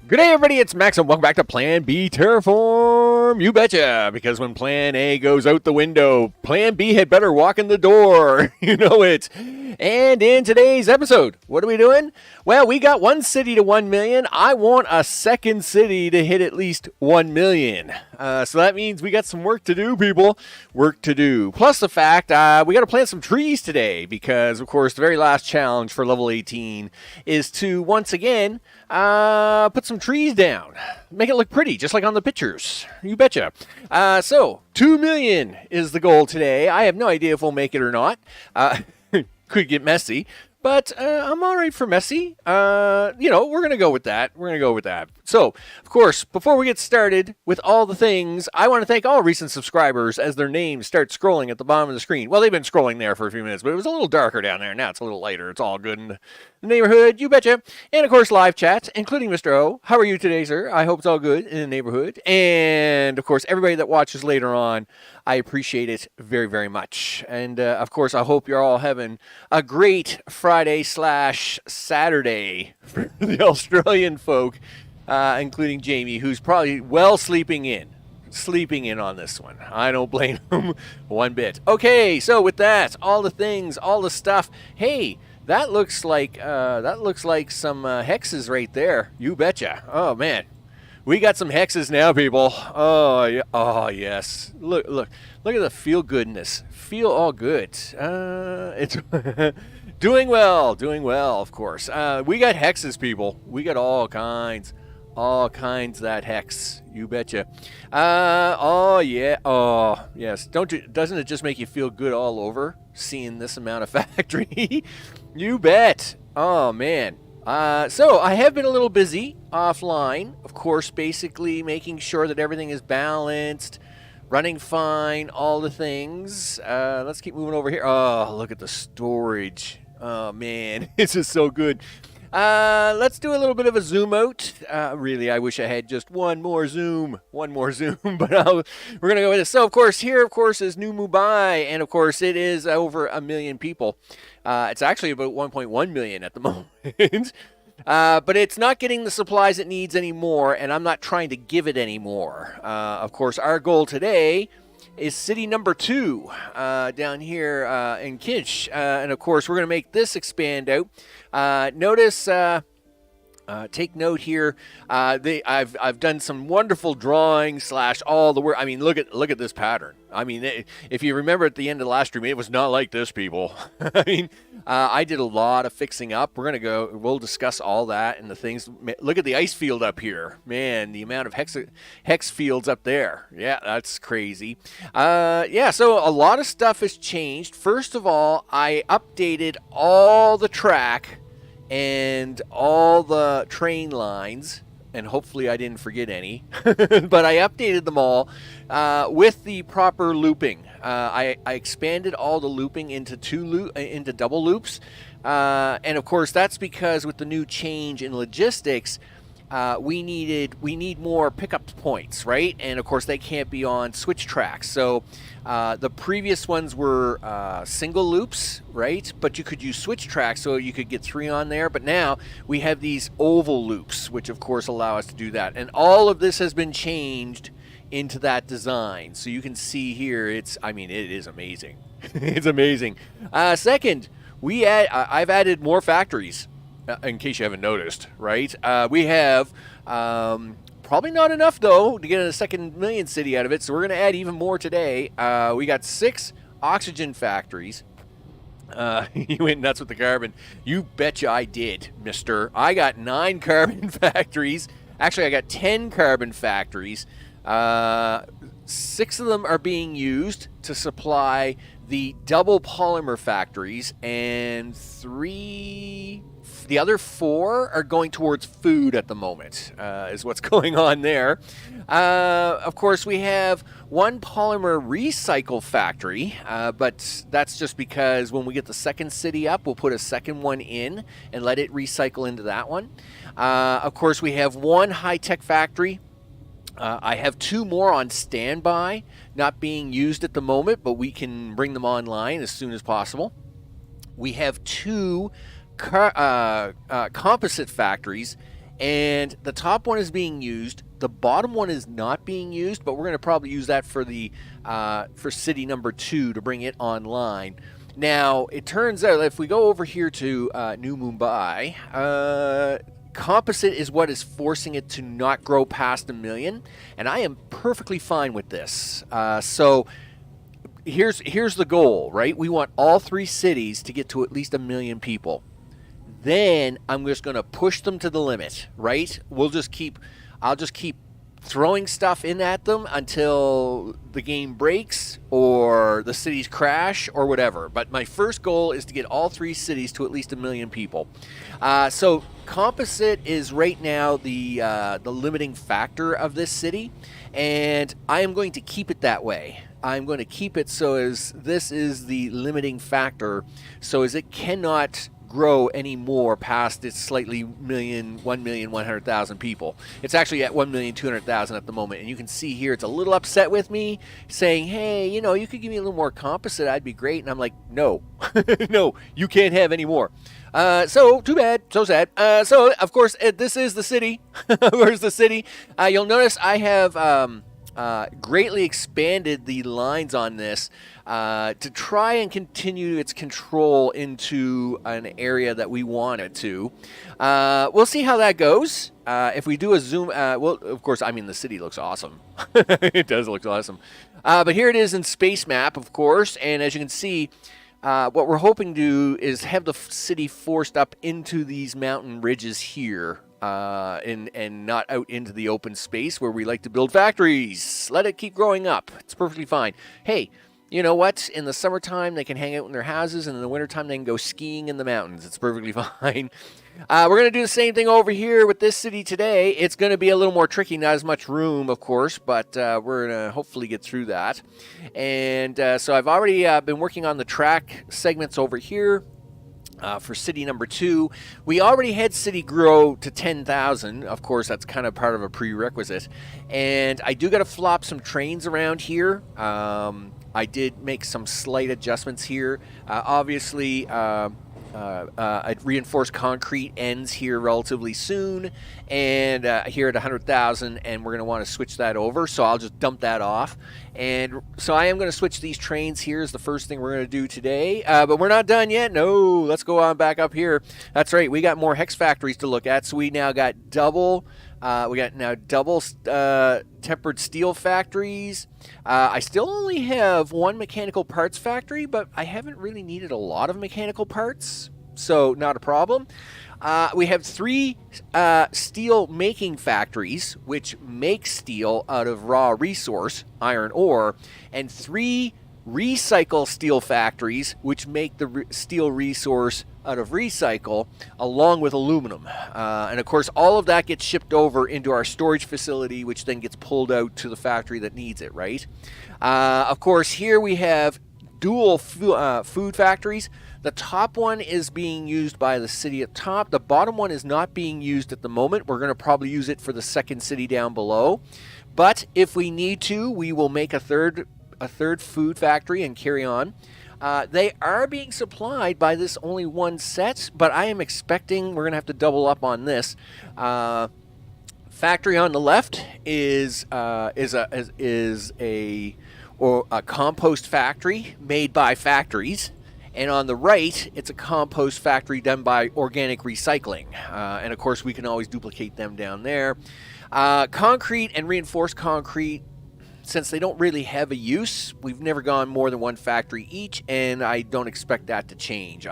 Good day, everybody. It's Max, and welcome back to Plan B Terraform. You betcha, because when Plan A goes out the window, Plan B had better walk in the door. You know it. And in today's episode, what are we doing? Well, we got one city to 1 million. I want a second city to hit at least 1 million. So that means we got some work to do, people. Work to do. Plus the fact we got to plant some trees today because, of course, the very last challenge for level 18 is to, once again, put some trees down. Make it look pretty, just like on the pictures. You betcha. So, 2 million is the goal today. I have no idea if we'll make it or not. Could get messy, but I'm all right for messy. We're going to go with that. So, of course, before we get started with all the things, I want to thank all recent subscribers as their names start scrolling at the bottom of the screen. Well, they've been scrolling there for a few minutes, but it was a little darker down there. Now it's a little lighter. It's all good in the neighborhood. You betcha. And, of course, live chat, including Mr. O. How are you today, sir? I hope it's all good in the neighborhood. And, of course, everybody that watches later on, I appreciate it very, very much. And, of course, I hope you're all having a great Friday/Saturday for the Australian folk, including Jamie, who's probably sleeping in on this one. I don't blame him one bit. Okay, so with that, all the things, all the stuff. Hey, that looks like some hexes right there. You betcha. Oh, man. We got some hexes now, people. Oh, yeah. Oh, yes. Look at the feel goodness. Feel all good. It's doing well, of course. We got hexes, people. We got all kinds of that hex. You betcha. Oh, yeah. Oh, yes. Doesn't it just make you feel good all over seeing this amount of factory? You bet. Oh, man. So I have been a little busy offline, of course, basically making sure that everything is balanced, running fine, all the things. Let's keep moving over here. Oh, look at the storage. Oh, man, this is so good. Let's do a little bit of a zoom out. Really, I wish I had just one more zoom, but we're going to go with this. So, of course, here, is New Mumbai, and, of course, it is over 1 million people. It's actually about 1.1 million at the moment. But it's not getting the supplies it needs anymore, and I'm not trying to give it anymore. Of course, our goal today is city number 2 down here in Kinch. And, of course, we're going to make this expand out. Notice... take note here. I've done some wonderful drawing / all the work. I mean, look at this pattern. I mean, if you remember at the end of the last stream, it was not like this, people. I mean, I did a lot of fixing up. We'll discuss all that and the things. Look at the ice field up here, man. The amount of hex fields up there. Yeah, that's crazy. So a lot of stuff has changed. First of all, I updated all the track and all the train lines, and hopefully I didn't forget any, but I updated them all with the proper looping. I expanded all the looping into double loops, and of course that's because with the new change in logistics, we need more pickup points, right? And of course they can't be on switch tracks. So the previous ones were single loops, right? But you could use switch tracks, so you could get 3 on there. But now we have these oval loops, which of course allow us to do that. And all of this has been changed into that design. So you can see here, it is amazing. It's amazing. Second, I've added more factories. In case you haven't noticed, right? We have probably not enough, though, to get a second million city out of it, so we're going to add even more today. We got 6 oxygen factories. You went nuts with the carbon. You betcha I did, mister. I got 9 carbon factories. Actually, I got 10 carbon factories. 6 of them are being used to supply the double polymer factories, and the other 4 are going towards food at the moment, is what's going on there. Of course, we have 1 polymer recycle factory, but that's just because when we get the second city up, we'll put a second one in and let it recycle into that one. Of course, we have 1 high-tech factory. I have 2 more on standby, not being used at the moment, but we can bring them online as soon as possible. We have 2 composite factories and the top one is being used. The bottom one is not being used, but we're going to probably use that for the for city number 2 to bring it online. Now, it turns out if we go over here to New Mumbai, composite is what is forcing it to not grow past 1 million, and I am perfectly fine with this. So here's the goal, right? We want all 3 cities to get to at least 1 million people. Then I'm just going to push them to the limit, right? I'll just keep throwing stuff in at them until the game breaks or the cities crash or whatever. But my first goal is to get all 3 cities to at least 1 million people. So composite is right now the limiting factor of this city, and I am going to keep it that way. I'm going to keep it so as this is the limiting factor, so as it cannot grow any more past its slightly 1,100,000 people. It's actually at 1,200,000 at the moment, and you can see here it's a little upset with me, saying, hey, you know, you could give me a little more composite, I'd be great. And I'm like, no, no, you can't have any more. So too bad, so sad. So of course this is the city. Where's the city? You'll notice I have greatly expanded the lines on this to try and continue its control into an area that we want it to. We'll see how that goes. If we do a zoom, well, of course, I mean, the city looks awesome. It does look awesome. But here it is in space map, of course, and as you can see, what we're hoping to do is have the city forced up into these mountain ridges here. And not out into the open space where we like to build factories. Let it keep growing up. It's perfectly fine. Hey, you know what? In the summertime, they can hang out in their houses, and in the wintertime, they can go skiing in the mountains. It's perfectly fine. We're going to do the same thing over here with this city today. It's going to be a little more tricky, not as much room, of course, but we're going to hopefully get through that. And so I've already been working on the track segments over here. For city number 2, we already had city grow to 10,000. Of course, that's kind of part of a prerequisite. And I do got to flop some trains around here. I did make some slight adjustments here. Obviously, reinforced concrete ends here relatively soon, and here at 100,000, and we're going to want to switch that over, so I'll just dump that off. And so I am going to switch these trains here is the first thing we're going to do today, but we're not done yet. No, let's go on back up here. That's right, we got more hex factories to look at, so we now got double tempered steel factories. I still only have 1 mechanical parts factory, but I haven't really needed a lot of mechanical parts, so not a problem. We have 3 steel making factories, which make steel out of raw resource, iron ore, and 3 recycle steel factories, which make the steel resource out of recycle, along with aluminum. And of course, all of that gets shipped over into our storage facility, which then gets pulled out to the factory that needs it, right? Of course, here we have dual food factories. The top one is being used by the city at top. The bottom one is not being used at the moment. We're going to probably use it for the second city down below. But if we need to, we will make a third food factory and carry on. They are being supplied by this only one set, but I am expecting we're going to have to double up on this. Factory on the left is a compost factory made by factories, and on the right, it's a compost factory done by organic recycling. And of course, we can always duplicate them down there. Concrete and reinforced concrete, since they don't really have a use, we've never gone more than 1 factory each, and I don't expect that to change.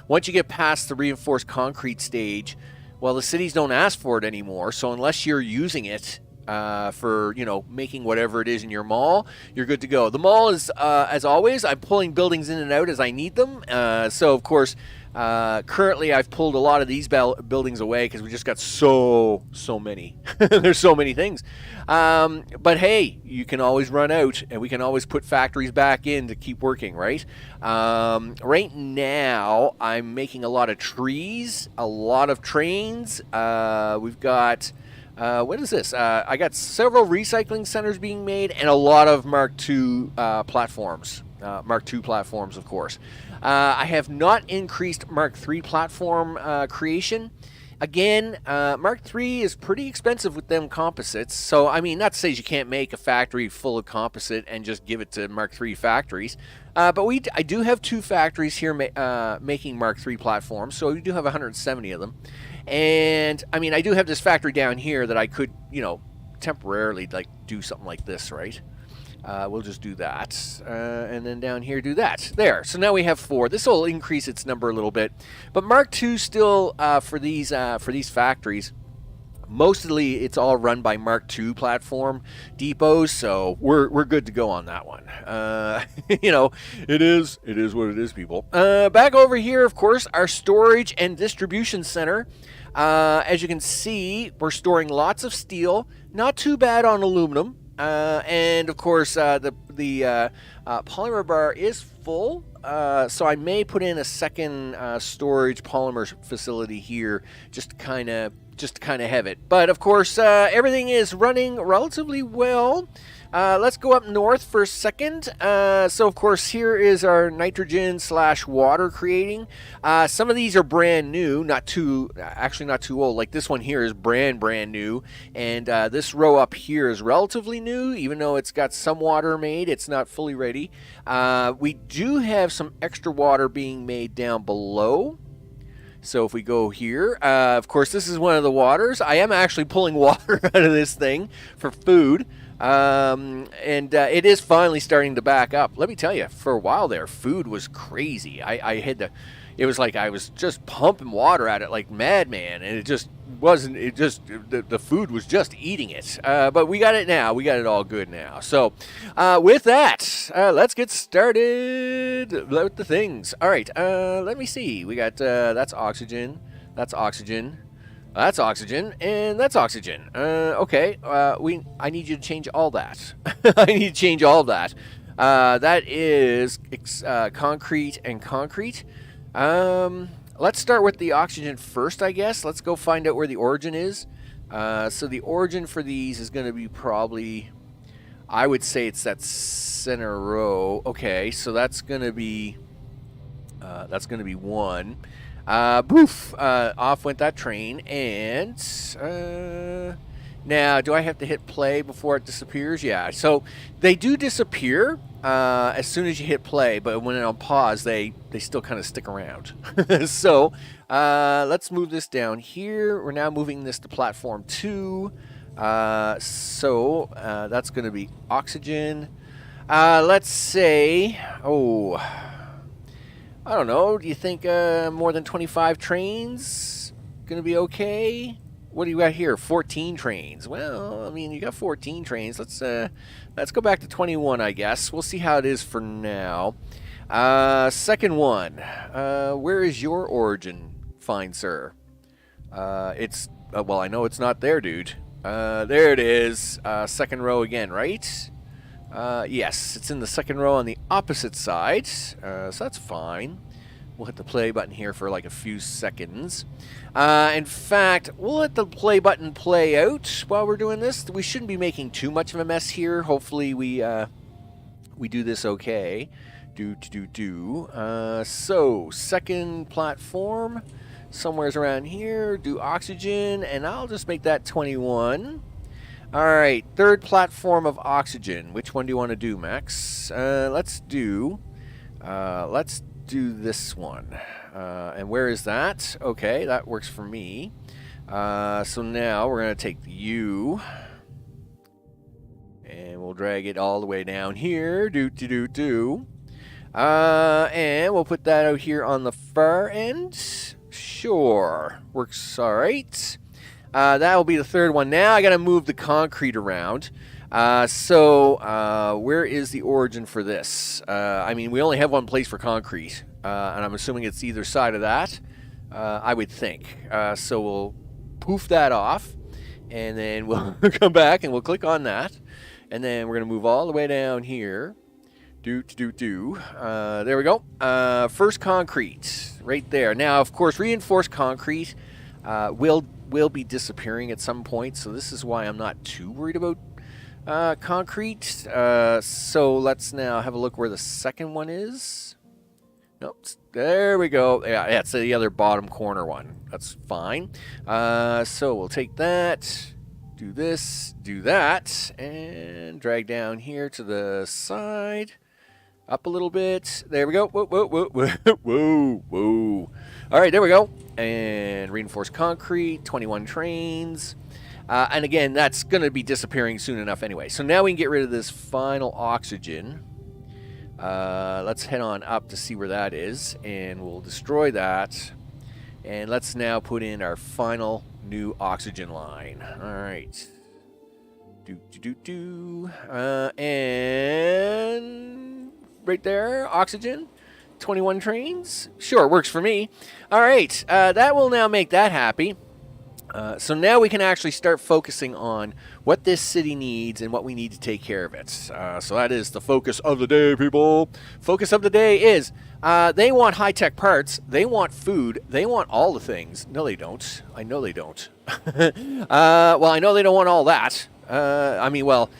Once you get past the reinforced concrete stage, well, the cities don't ask for it anymore, so unless you're using it for, making whatever it is in your mall, you're good to go. The mall is, as always, I'm pulling buildings in and out as I need them, so of course, currently I've pulled a lot of these buildings away because we just got so many. There's so many things. But hey, you can always run out, and we can always put factories back in to keep working, right? Right now, I'm making a lot of trees, a lot of trains. We've got... what is this? I got several recycling centers being made and a lot of Mark II platforms. Mark II platforms, of course. I have not increased Mark III platform creation. Again, Mark III is pretty expensive with them composites. So, I mean, not to say you can't make a factory full of composite and just give it to Mark III factories. But I do have 2 factories here making Mark III platforms. So we do have 170 of them. And, I mean, I do have this factory down here that I could, temporarily, like, do something like this, right? We'll just do that. And then down here, do that. There. So now we have 4. This will increase its number a little bit. But Mark II still, for these factories, mostly it's all run by Mark II platform depots, so we're good to go on that one. It is what it is, people. Back over here, of course, our storage and distribution center. As you can see, we're storing lots of steel. Not too bad on aluminum. And of course, the polymer bar is full, so I may put in a second storage polymer facility here, just to kind of have it. But of course, everything is running relatively well. Let's go up north for a second. So of course, here is our nitrogen / water creating. Some of these are brand new, not too old. Like this one here is brand new, and this row up here is relatively new, even though it's got some water made. It's not fully ready. We do have some extra water being made down below. So if we go here, of course, this is one of the waters. I am actually pulling water out of this thing for food. And it is finally starting to back up. Let me tell you, for a while there, food was crazy. I had to, it was like I was just pumping water at it like madman, and it just wasn't, the food was just eating it. But we got it now. We got it all good now. So, with that, let's get started with the things. All right, let me see. We got, that's oxygen, that's oxygen. That's oxygen, and that's oxygen. Okay, I need you to change all that. I need to change all that. That is concrete and concrete. Let's start with the oxygen first, I guess. Let's go find out where the origin is. So the origin for these is going to be probably, I would say it's that center row. Okay, so that's going to be 1. Boof! Off went that train, and now do I have to hit play before it disappears? Yeah, so they do disappear as soon as you hit play, but when on pause, they still kind of stick around. So let's move this down here. We're now moving this to platform 2. So that's going to be oxygen. Let's say, I don't know. Do you think more than 25 trains going to be okay? What do you got here? 14 trains. Well, I mean, you got 14 trains. Let's go back to 21, I guess. We'll see how it is for now. Second one. Where is your origin, fine sir? It's well, I know it's not there, dude. There it is. Second row again, right? Yes, it's in the second row on the opposite side, so that's fine. We'll hit the play button here for like a few seconds. In fact, we'll let the play button play out while we're doing this. We shouldn't be making too much of a mess here. Hopefully we do this okay. So, second platform, somewhere's around here. Do oxygen, and I'll just make that 21. Alright, third platform of oxygen. Which one do you want to do, Max? Let's do this one. And where is that? Okay, that works for me. So now we're going to take the U, and we'll drag it all the way down here. And we'll put that out here on the far end. Sure, works alright. That will be the third one. Now I got to move the concrete around. So where is the origin for this? I mean, we only have one place for concrete, and I'm assuming it's either side of that, I would think. So we'll poof that off, and then we'll come back and we'll click on that, and then we're going to move all the way down here. There we go. First concrete, right there. Now, of course, reinforced concrete will be disappearing at some point, so this is why I'm not too worried about concrete. So let's now have a look where the second one is. Nope. There we go. Yeah, it's the other bottom corner one. That's fine. So we'll take that, do this, do that, and drag down here to the side. Up a little bit. There we go. Whoa, whoa, whoa, whoa, whoa, whoa. All right, there we go. And reinforced concrete, 21 trains. And again, that's going to be disappearing soon enough anyway. So now we can get rid of this final oxygen. Let's head on up to see where that is, and we'll destroy that. And let's now put in our final new oxygen line. All right. And right there, oxygen, 21 trains. Sure, works for me. All right, that will now make that happy. So now we can actually start focusing on what this city needs and what we need to take care of it. So that is the focus of the day, people. Focus of the day is they want high-tech parts. They want food. They want all the things. No, they don't. I know they don't. Well, I know they don't want all that. I mean, well,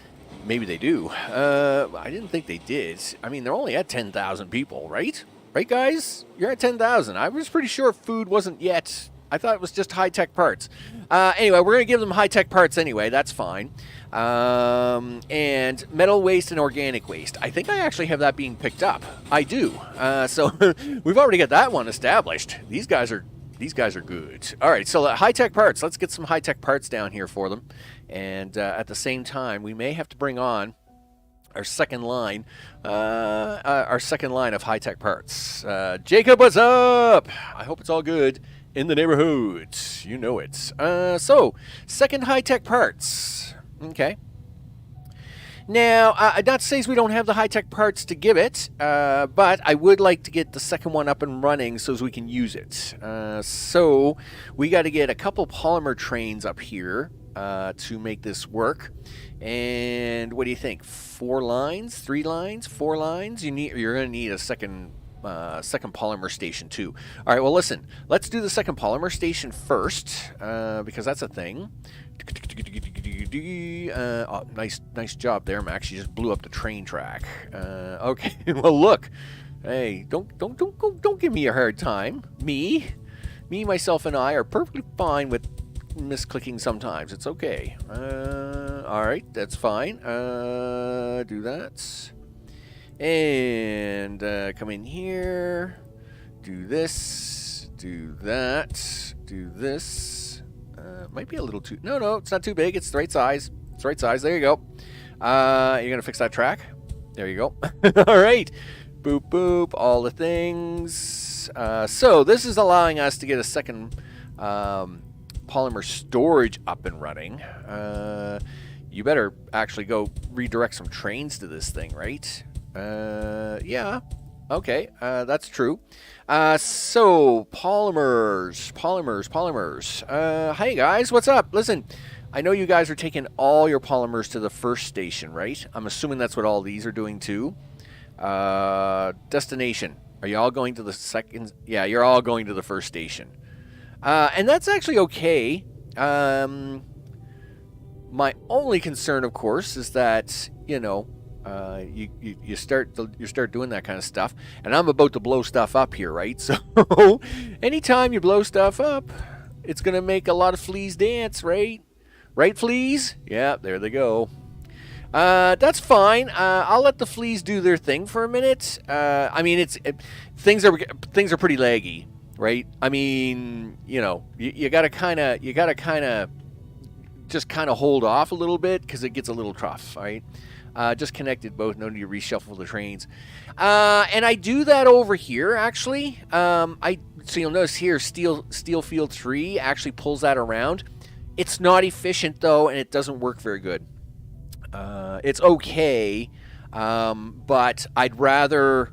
maybe they do. I didn't think they did. I mean, they're only at 10,000 people, right? Right, guys? You're at 10,000. I was pretty sure food wasn't yet. I thought it was just high-tech parts. Anyway, we're going to give them high-tech parts anyway. That's fine. And metal waste and organic waste. I think I actually have that being picked up. I do. So we've already got that one established. These guys are good. All right, so high-tech parts. Let's get some high-tech parts down here for them. And at the same time, we may have to bring on our second line of high-tech parts. Jacob, what's up? I hope it's all good in the neighborhood. You know it. So, second high-tech parts. Okay. Now, not to say we don't have the high-tech parts to give it, but I would like to get the second one up and running so as we can use it. So, we got to get a couple polymer trains up here to make this work. And what do you think? 4 lines? 3 lines? 4 lines? You're going to need a second polymer station too. All right, well, listen, let's do the second polymer station first, because that's a thing. Oh, nice job there, Max. You just blew up the train track. Okay, well, look, hey, don't give me a hard time. Me, myself, and I are perfectly fine with misclicking sometimes. It's okay. All right, that's fine. Do that. And come in here, do this, do that, do this. Might be a little too... No, it's not too big. It's the right size. It's the right size. There you go. You're going to fix that track? There you go. All right. Boop, boop. All the things. So this is allowing us to get a second polymer storage up and running. You better actually go redirect some trains to this thing, right? Yeah. Okay, that's true. So, polymers. Hey guys, what's up? Listen, I know you guys are taking all your polymers to the first station, right? I'm assuming that's what all these are doing too. Destination. Are you all going to the second? Yeah, you're all going to the first station. And that's actually okay. My only concern, of course, is that, you know, you start doing that kind of stuff, and I'm about to blow stuff up here, right? So anytime you blow stuff up, it's gonna make a lot of fleas dance, right? Right, fleas? Yeah, there they go. That's fine. I'll let the fleas do their thing for a minute. I mean, things are pretty laggy, right? I mean, you know, you gotta kind of just hold off a little bit because it gets a little tough, right? Just connected both. No need to reshuffle the trains. And I do that over here, actually. So you'll notice here, Steel Field 3 actually pulls that around. It's not efficient, though, and it doesn't work very good. It's okay, but I'd rather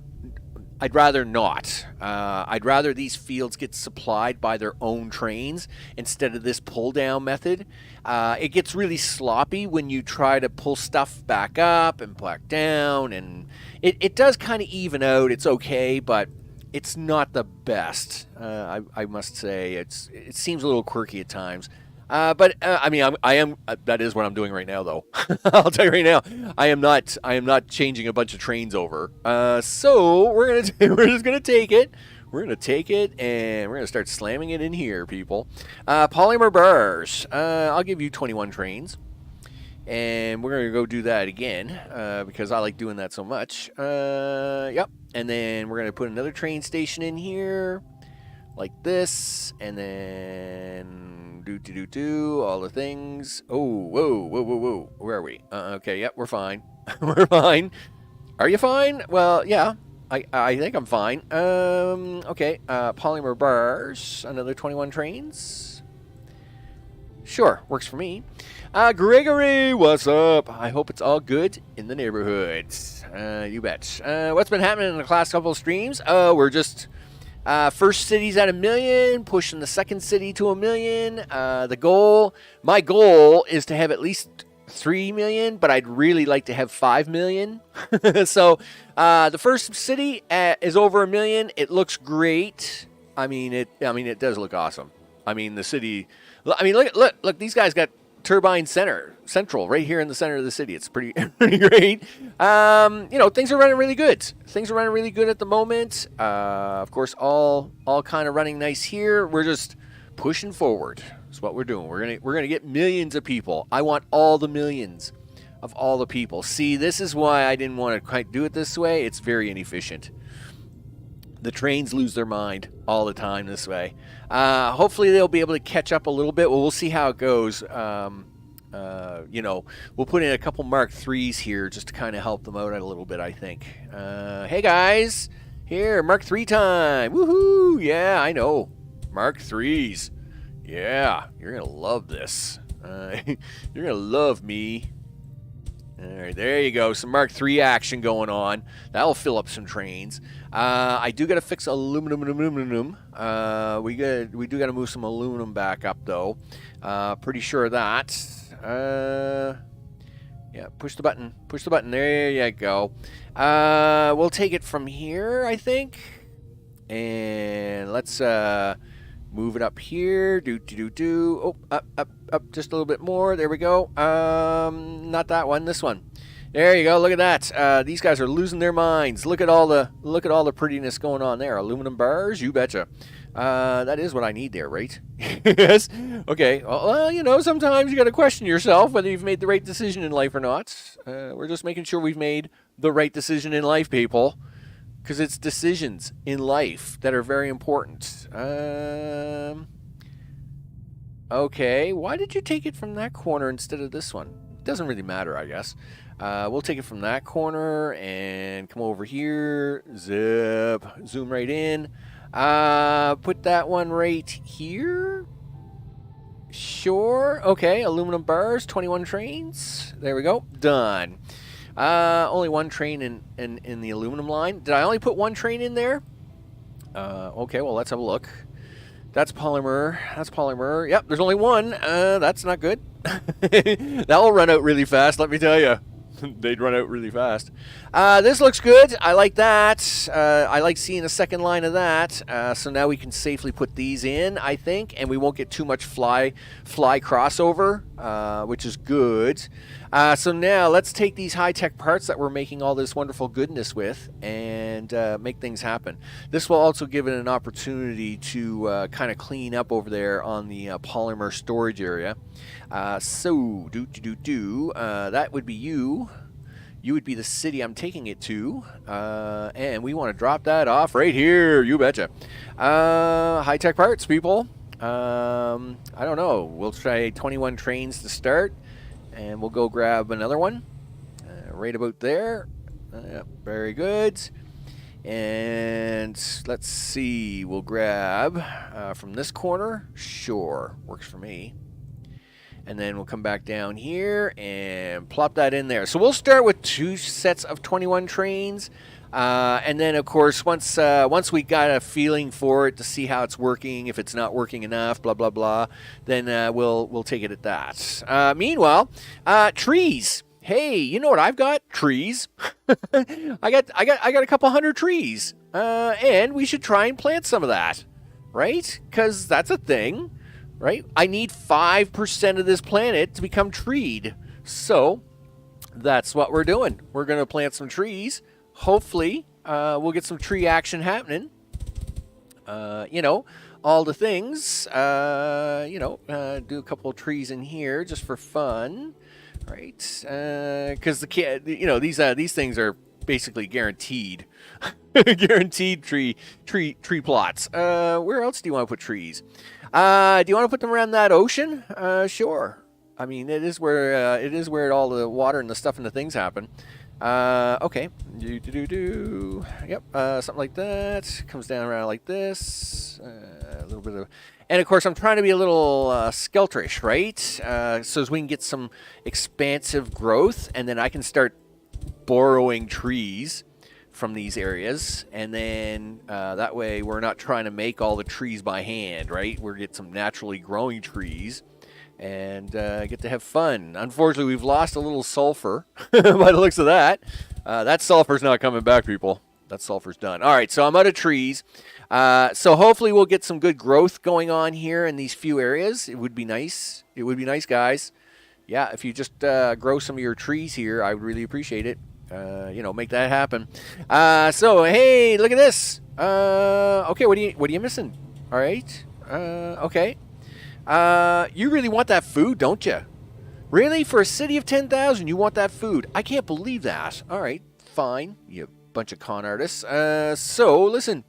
not. I'd rather these fields get supplied by their own trains instead of this pull-down method. It gets really sloppy when you try to pull stuff back up and back down, and it does kind of even out. It's okay, but it's not the best. I must say, it seems a little quirky at times. I mean, I am. That is what I'm doing right now, though. I'll tell you right now, I am not. I am not changing a bunch of trains over. So we're gonna. We're just gonna take it. We're gonna take it, and we're gonna start slamming it in here, people. Polymer bars. I'll give you 21 trains, and we're gonna go do that again because I like doing that so much. Yep. And then we're gonna put another train station in here, like this, and then. All the things. Oh, whoa. Where are we? Okay, yep, we're fine. We're fine. Are you fine? Well, yeah, I think I'm fine. Okay, polymer bars, another 21 trains. Sure, works for me. Gregory, what's up? I hope it's all good in the neighborhood. You bet. What's been happening in the last couple of streams? We're just... first city's at 1 million, pushing the second city to 1 million. My goal is to have at least 3 million, but I'd really like to have 5 million. So the first city is over 1 million. It looks great. I mean, it does look awesome. I mean, the city. I mean, look. These guys got Turbine Central right here in the center of the city. It's pretty great. Things are running really good. Things are running really good at the moment. Of course, all kind of running nice here. We're just pushing forward. That's what we're doing. We're gonna get millions of people. I want all the millions of all the people. See, this is why I didn't want to quite do it this way. It's very inefficient. The trains lose their mind all the time this way. Hopefully they'll be able to catch up a little bit. Well, we'll see how it goes. We'll put in a couple Mark IIIs here just to kind of help them out a little bit, I think. Hey, guys. Here, Mark III time. Woohoo. Yeah, I know. Mark IIIs. Yeah, you're going to love this. You're going to love me. All right, there you go. Some Mark III action going on. That'll fill up some trains. I do got to fix aluminum. We do got to move some aluminum back up, though. Pretty sure of that. Yeah, push the button. Push the button. There you go. We'll take it from here, I think. And let's move it up here. Oh, up just a little bit more. There we go. Not that one. This one. There you go. Look at that. These guys are losing their minds. Look at all the prettiness going on there. Aluminum bars. You betcha. That is what I need there, right? Yes. Okay. Well, sometimes you got to question yourself whether you've made the right decision in life or not. We're just making sure we've made the right decision in life, people. Because it's decisions in life that are very important. Okay, why did you take it from that corner instead of this one? It doesn't really matter, I guess. We'll take it from that corner and come over here. Zip. Zoom right in. Put that one right here. Sure. Okay, aluminum bars, 21 trains. There we go. Done. Only one train in the aluminum line. Did I only put one train in there? Okay, well, let's have a look. That's polymer. That's polymer. Yep, there's only one. That's not good. That'll run out really fast, let me tell you. They'd run out really fast. This looks good. I like that. I like seeing a second line of that. So now we can safely put these in, I think, and we won't get too much fly crossover, which is good. So now let's take these high-tech parts that we're making all this wonderful goodness with and make things happen. This will also give it an opportunity to kind of clean up over there on the polymer storage area. So, that would be you. You would be the city I'm taking it to. And we want to drop that off right here. You betcha. High-tech parts, people. I don't know. We'll try 21 trains to start. And we'll go grab another one. Right about there. Very good. And let's see. We'll grab from this corner. Sure. Works for me. And then we'll come back down here and plop that in there. So we'll start with 2 sets of 21 trains. And then, of course, once we got a feeling for it to see how it's working, if it's not working enough, blah, blah, blah, then we'll take it at that. Meanwhile, trees. Hey, you know what I've got? Trees. I got a couple hundred trees. And we should try and plant some of that, right? Because that's a thing. right? I need 5% of this planet to become treed. So that's what we're doing. We're going to plant some trees. Hopefully, we'll get some tree action happening. You know, all the things. You know, do a couple of trees in here just for fun, right? Because you know, these things are basically guaranteed, guaranteed tree plots. Where else do you want to put trees? Do you want to put them around that ocean? Sure. I mean, it is where all the water and the stuff and the things happen. Okay. Yep. Something like that. Comes down around like this. A little bit of... And, of course, I'm trying to be a little skelterish, right? So as we can get some expansive growth, and then I can start borrowing trees from these areas. And then that way we're not trying to make all the trees by hand, right? We'll get some naturally growing trees. And get to have fun. Unfortunately, we've lost a little sulfur by the looks of that. That sulfur's not coming back, people. That sulfur's done. All right, so I'm out of trees. So hopefully we'll get some good growth going on here in these few areas. It would be nice. It would be nice, guys. Yeah, if you just grow some of your trees here, I would really appreciate it. You know, make that happen. So, hey, look at this. Okay, what are you missing? All right. Okay. You really want that food, don't you? Really? For a city of 10,000, you want that food? I can't believe that. All right, fine. You bunch of con artists. So, listen.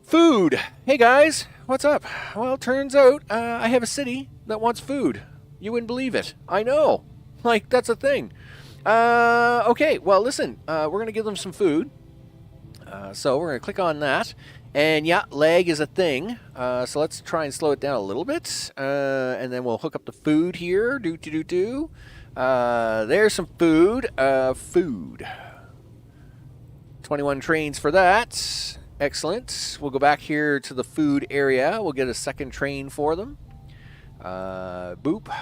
Food. Hey, guys. What's up? Well, turns out I have a city that wants food. You wouldn't believe it. I know. Like, that's a thing. Okay, well, listen. We're going to give them some food. So we're going to click on that. And yeah, lag is a thing. So let's try and slow it down a little bit. And then we'll hook up the food here. There's some food. Food. 21 trains for that. Excellent. We'll go back here to the food area. We'll get a second train for them. Boop.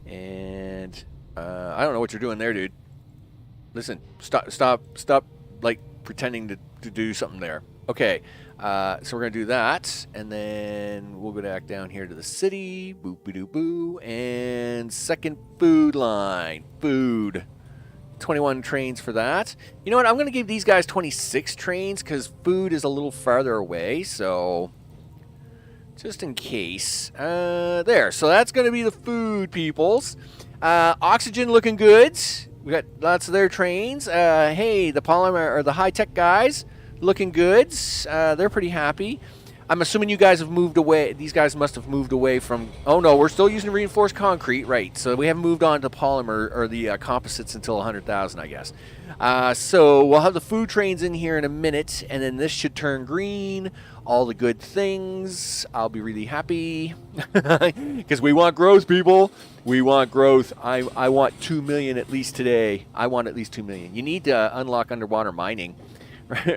And I don't know what you're doing there, dude. Listen, stop, like, pretending to do something there. Okay, so we're going to do that, and then we'll go back down here to the city. Boop-a-doo-boo. And second food line. Food. 21 trains for that. You know what? I'm going to give these guys 26 trains because food is a little farther away, so just in case. There. So that's going to be the food, peoples. Oxygen looking good. We got lots of their trains. Hey, the polymer or the high-tech guys looking good. They're pretty happy. I'm assuming you guys have moved away. These guys must have moved away from... Oh, no, we're still using reinforced concrete. Right, so we haven't moved on to polymer or the composites until 100,000, I guess. So we'll have the food trains in here in a minute, and then this should turn green. All the good things. I'll be really happy. Because we want growth, people. We want growth. I want 2 million at least today. I want at least 2 million. You need to unlock underwater mining.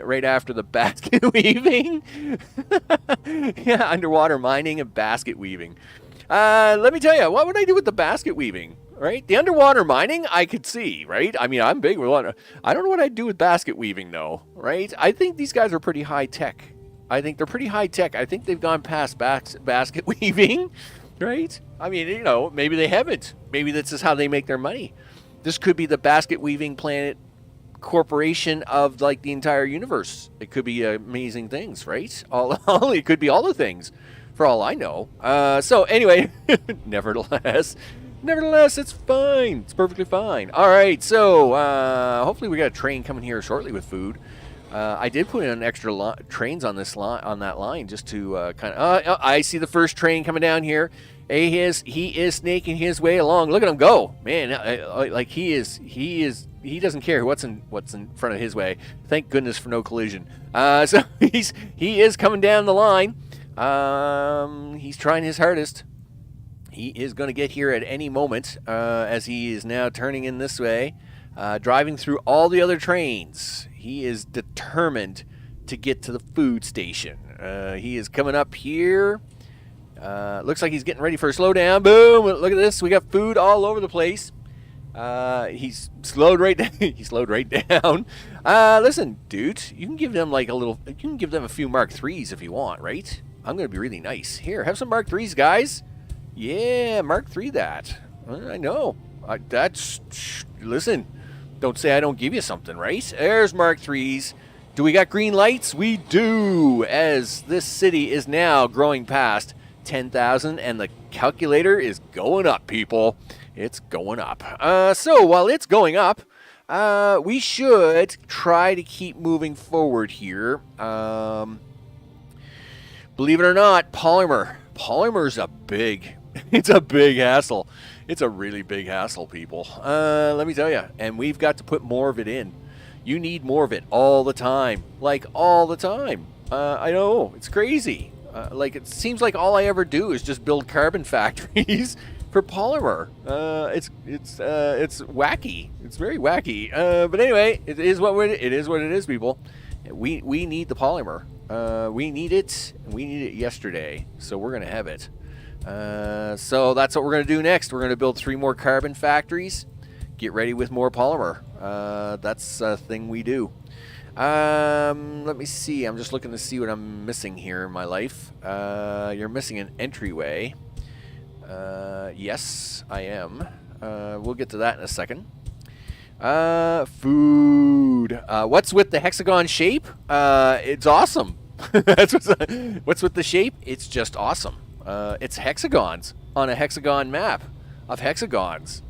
Right after the basket weaving. Yeah, underwater mining and basket weaving. Let me tell you, what would I do with the basket weaving? Right? The underwater mining, I could see, right? I mean, I'm big with water. I don't know what I'd do with basket weaving, though, right? I think these guys are pretty high tech. I think they're pretty high tech. I think they've gone past basket weaving, right? I mean, you know, maybe they haven't. Maybe this is how they make their money. This could be the basket weaving planet corporation of like the entire universe. It could be amazing things, right? It could be all the things, for all I know. So anyway, nevertheless, it's fine. It's perfectly fine. All right, so hopefully we got a train coming here shortly with food. I did put in extra trains on this on that line just to kind of. I see the first train coming down here. He is snaking his way along. Look at him go, man! Like he doesn't care what's in front of his way. Thank goodness for no collision. So he is coming down the line. He's trying his hardest. He is going to get here at any moment as he is now turning in this way, driving through all the other trains. He is determined to get to the food station. He is coming up here. Looks like he's getting ready for a slowdown. Boom! Look at this. We got food all over the place. He's slowed right down. He slowed right down. Listen, dude, you can give them like a little. You can give them a few Mark IIIs if you want, right? I'm going to be really nice. Here, have some Mark 3s, guys. Yeah, Mark 3 that. I know. Listen, don't say I don't give you something, right? There's Mark 3s. Do we got green lights? We do, as this city is now growing past 10,000, and the calculator is going up, people. It's going up. So while it's going up, we should try to keep moving forward here. Believe it or not, polymer. Polymer's it's a big hassle. It's a really big hassle, people. Let me tell you. And we've got to put more of it in. You need more of it all the time. Like, all the time. I know, it's crazy. Like, it seems like all I ever do is just build carbon factories for polymer. It's wacky. It's very wacky. But anyway, it is what it is, people. We need the polymer. We need it. We need it yesterday. So we're gonna have it. So that's what we're gonna do next. We're gonna build 3 more carbon factories. Get ready with more polymer. That's a thing we do. Let me see. I'm just looking to see what I'm missing here in my life. You're missing an entryway. Yes, I am. We'll get to that in a second. Food. What's with the hexagon shape? It's awesome. What's with the shape? It's just awesome. It's hexagons on a hexagon map of hexagons.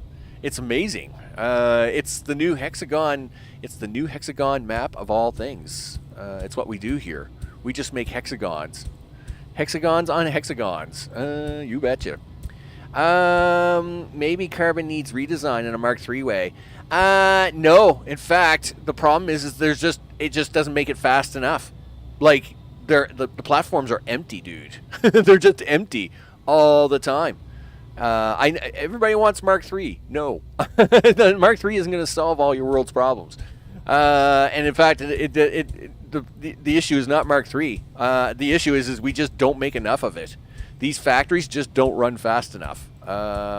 It's amazing. It's the new hexagon. It's the new hexagon map of all things. It's what we do here. We just make hexagons. Hexagons on hexagons. You betcha. Maybe carbon needs redesign in a Mark III way. No. In fact, the problem is it just doesn't make it fast enough. Like, the platforms are empty, dude. They're just empty all the time. Everybody wants Mark III. No. Mark III isn't going to solve all your world's problems. And in fact, the issue is not Mark III. The issue is we just don't make enough of it. These factories just don't run fast enough.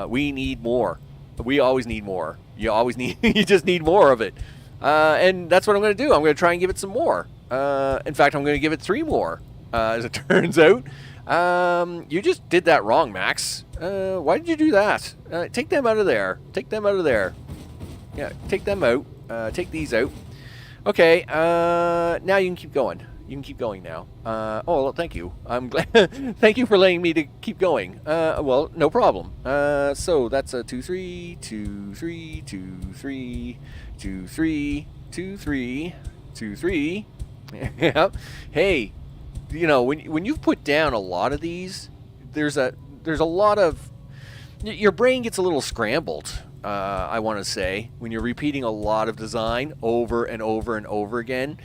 We need more. We always need more. You just need more of it. And that's what I'm going to do. I'm going to try and give it some more. In fact, I'm going to give it 3 more, as it turns out. You just did that wrong, Max. Why did you do that? Take them out of there. Take them out of there. Yeah, take them out. Take these out. Okay, now you can keep going. You can keep going now. Oh, well, thank you. I'm glad. Thank you for letting me to keep going. Well, no problem. So that's a 2 3 2 3 2 3 2 3 2 3 2 3. Yeah. Hey, you know, when you've put down a lot of these, there's a lot of your brain gets a little scrambled. I want to say when you're repeating a lot of design over and over and over again.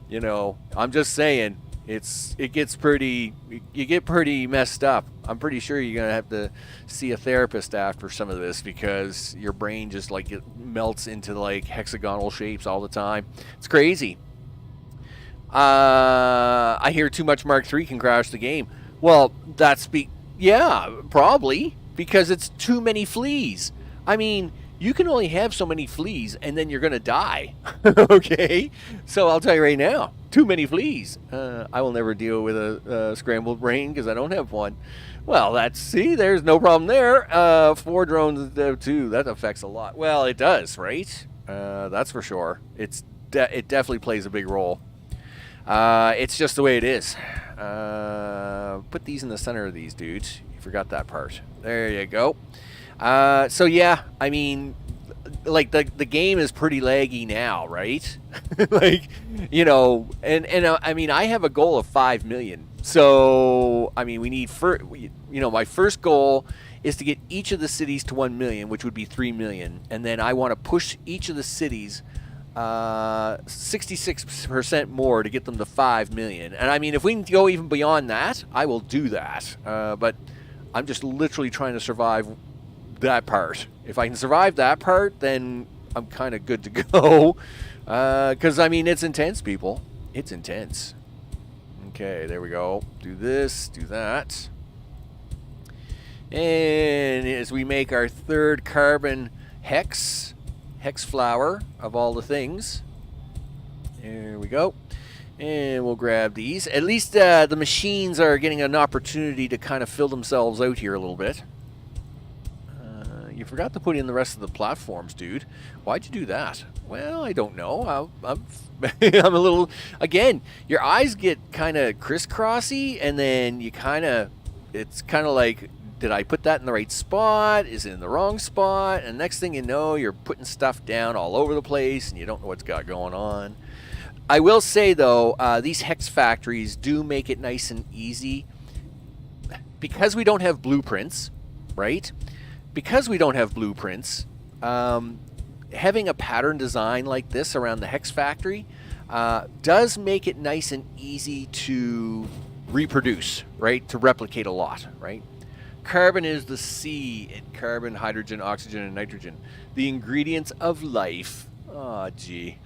You know, I'm just saying, you get pretty messed up. I'm pretty sure you're gonna have to see a therapist after some of this because your brain just like it melts into like hexagonal shapes all the time. It's crazy. I hear too much Mark III can crash the game. Well, yeah, probably because it's too many fleas. I mean, you can only have so many fleas, and then you're going to die. Okay? So I'll tell you right now, too many fleas. I will never deal with a scrambled brain because I don't have one. Well, there's no problem there. 4 drones, too. That affects a lot. Well, it does, right? That's for sure. It definitely plays a big role. It's just the way it is. Put these in the center of these dudes. You forgot that part. There you go. So yeah, I mean, like the game is pretty laggy now, right? Like, you know, and I mean, I have a goal of 5 million. So I mean, we need my first goal is to get each of the cities to 1 million, which would be 3 million, and then I want to push each of the cities 66% more to get them to 5 million. And I mean, if we can go even beyond that, I will do that. But I'm just literally trying to survive that part. If I can survive that part, then I'm kind of good to go. Because, I mean, it's intense, people. It's intense. Okay, there we go. Do this, do that. And as we make our 3rd carbon hex flower of all the things. There we go. And we'll grab these. At least the machines are getting an opportunity to kind of fill themselves out here a little bit. You forgot to put in the rest of the platforms, dude. Why'd you do that? Well, I don't know. I'm I'm a little... Again, your eyes get kind of crisscrossy, and then you kind of... It's kind of like, did I put that in the right spot? Is it in the wrong spot? And next thing you know, you're putting stuff down all over the place, and you don't know what's got going on. I will say, though, these hex factories do make it nice and easy. Because we don't have blueprints, right? Because we don't have blueprints, having a pattern design like this around the hex factory does make it nice and easy to reproduce, right? To replicate a lot, right? Carbon is the C in carbon, hydrogen, oxygen, and nitrogen. The ingredients of life. Oh, gee.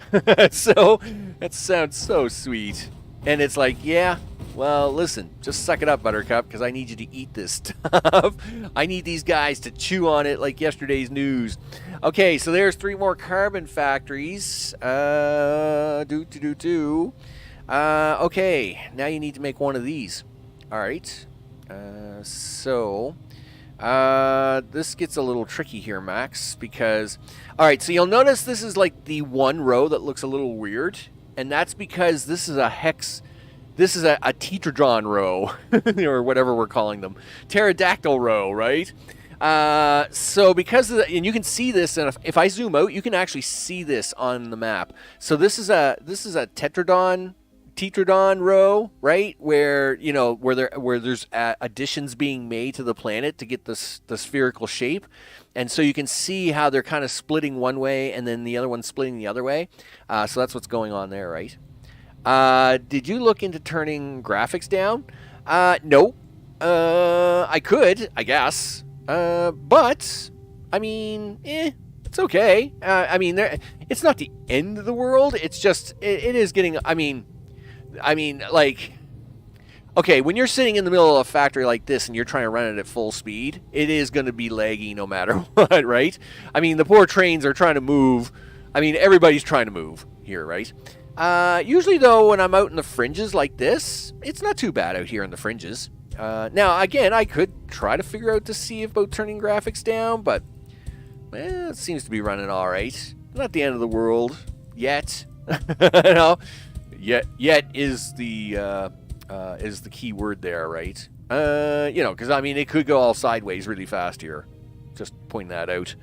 So, that sounds so sweet. And it's like, yeah, well, listen, just suck it up, Buttercup, because I need you to eat this stuff. I need these guys to chew on it like yesterday's news. Okay, so there's 3 more carbon factories. Okay, now you need to make one of these. All right. This gets a little tricky here, Max, because... All right, so you'll notice this is like the one row that looks a little weird, and that's because this is a hex... This is a tetrahedron row, or whatever we're calling them. Pterodactyl row, right? So because of the, and you can see this, and if I zoom out, you can actually see this on the map. So this is a tetrahedron row, right? Where where there's additions being made to the planet to get the spherical shape, and so you can see how they're kind of splitting one way, and then the other one splitting the other way. So that's what's going on there, right? Did you look into turning graphics down? No. I could, I guess. But, I mean, it's okay. I mean, it's not the end of the world. It's just, it is getting, I mean, like, okay, when you're sitting in the middle of a factory like this and you're trying to run it at full speed, it is going to be laggy no matter what, right? I mean, the poor trains are trying to move. I mean, everybody's trying to move here, right? Usually, though, when I'm out in the fringes like this, it's not too bad out here in the fringes. Now, again, I could try to figure out to see about turning graphics down, but it seems to be running all right. Not the end of the world yet. No, yet is the key word there, right? Because I mean, it could go all sideways really fast here. Just pointing that out.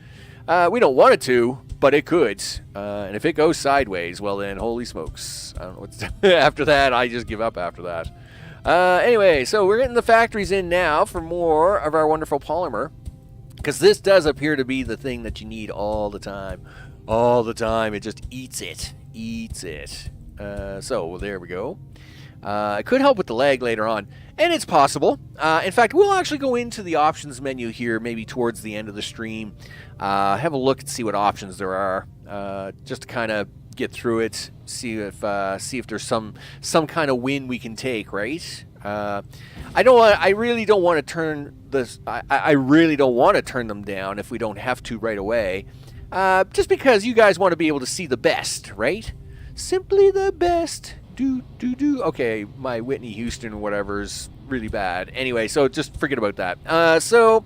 We don't want it to, but it could. And if it goes sideways, well then, holy smokes. I don't know what's after that. I just give up after that. Anyway, so we're getting the factories in now for more of our wonderful polymer. Because this does appear to be the thing that you need all the time. All the time. It just eats it. Eats it. So there we go. It could help with the lag later on. And it's possible. In fact, we'll actually go into the options menu here maybe towards the end of the stream. Have a look and see what options there are. Just to kind of get through it. See if there's some kind of win we can take, right? I really don't want to turn this. I really don't want to turn them down if we don't have to right away. Just because you guys want to be able to see the best, right? Simply the best. Okay, my Whitney Houston or whatever's really bad. Anyway, so just forget about that. So,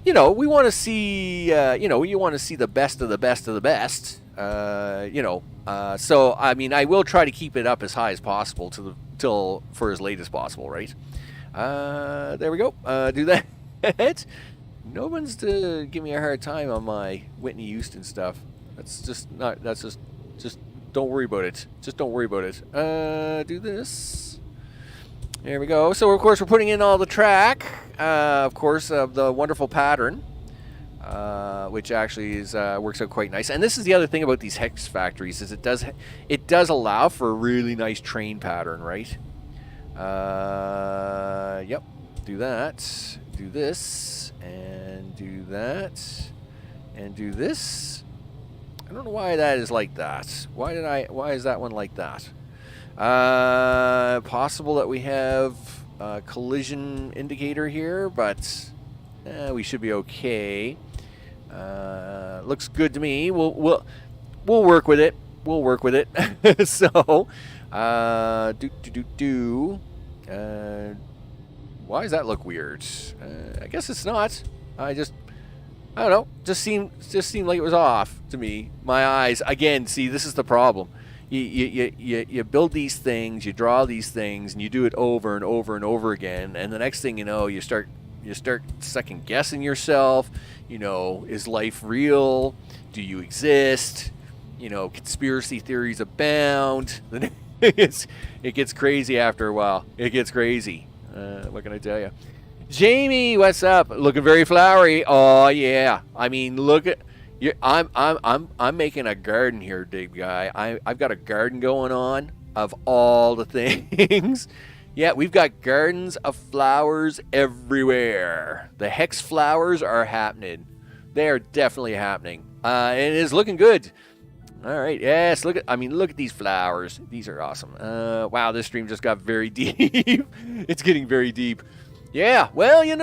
we want to see, you want to see the best of the best of the best. So I mean, I will try to keep it up as high as possible till for as late as possible, right? There we go. Do that. No one's to give me a hard time on my Whitney Houston stuff. That's just not. That's just. Don't worry about it. Just don't worry about it. Do this. There we go. So, of course, we're putting in all the track, of course, of the wonderful pattern, which actually is works out quite nice. And this is the other thing about these hex factories is it does allow for a really nice train pattern, right? Yep. Do that. Do this. And do that. And do this. I don't know why that is like that. Why is that one like that? Possible that we have a collision indicator here, but we should be okay. Looks good to me. We'll work with it. We'll work with it. So, Why does that look weird? I guess it's not. I don't know. Just seemed like it was off to me. My eyes again. See, this is the problem. You build these things, you draw these things, and you do it over and over and over again. And the next thing you know, you start second guessing yourself. You know, is life real? Do you exist? You know, conspiracy theories abound. It gets crazy after a while. It gets crazy. What can I tell you? Jamie, what's up? Looking very flowery. Oh yeah. I mean, look at you. I'm making a garden here, big guy. I've got a garden going on of all the things. Yeah, we've got gardens of flowers everywhere. The hex flowers are happening. They are definitely happening. And it is looking good. All right. Yes. Look at these flowers. These are awesome. Wow. This stream just got very deep. It's getting very deep. Yeah. Well, yeah.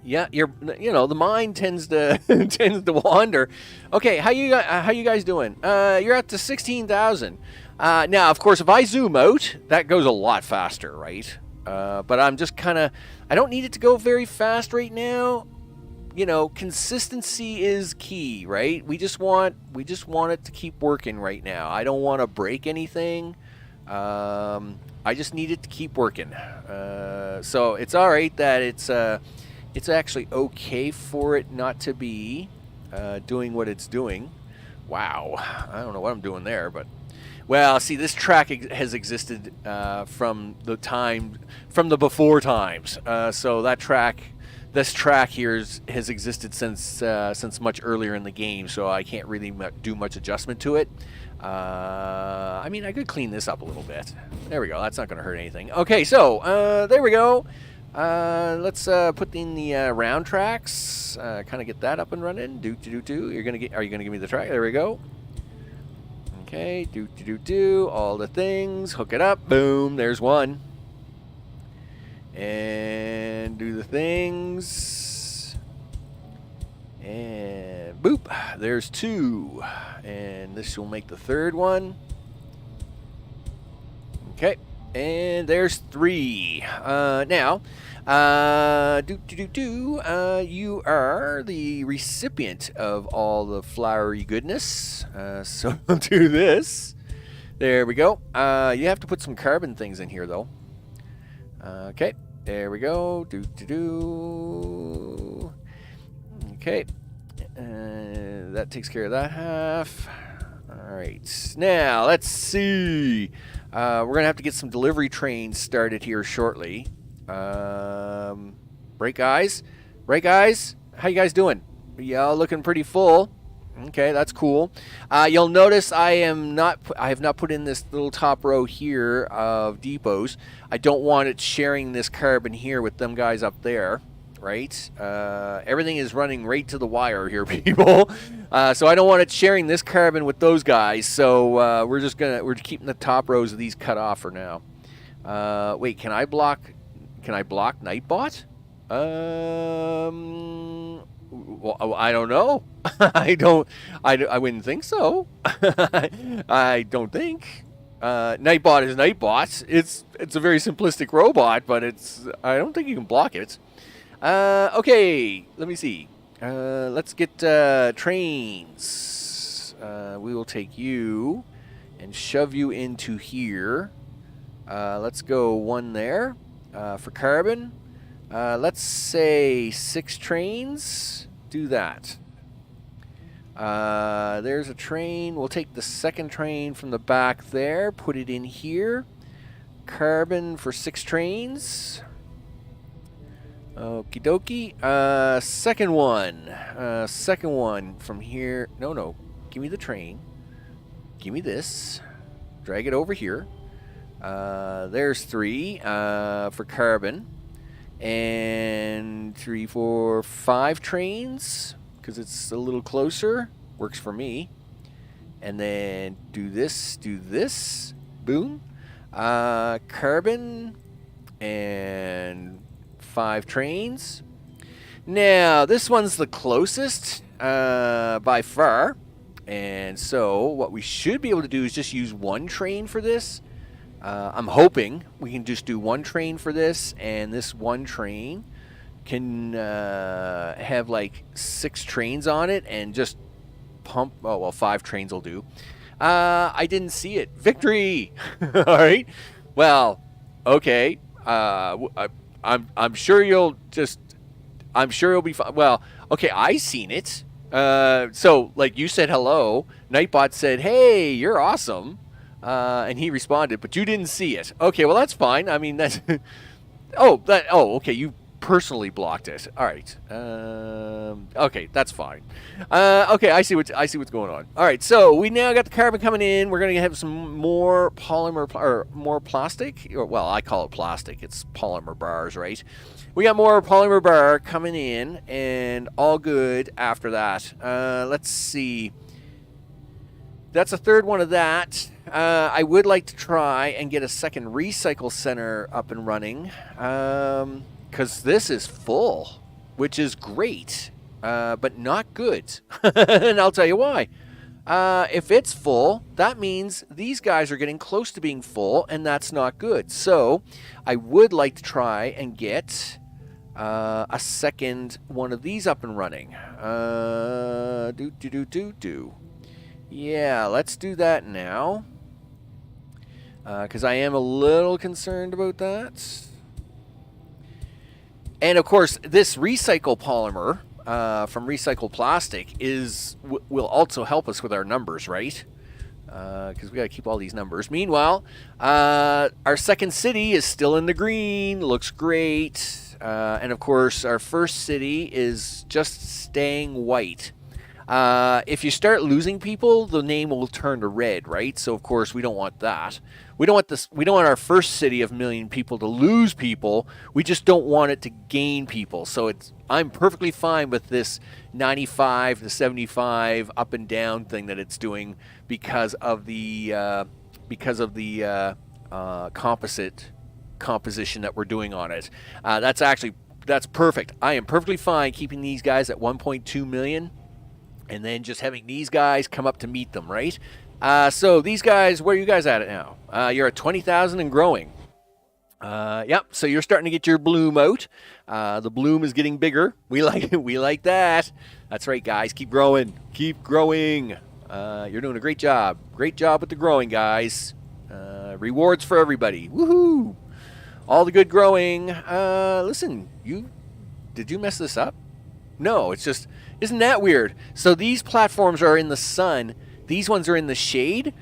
The mind tends to tends to wander. Okay. How you guys doing? You're up to 16,000. Now, of course, if I zoom out, that goes a lot faster, right? But I'm just I don't need it to go very fast right now. Consistency is key, right? We just want it to keep working right now. I don't want to break anything. I just need it to keep working. So it's all right that it's actually okay for it not to be doing what it's doing. Wow, I don't know what I'm doing there, but well, see, this track has existed from the before times. So this track here has existed since much earlier in the game, so I can't really do much adjustment to it. I mean, I could clean this up a little bit. There we go. That's not going to hurt anything. Okay, so there we go. Let's put in the round tracks. Kind of get that up and running. Are you gonna give me the track? There we go. Okay. All the things. Hook it up. Boom. There's one. And do the things. And boop. There's two. And this will make the third one. Okay. And there's three. Now, you are the recipient of all the flowery goodness. So I'll do this. There we go. You have to put some carbon things in here, though. Okay. There we go. Okay. That takes care of that half. All right. Now, let's see. We're going to have to get some delivery trains started here shortly. Break guys. How you guys doing? Y'all looking pretty full. Okay, that's cool. You'll notice I have not put in this little top row here of depots. I don't want it sharing this carbon here with them guys up there, right? Everything is running right to the wire here, people. So I don't want it sharing this carbon with those guys. So we're keeping the top rows of these cut off for now. Wait, can I block Nightbot? Well, I don't know. I wouldn't think so. I don't think. Nightbot is Nightbot. It's a very simplistic robot, but I don't think you can block it. Okay, let me see. Let's get trains. We will take you and shove you into here. Let's go one there for carbon. Let's say 6 trains. Do that. There's a train. We'll take the second train from the back there. Put it in here. Carbon for 6 trains. Okie dokie. Second one from here. No. Give me the train. Give me this. Drag it over here. There's 3 for carbon. And 3, 4, 5 trains, because it's a little closer. Works for me. And then do this. Boom. Carbon and 5 trains. Now, this one's the closest by far. And so what we should be able to do is just use one train for this. I'm hoping we can just do one train for this, and this one train can have like 6 trains on it and just pump. Oh, well, 5 trains will do. I didn't see it. Victory! All right. Well, okay. I'm sure you'll just. I'm sure you'll be fine. Well, okay. I seen it. So like you said hello. Nightbot said, "Hey, you're awesome," and he responded, but you didn't see it. Okay. Well, that's fine. I mean, that's. Oh, okay. You personally blocked it. All right. Okay, that's fine. Okay, I see what's going on. All right, so we now got the carbon coming in. We're gonna have some more polymer or more plastic. Or, well, I call it plastic. It's polymer bars, right? We got more polymer bar coming in, and all good after that. Let's see. That's a third one of that. I would like to try and get a second recycle center up and running. Because this is full, which is great, but not good. And I'll tell you why. If it's full, that means these guys are getting close to being full, and that's not good. So I would like to try and get a second one of these up and running. Yeah, let's do that now. Because I am a little concerned about that. And of course, this recycle polymer from recycled plastic will also help us with our numbers, right? Because we got to keep all these numbers. Meanwhile, our second city is still in the green. Looks great. And of course, our first city is just staying white. If you start losing people, the name will turn to red, right? So of course, we don't want that. We don't want this. We don't want our first city of 1 million people to lose people. We just don't want it to gain people. So I'm perfectly fine with this 95 to 75 up and down thing that it's doing because of the composite composition that we're doing on it. That's perfect. I am perfectly fine keeping these guys at 1.2 million. And then just having these guys come up to meet them, right? So these guys, where are you guys at it now? You're at 20,000 and growing. Yep. So you're starting to get your bloom out. The bloom is getting bigger. We like it. We like that. That's right, guys. Keep growing. Keep growing. You're doing a great job. Great job with the growing, guys. Rewards for everybody. Woohoo! All the good growing. Listen, did you mess this up? No, it's just, isn't that weird? So these platforms are in the sun. These ones are in the shade.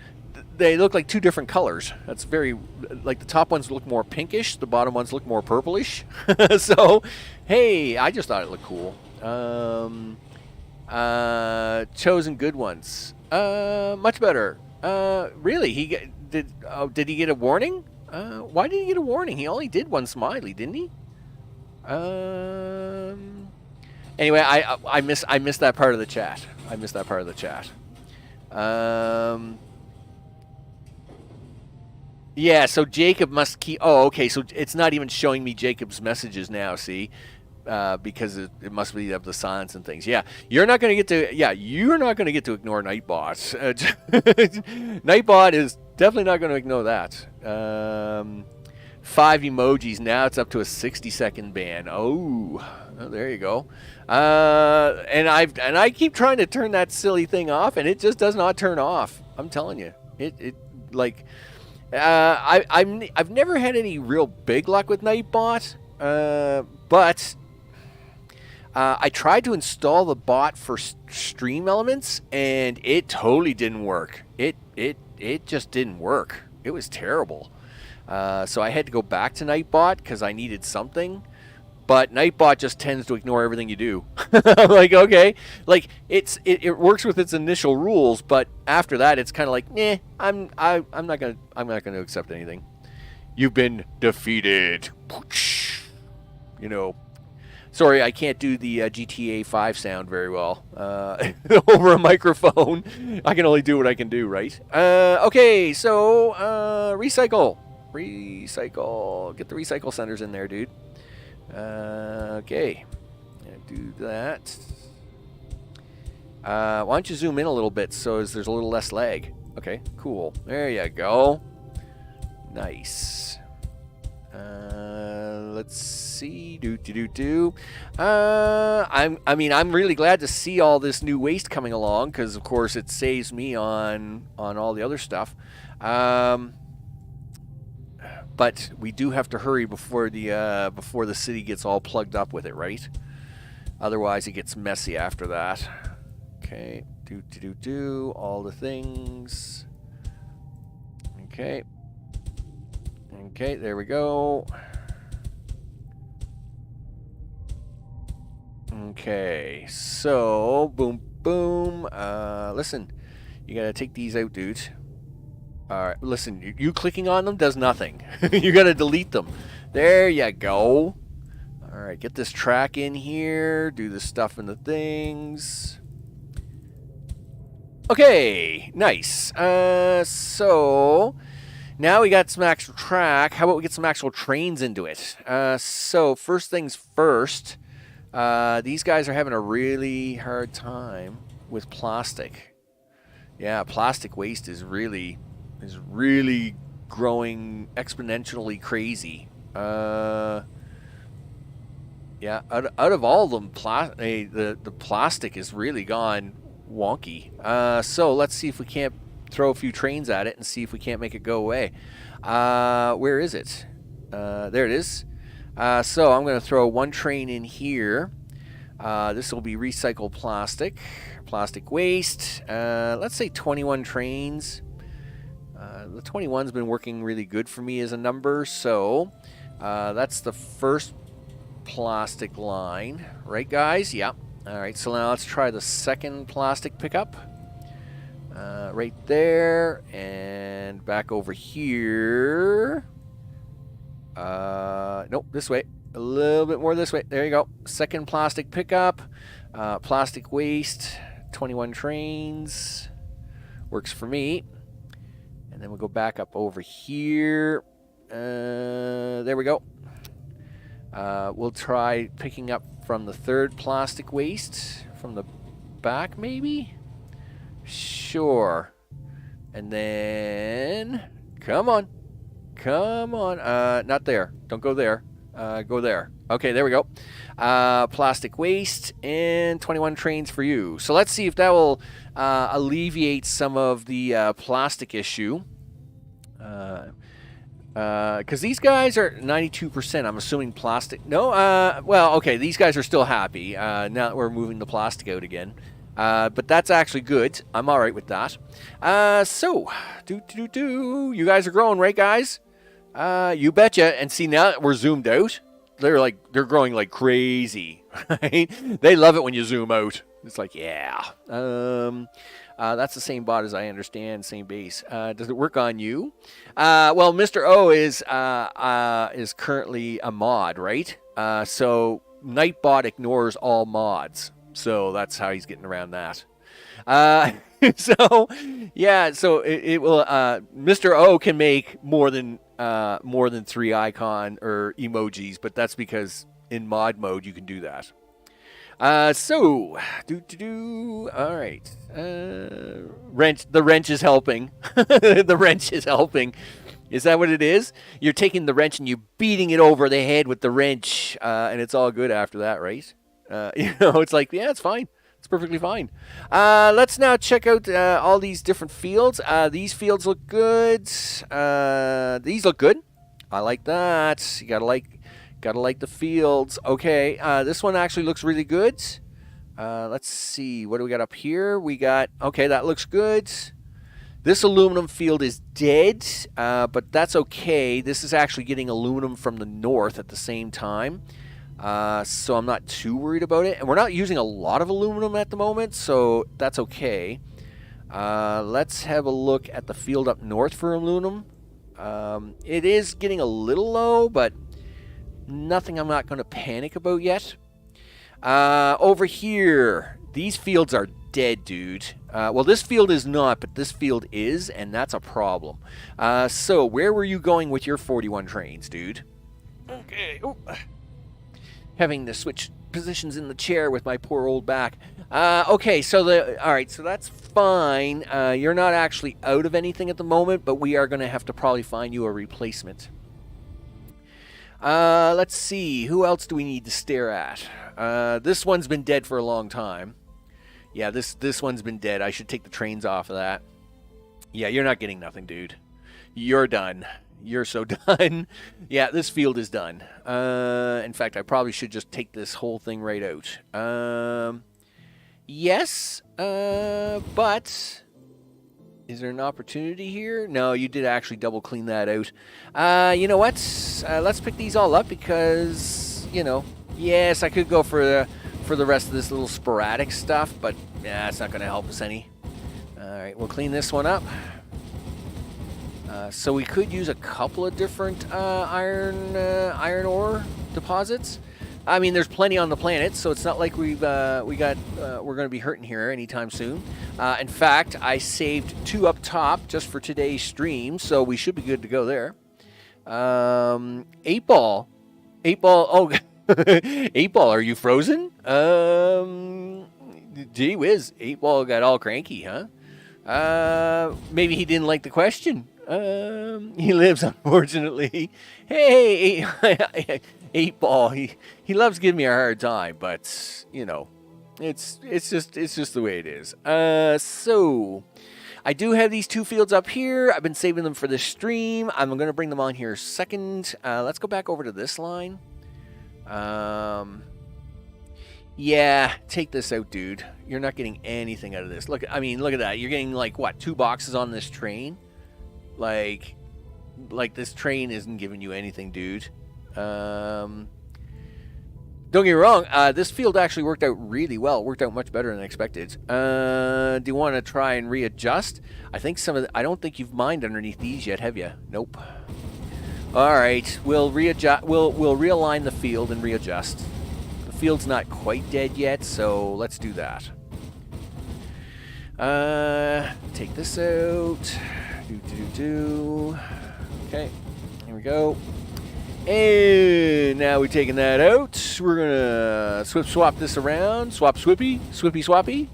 They look like 2 different colors. That's very, like the top ones look more pinkish. The bottom ones look more purplish. So, hey, I just thought it looked cool. Chosen good ones. Much better. Really? Did he get a warning? Why did he get a warning? He only did 1 smiley, didn't he? Anyway, I missed that part of the chat. I missed that part of the chat. Yeah, so Jacob must keep... Oh, okay, so it's not even showing me Jacob's messages now, see? Because it must be of the silence and things. Yeah, you're not going to get to... Yeah, you're not going to get to ignore Nightbot. Nightbot is definitely not going to ignore that. 5 emojis. Now it's up to a 60-second ban. Oh, there you go. And I keep trying to turn that silly thing off, and it just does not turn off. I'm telling you, I've never had any real big luck with Nightbot, but I tried to install the bot for Stream Elements, and it totally didn't work. It just didn't work. It was terrible. So I had to go back to Nightbot because I needed something. But Nightbot just tends to ignore everything you do. I'm like, okay, like it works with its initial rules, but after that, it's kind of like, nah, I'm not gonna accept anything. You've been defeated. You know, sorry, I can't do the GTA 5 sound very well over a microphone. I can only do what I can do, right? Okay, so recycle. Get the recycle centers in there, dude. Okay, do that. Why don't you zoom in a little bit so there's a little less lag? Okay, cool. There you go. Nice. Let's see. I'm really glad to see all this new waste coming along because, of course, it saves me on all the other stuff. But we do have to hurry before the city gets all plugged up with it, right? Otherwise, it gets messy after that. Okay, all the things. Okay, there we go. Okay, so boom, boom. Listen, you gotta take these out, dude. All right, listen, you clicking on them does nothing. You gotta delete them. There you go. All right, get this track in here. Do the stuff in the things. Okay, nice. So now we got some actual track. How about we get some actual trains into it? So first things first, these guys are having a really hard time with plastic. Yeah, plastic waste is really growing exponentially crazy. Yeah, out of all of them, the plastic has really gone wonky. So let's see if we can't throw a few trains at it and see if we can't make it go away. Where is it? There it is. So I'm going to throw one train in here. This will be recycled plastic waste. Let's say 21 trains. The 21's been working really good for me as a number, so that's the first plastic line, right, guys? Yeah. All right, so now let's try the second plastic pickup. Right there, and back over here. Nope, this way. A little bit more this way. There you go. Second plastic pickup. Plastic waste. 21 trains. Works for me. And then we'll go back up over here. There we go. We'll try picking up from the third plastic waste. From the back, maybe? Sure. And then... Come on. Come on. Not there. Don't go there. Go there. Okay, there we go. Plastic waste and 21 trains for you. So let's see if that will alleviate some of the plastic issue. Because these guys are 92%. I'm assuming plastic. No, well, okay, these guys are still happy. Now that we're moving the plastic out again. But that's actually good. I'm all right with that. So, you guys are growing, right, guys? You betcha. And see, now that we're zoomed out, they're growing like crazy. Right? They love it when you zoom out. It's like, yeah. That's the same bot as I understand, same base. Does it work on you? Well, Mr. O is currently a mod, right? So Nightbot ignores all mods. So that's how he's getting around that. So yeah, so it will. Mr. O can make more than 3 icon or emojis, but that's because in mod mode you can do that. So all right. The wrench is helping. The wrench is helping. Is that what it is? You're taking the wrench and you're beating it over the head with the wrench, and it's all good after that, right? It's like, yeah, it's fine. It's perfectly fine. Let's now check out all these different fields. These fields look good. These look good. I like that. You gotta like the fields. Okay, this one actually looks really good. Let's see. What do we got up here? Okay, that looks good. This aluminum field is dead, but that's okay. This is actually getting aluminum from the north at the same time. So I'm not too worried about it. And we're not using a lot of aluminum at the moment, so that's okay. Let's have a look at the field up north for aluminum. It is getting a little low, but nothing I'm not going to panic about yet. Over here, these fields are dead, dude. Well, this field is not, but this field is, and that's a problem. So where were you going with your 41 trains, dude? Okay. Ooh. Having to switch positions in the chair with my poor old back. Okay, so all right, so that's fine. You're not actually out of anything at the moment, but we are going to have to probably find you a replacement. Let's see. Who else do we need to stare at? This one's been dead for a long time. Yeah, this one's been dead. I should take the trains off of that. Yeah, you're not getting nothing, dude. You're done. You're so done. Yeah, this field is done. In fact, I probably should just take this whole thing right out. Yes, but is there an opportunity here? No, you did actually double clean that out. You know what? Let's pick these all up because, yes, I could go for the rest of this little sporadic stuff, but yeah, it's not going to help us any. All right, we'll clean this one up. So we could use a couple of different iron ore deposits. I mean, there's plenty on the planet, so it's not like we're going to be hurting here anytime soon. In fact, I saved 2 up top just for today's stream, so we should be good to go there. 8 ball. Oh, 8 ball, are you frozen? Gee whiz, 8 ball got all cranky, huh? Maybe he didn't like the question. He lives, unfortunately. Hey, 8 ball. He loves giving me a hard time, but it's just the way it is. So I do have these 2 fields up here. I've been saving them for this stream. I'm going to bring them on here second. Let's go back over to this line. Yeah, take this out, dude. You're not getting anything out of this. Look at that. You're getting like what, 2 boxes on this train? Like this train isn't giving you anything, dude. Don't get me wrong. This field actually worked out really well. It worked out much better than expected. Do you want to try and readjust? I think I don't think you've mined underneath these yet, have you? Nope. All right, we'll readjust. We'll realign the field and readjust. The field's not quite dead yet, so let's do that. Take this out. Okay, here we go. And now we're taking that out. We're gonna swap this around. Swippy swappy.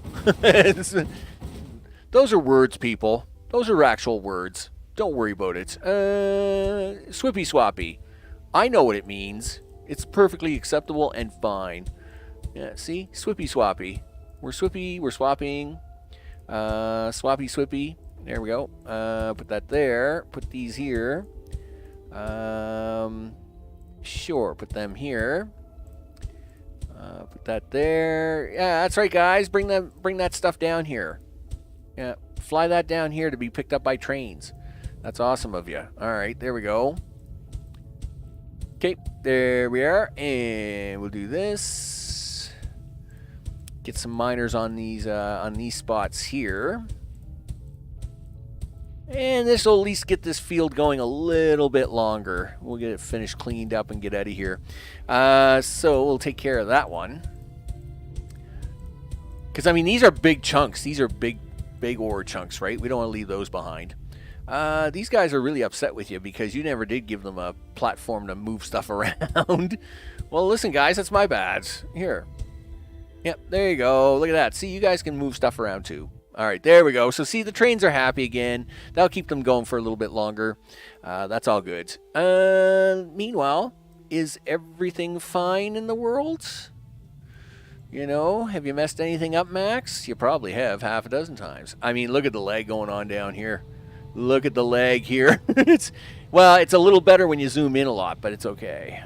Those are words, people. Those are actual words. Don't worry about it. Swippy swappy. I know what it means. It's perfectly acceptable and fine. Yeah, see? Swippy swappy. We're swapping. Swappy swippy. There we go. Put that there. Put these here. Sure, put them here. Put that there. Yeah, that's right, guys. Bring that stuff down here. Yeah, fly that down here to be picked up by trains. That's awesome of you. All right, there we go. Okay, there we are, and we'll do this. Get some miners on these spots here. And this will at least get this field going a little bit longer. We'll get it finished, cleaned up, and get out of here. So we'll take care of that one. Because, I mean, these are big chunks. These are big ore chunks, right? We don't want to leave those behind. These guys are really upset with you because you never did give them a platform to move stuff around. Well, listen, guys, that's my bad. Here. Yep, there you go. Look at that. See, you guys can move stuff around, too. All right, there we go. So, see, the trains are happy again. That'll keep them going for a little bit longer. That's all good. Meanwhile, is everything fine in the world? Have you messed anything up, Max? You probably have half a dozen times. I mean, look at the lag going on down here. Look at the lag here. It's a little better when you zoom in a lot, but it's okay.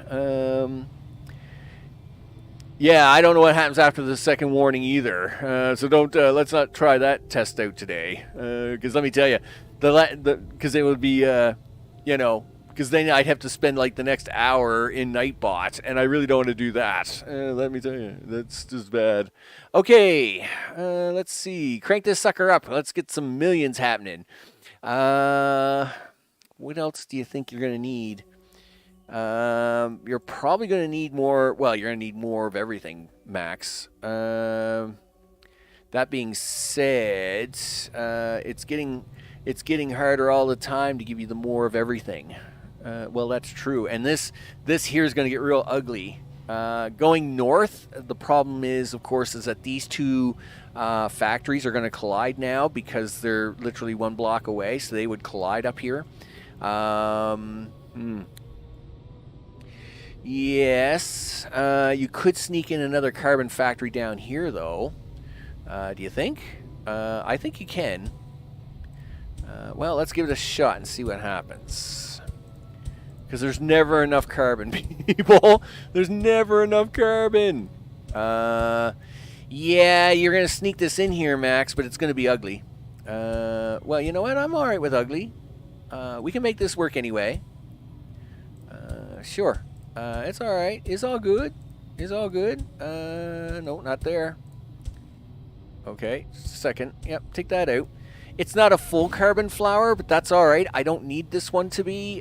Yeah, I don't know what happens after the second warning either. So let's not try that test out today. Because let me tell you, because it would be, because then I'd have to spend like the next hour in Nightbot, and I really don't want to do that. Let me tell you, that's just bad. Okay, let's see. Crank this sucker up. Let's get some millions happening. What else do you think you're going to need? You're probably going to need more. Well, you're going to need more of everything, Max. That being said, it's getting harder all the time to give you the more of everything. Well, that's true. And this here is going to get real ugly Going north, the problem is, of course, is that these two factories are going to collide now because they're literally one block away, so they would collide up here. Yes, you could sneak in another carbon factory down here, though. Do you think? I think you can. Well, let's give it a shot and see what happens. Because there's never enough carbon, people. There's never enough carbon. Yeah, you're going to sneak this in here, Max, but it's going to be ugly. Well, you know what? I'm all right with ugly. We can make this work anyway. Sure. It's all right. It's all good. It's all good. No, not there. Okay, second. Yep, take that out. It's not a full carbon flower, but that's all right. I don't need this one to be.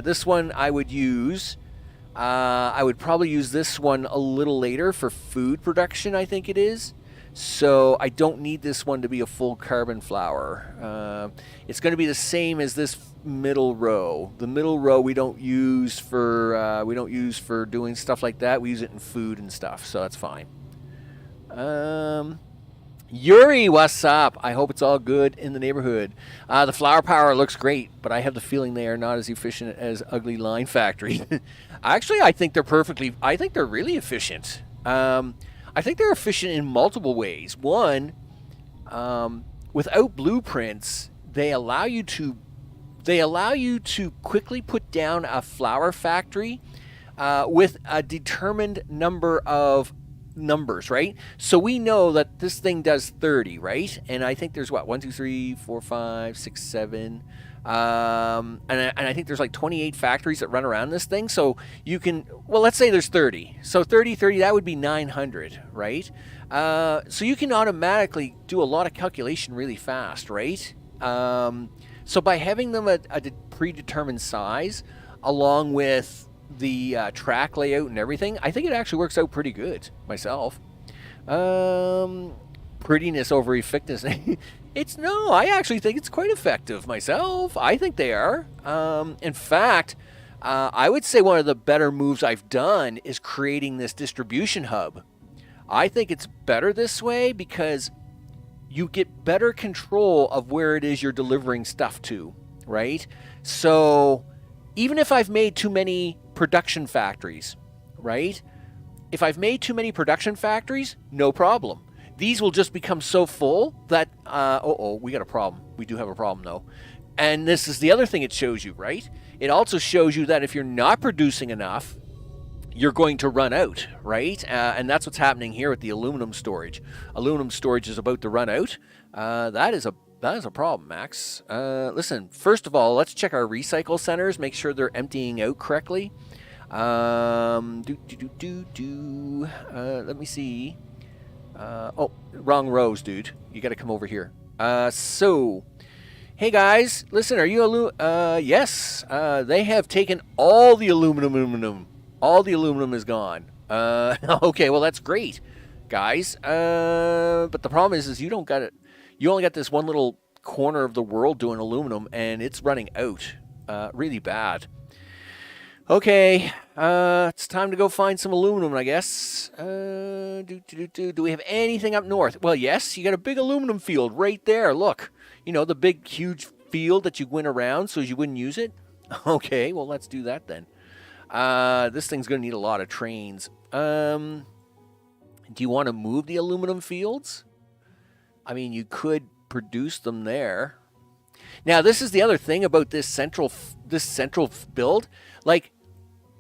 This one I would use. I would probably use this one a little later for food production, I think it is. So I don't need this one to be a full carbon flower. It's going to be the same as this middle row. The middle row we don't use for doing stuff like that. We use it in food and stuff, so that's fine. Yuri, what's up? I hope it's all good in the neighborhood. The flower power looks great, but I have the feeling they are not as efficient as Ugly Line Factory. Actually, I think they're really efficient. I think they're efficient in multiple ways. One, without blueprints, they allow you to quickly put down a flower factory with a determined number of numbers, right? So we know that this thing does 30, right? And I think there's what, 1, 2, 3, 4, 5, 6, 7. And I think there's like 28 factories that run around this thing. So you can, well, let's say there's 30. So 30, that would be 900, right? So you can automatically do a lot of calculation really fast, right? So by having them at a predetermined size, along with the track layout and everything, I think it actually works out pretty good myself. Prettiness over effectiveness. I actually think it's quite effective myself. I think they are. In fact, I would say one of the better moves I've done is creating this distribution hub. I think it's better this way because you get better control of where it is you're delivering stuff to, right? So even if I've made too many production factories, right? If I've made too many production factories, no problem. These will just become so full that, we got a problem. We do have a problem, though. And this is the other thing it shows you, right? It also shows you that if you're not producing enough, you're going to run out, right? And that's what's happening here with the aluminum storage. Aluminum storage is about to run out. That is a problem, Max. Listen, first of all, let's check our recycle centers, make sure they're emptying out correctly. Let me see. Wrong rows, dude. You got to come over here. Hey guys, listen, are you yes, they have taken all the aluminum. All the aluminum is gone. Okay, well that's great, guys. But the problem is you don't got it. You only got this one little corner of the world doing aluminum, and it's running out. Really bad. Okay, it's time to go find some aluminum, I guess. Do we have anything up north? Well, yes, you got a big aluminum field right there. Look, the big, huge field that you went around so you wouldn't use it? Okay, well, let's do that then. This thing's going to need a lot of trains. Do you want to move the aluminum fields? I mean, you could produce them there. Now, this is the other thing about this central build.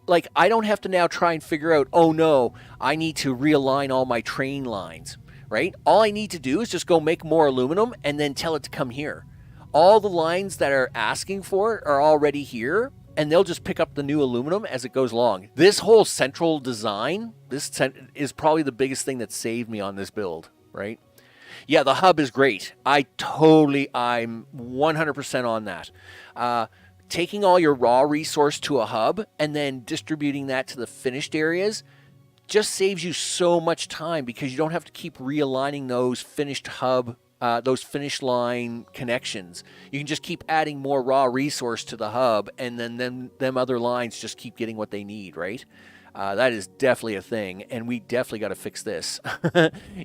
Like I don't have to now try and figure out, oh no, I need to realign all my train lines, right? All I need to do is just go make more aluminum and then tell it to come here. All the lines that are asking for it are already here, and they'll just pick up the new aluminum as it goes along. This whole central design, is probably the biggest thing that saved me on this build, right? Yeah, the hub is great. I'm 100% on that. Taking all your raw resource to a hub and then distributing that to the finished areas just saves you so much time because you don't have to keep realigning those finished finish line connections. You can just keep adding more raw resource to the hub, and then them other lines just keep getting what they need, right? That is definitely a thing, and we definitely got to fix this.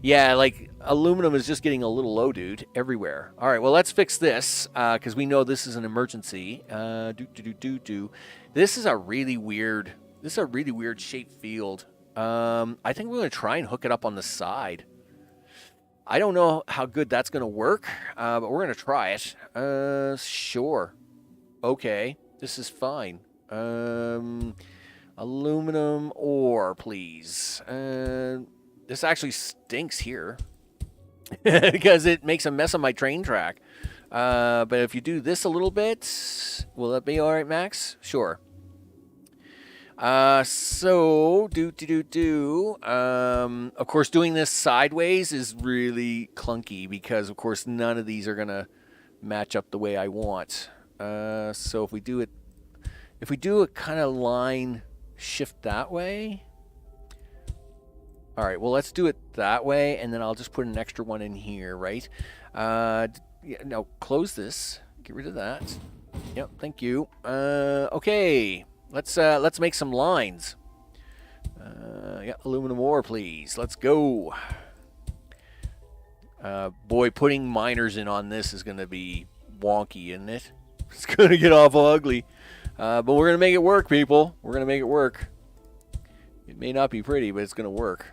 Yeah, like aluminum is just getting a little low, dude, everywhere. All right, well, let's fix this because we know this is an emergency. This is a really weird. This is a really weird shaped field. I think we're gonna try and hook it up on the side. I don't know how good that's gonna work, but we're gonna try it. Sure. Okay, this is fine. Aluminum ore, please. This actually stinks here because it makes a mess of my train track. But if you do this a little bit, will that be all right, Max? Sure. Of course, doing this sideways is really clunky because, of course, none of these are gonna match up the way I want. So if we do a kind of line shift that way. All right, well, let's do it that way, and then I'll just put an extra one in here, right? Yeah, no, close this. Get rid of that. Yep, thank you. Okay, let's make some lines. Yeah, aluminum ore, please. Let's go. Boy, putting miners in on this is going to be wonky, isn't it? It's going to get awful ugly. But we're going to make it work, people. We're going to make it work. It may not be pretty, but it's going to work.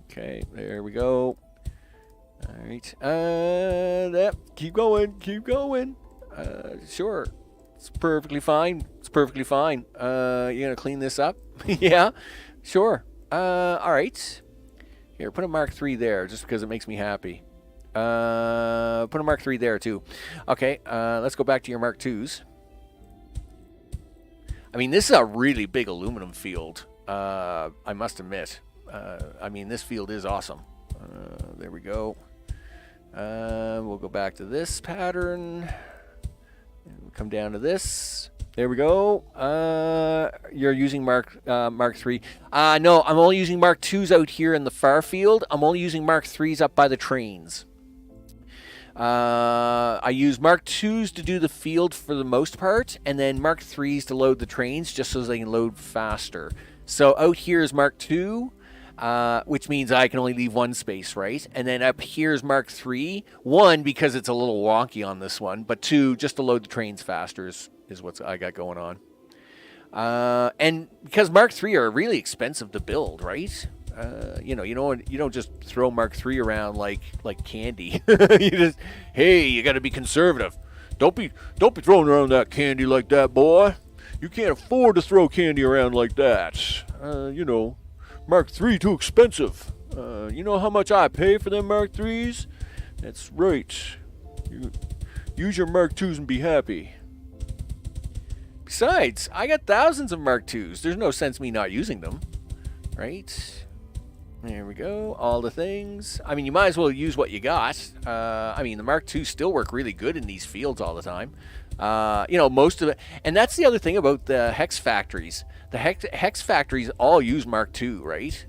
Okay, there we go. All right. Yep, keep going. Keep going. Sure. It's perfectly fine. It's perfectly fine. You're going to clean this up? Yeah, sure. All right. Here, put a Mark 3 there just because it makes me happy. Put a Mark 3 there, too. Okay, let's go back to your Mark 2s. I mean, this is a really big aluminum field, I must admit. I mean, this field is awesome. There we go. We'll go back to this pattern. And come down to this. There we go. You're using Mark 3. No, I'm only using Mark 2s out here in the far field. I'm only using Mark 3s up by the trains. I use Mark 2s to do the field for the most part, and then Mark 3s to load the trains just so they can load faster. So out here is Mark 2, which means I can only leave one space, right? And then up here is Mark 3. 1, because it's a little wonky on this one, but 2, just to load the trains faster is what I got going on. And because Mark 3 are really expensive to build, right? You don't just throw Mark 3 around like candy. You just, hey, you got to be conservative. Don't be throwing around that candy like that, boy. You can't afford to throw candy around like that. Mark 3 too expensive. You know how much I pay for them Mark 3s? That's right. Use your Mark 2s and be happy. Besides, I got thousands of Mark 2s. There's no sense me not using them, right? There we go. All the things. I mean, you might as well use what you got. I mean, the Mark II still work really good in these fields all the time. Most of it. And that's the other thing about the hex factories. The hex factories all use Mark II, right?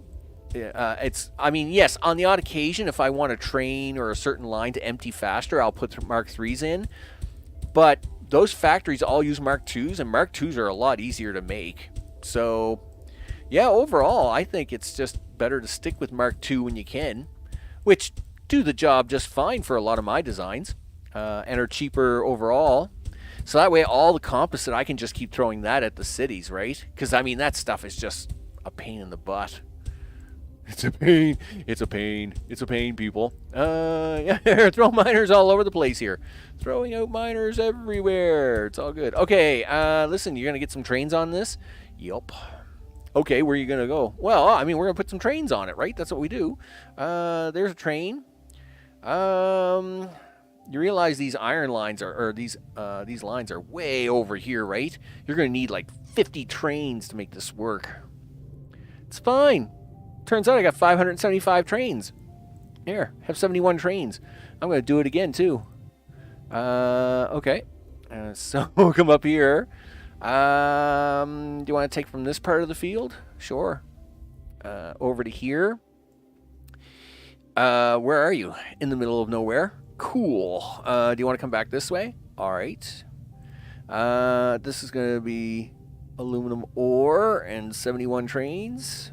I mean, yes, on the odd occasion, if I want a train or a certain line to empty faster, I'll put Mark IIIs in. But those factories all use Mark IIs, and Mark IIs are a lot easier to make. So, yeah, overall, I think it's just better to stick with Mark II when you can, which do the job just fine for a lot of my designs, and are cheaper overall. So that way, all the composite, I can just keep throwing that at the cities, right? Because, I mean, that stuff is just a pain in the butt. It's a pain. It's a pain. It's a pain, people. Yeah, throw miners all over the place here. Throwing out miners everywhere. It's all good. Okay, listen, you're going to get some trains on this? Yup. Okay, where are you going to go? Well, I mean, we're going to put some trains on it, right? That's what we do. There's a train. You realize these iron lines or these lines are way over here, right? You're going to need like 50 trains to make this work. It's fine. Turns out I got 575 trains. Here, have 71 trains. I'm going to do it again, too. Okay. So we'll come up here. Do you want to take from this part of the field? Sure. Over to here. Where are you? In the middle of nowhere. Cool. Do you want to come back this way? All right. This is going to be aluminum ore and 71 trains.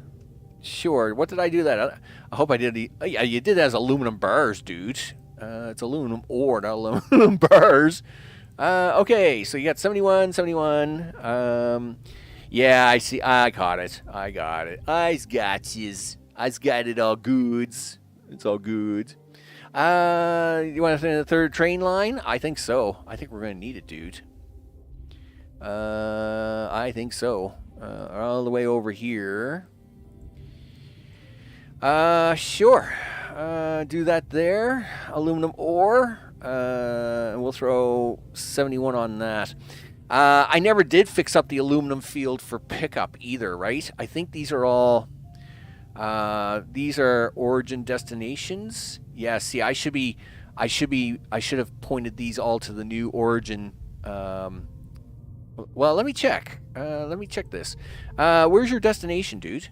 Sure. What did I do that? I hope I did the... Oh, yeah, you did that as aluminum bars, dude. It's aluminum ore, not aluminum bars. Okay, so you got 71, 71. Yeah, I see. I caught it. I got it. I's got yous. I's got it all goods. It's all good. You want to send a third train line? I think so. I think we're going to need it, dude. I think so. All the way over here. Sure. Do that there. Aluminum ore. And we'll throw 71 on that. I never did fix up the aluminum field for pickup either, right? I think these are all... these are origin destinations. Yeah, see, I should have pointed these all to the new origin. Well, let me check. Let me check this. Where's your destination, dude?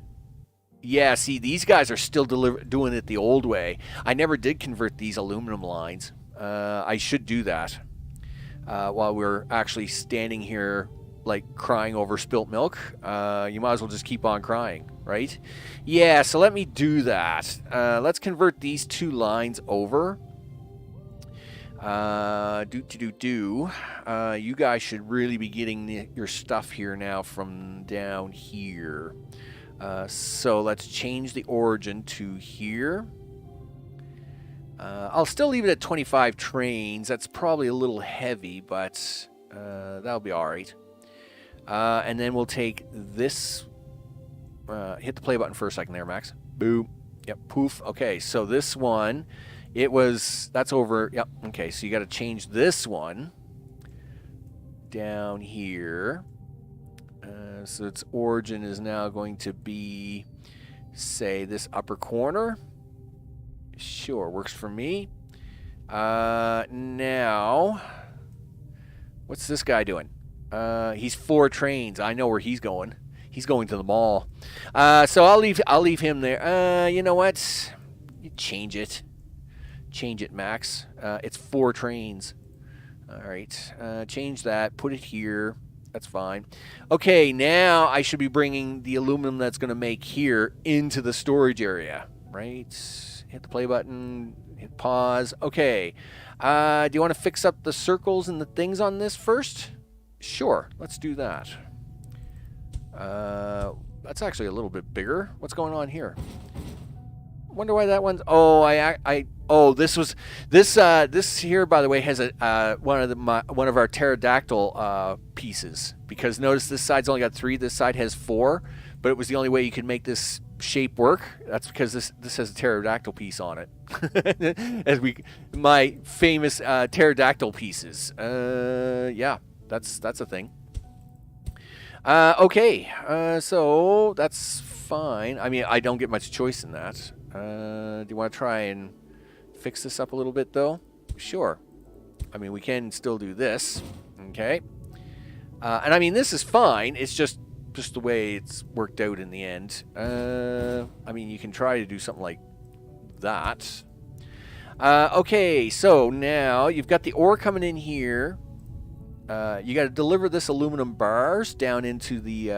Yeah, see, these guys are still doing it the old way. I never did convert these aluminum lines. I should do that while we're actually standing here, like, crying over spilt milk. You might as well just keep on crying, right? Yeah, so let me do that. Let's convert these two lines over. You guys should really be getting your stuff here now from down here. So let's change the origin to here. I'll still leave it at 25 trains. That's probably a little heavy, but that'll be all right. And then we'll take this. Hit the play button for a second there, Max. Boom. Yep. Poof. Okay. So this one, that's over. Yep. Okay. So you got to change this one down here. So its origin is now going to be, say, this upper corner. Sure. Works for me. Now, what's this guy doing? He's 4 trains. I know where he's going. He's going to the mall. So I'll leave him there. You know what? You change it. Change it, Max. It's 4 trains. All right. Change that. Put it here. That's fine. Okay, now I should be bringing the aluminum that's going to make here into the storage area. Right? Hit the play button. Hit pause. Okay. Do you want to fix up the circles and the things on this first? Sure, let's do that. That's actually a little bit bigger. What's going on here? Wonder why that one's... Oh, this here, by the way, has one of our pterodactyl pieces. Because notice this side's only got 3. This side has 4, but it was the only way you could make this shape work. That's because this has a pterodactyl piece on it. My famous pterodactyl pieces. Yeah. That's a thing. Okay, so that's fine. I mean, I don't get much choice in that. Do you want to try and fix this up a little bit, though? Sure. I mean, we can still do this. Okay. And I mean, this is fine. It's just the way it's worked out in the end. I mean, you can try to do something like that. Okay, so now you've got the ore coming in here. You got to deliver this aluminum bars down into the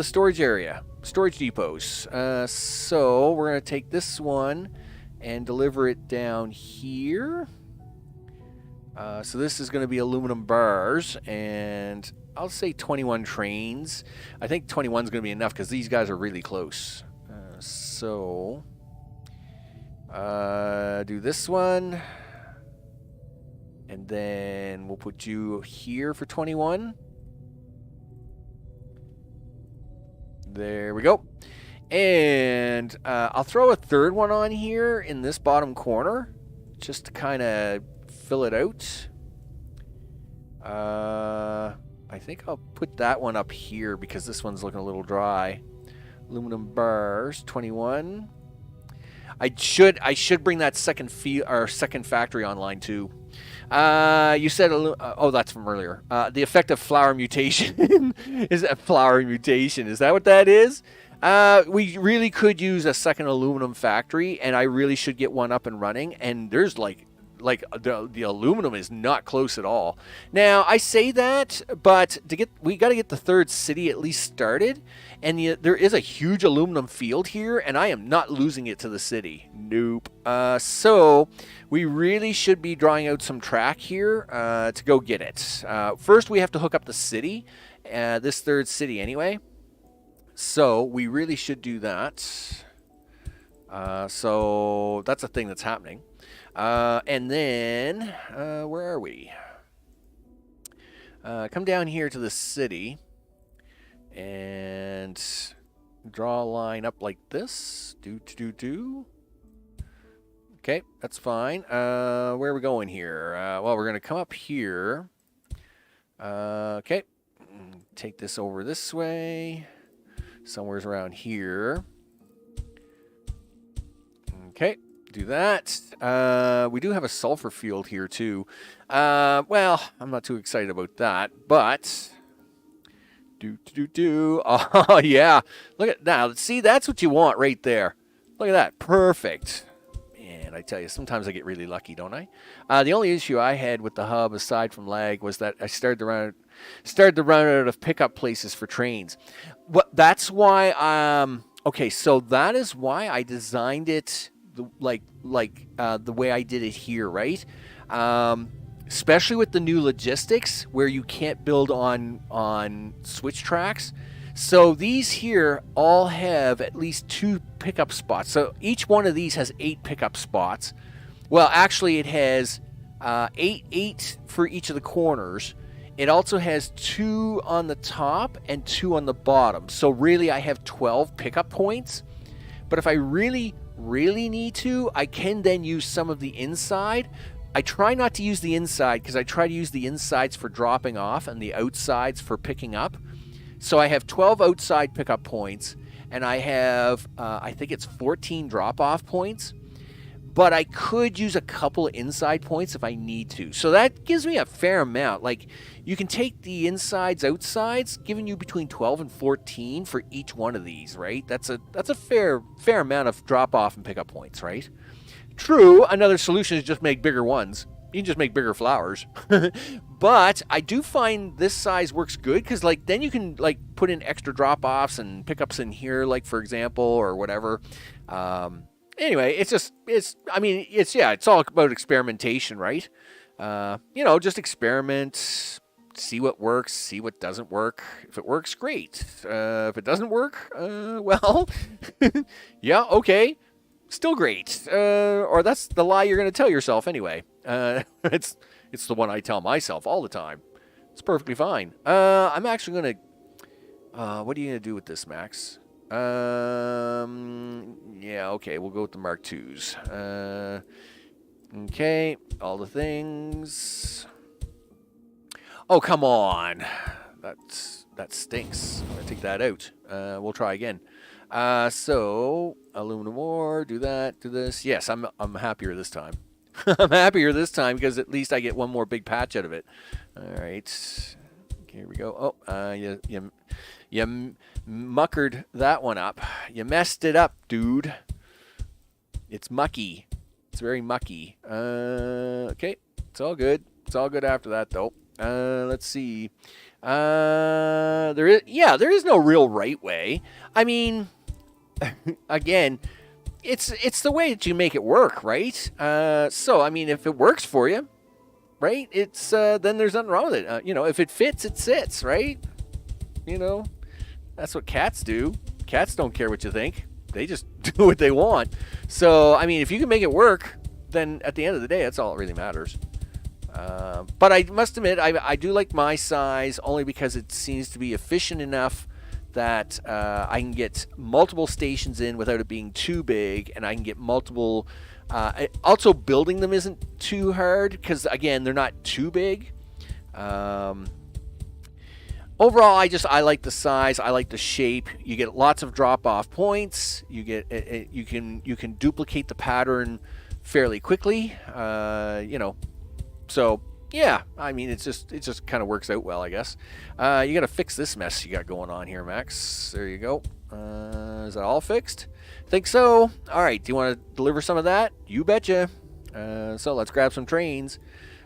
storage area, storage depots. So we're going to take this one and deliver it down here. So this is going to be aluminum bars, and I'll say 21 trains. I think 21 is going to be enough because these guys are really close. So do this one. And then we'll put you here for 21. There we go. And I'll throw a third one on here in this bottom corner, just to kind of fill it out. I think I'll put that one up here because this one's looking a little dry. Aluminum bars, 21. I should bring that second factory online too. You said, oh, that's from earlier. The effect of flower mutation. Is that flower mutation? Is that what that is? We really could use a second aluminum factory, and I really should get one up and running. And there's like like the aluminum is not close at all. Now I say that, but we got to get the third city at least started, and there is a huge aluminum field here, and I am not losing it to the city. Nope. So we really should be drawing out some track here to go get it. First, we have to hook up the city, this third city anyway. So we really should do that. So that's a thing that's happening. And then, where are we? Come down here to the city and draw a line up like this. Okay, that's fine. Where are we going here? Well, we're going to come up here. Okay, take this over this way. Somewhere's around here. Okay, do that. We do have a sulfur field here too. Well, I'm not too excited about that, but oh yeah, look at now. See, that's what you want right there. Look at that, perfect. Man, I tell you, sometimes I get really lucky, don't I? The only issue I had with the hub, aside from lag, was that I started to run out of pickup places for trains. That's why. Okay, so that is why I designed it the way I did it here, right? Especially with the new logistics where you can't build on switch tracks. So these here all have at least 2 pickup spots. So each one of these has 8 pickup spots. Well, actually it has 8 for each of the corners. It also has 2 on the top and 2 on the bottom. So really I have 12 pickup points. But if I really need to, I can then use some of the inside. I try not to use the inside because I try to use the insides for dropping off and the outsides for picking up. So I have 12 outside pickup points, and I have, I think it's 14 drop-off points. But I could use a couple of inside points if I need to. So that gives me a fair amount. Like, you can take the insides, outsides, giving you between 12 and 14 for each one of these, right? That's a fair amount of drop-off and pickup points, right? True, another solution is just make bigger ones. You can just make bigger flowers. But I do find this size works good because, like, then you can, like, put in extra drop-offs and pickups in here, like, for example, or whatever. Anyway, it's all about experimentation, right? Just experiment, see what works, see what doesn't work. If it works, great. If it doesn't work, well, yeah, okay, still great. Or that's the lie you're going to tell yourself anyway. It's the one I tell myself all the time. It's perfectly fine. I'm actually going to... what are you going to do with this, Max? Yeah, okay, we'll go with the Mark IIs. Okay, all the things. Oh, come on. That stinks. I'm going to take that out. We'll try again. So, aluminum ore, do that, do this. Yes, I'm happier this time. I'm happier this time because at least I get one more big patch out of it. All right. Here we go. Oh, you muckered that one up. You messed it up, dude. It's mucky. It's very mucky. Okay. It's all good. It's all good after that, though. Let's see. There is no real right way. I mean, again, it's the way that you make it work, right? So, I mean, if it works for you, right, it's then there's nothing wrong with it. If it fits, it sits, right? That's what cats do. Cats don't care what you think. They just do what they want. So, I mean, if you can make it work, then at the end of the day, that's all that really matters. But I must admit, I do like my size only because it seems to be efficient enough that I can get multiple stations in without it being too big, and I can get multiple... also, building them isn't too hard because, again, they're not too big. Overall, I like the size. I like the shape. You get lots of drop-off points. You can duplicate the pattern fairly quickly. So yeah, I mean, it just kind of works out well, I guess. You got to fix this mess you got going on here, Max. There you go. Is that all fixed? Think so. All right. Do you want to deliver some of that? You betcha. So let's grab some trains.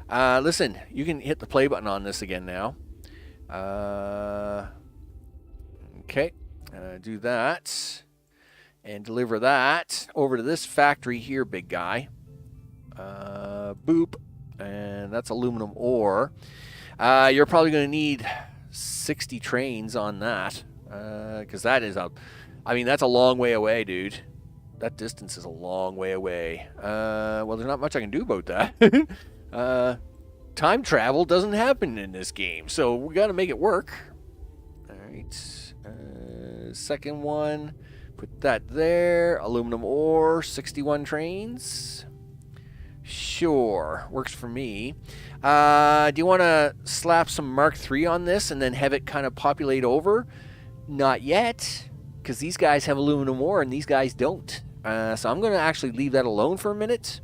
Listen, you can hit the play button on this again now. Okay, do that. And deliver that over to this factory here, big guy. Boop. And that's aluminum ore. You're probably going to need 60 trains on that. Because that is that's a long way away, dude. That distance is a long way away. Well, there's not much I can do about that. Time travel doesn't happen in this game, so we got to make it work. All right. Second one. Put that there. Aluminum ore, 61 trains. Sure, works for me. Do you want to slap some Mark III on this and then have it kind of populate over? Not yet, because these guys have aluminum ore and these guys don't. So I'm going to actually leave that alone for a minute.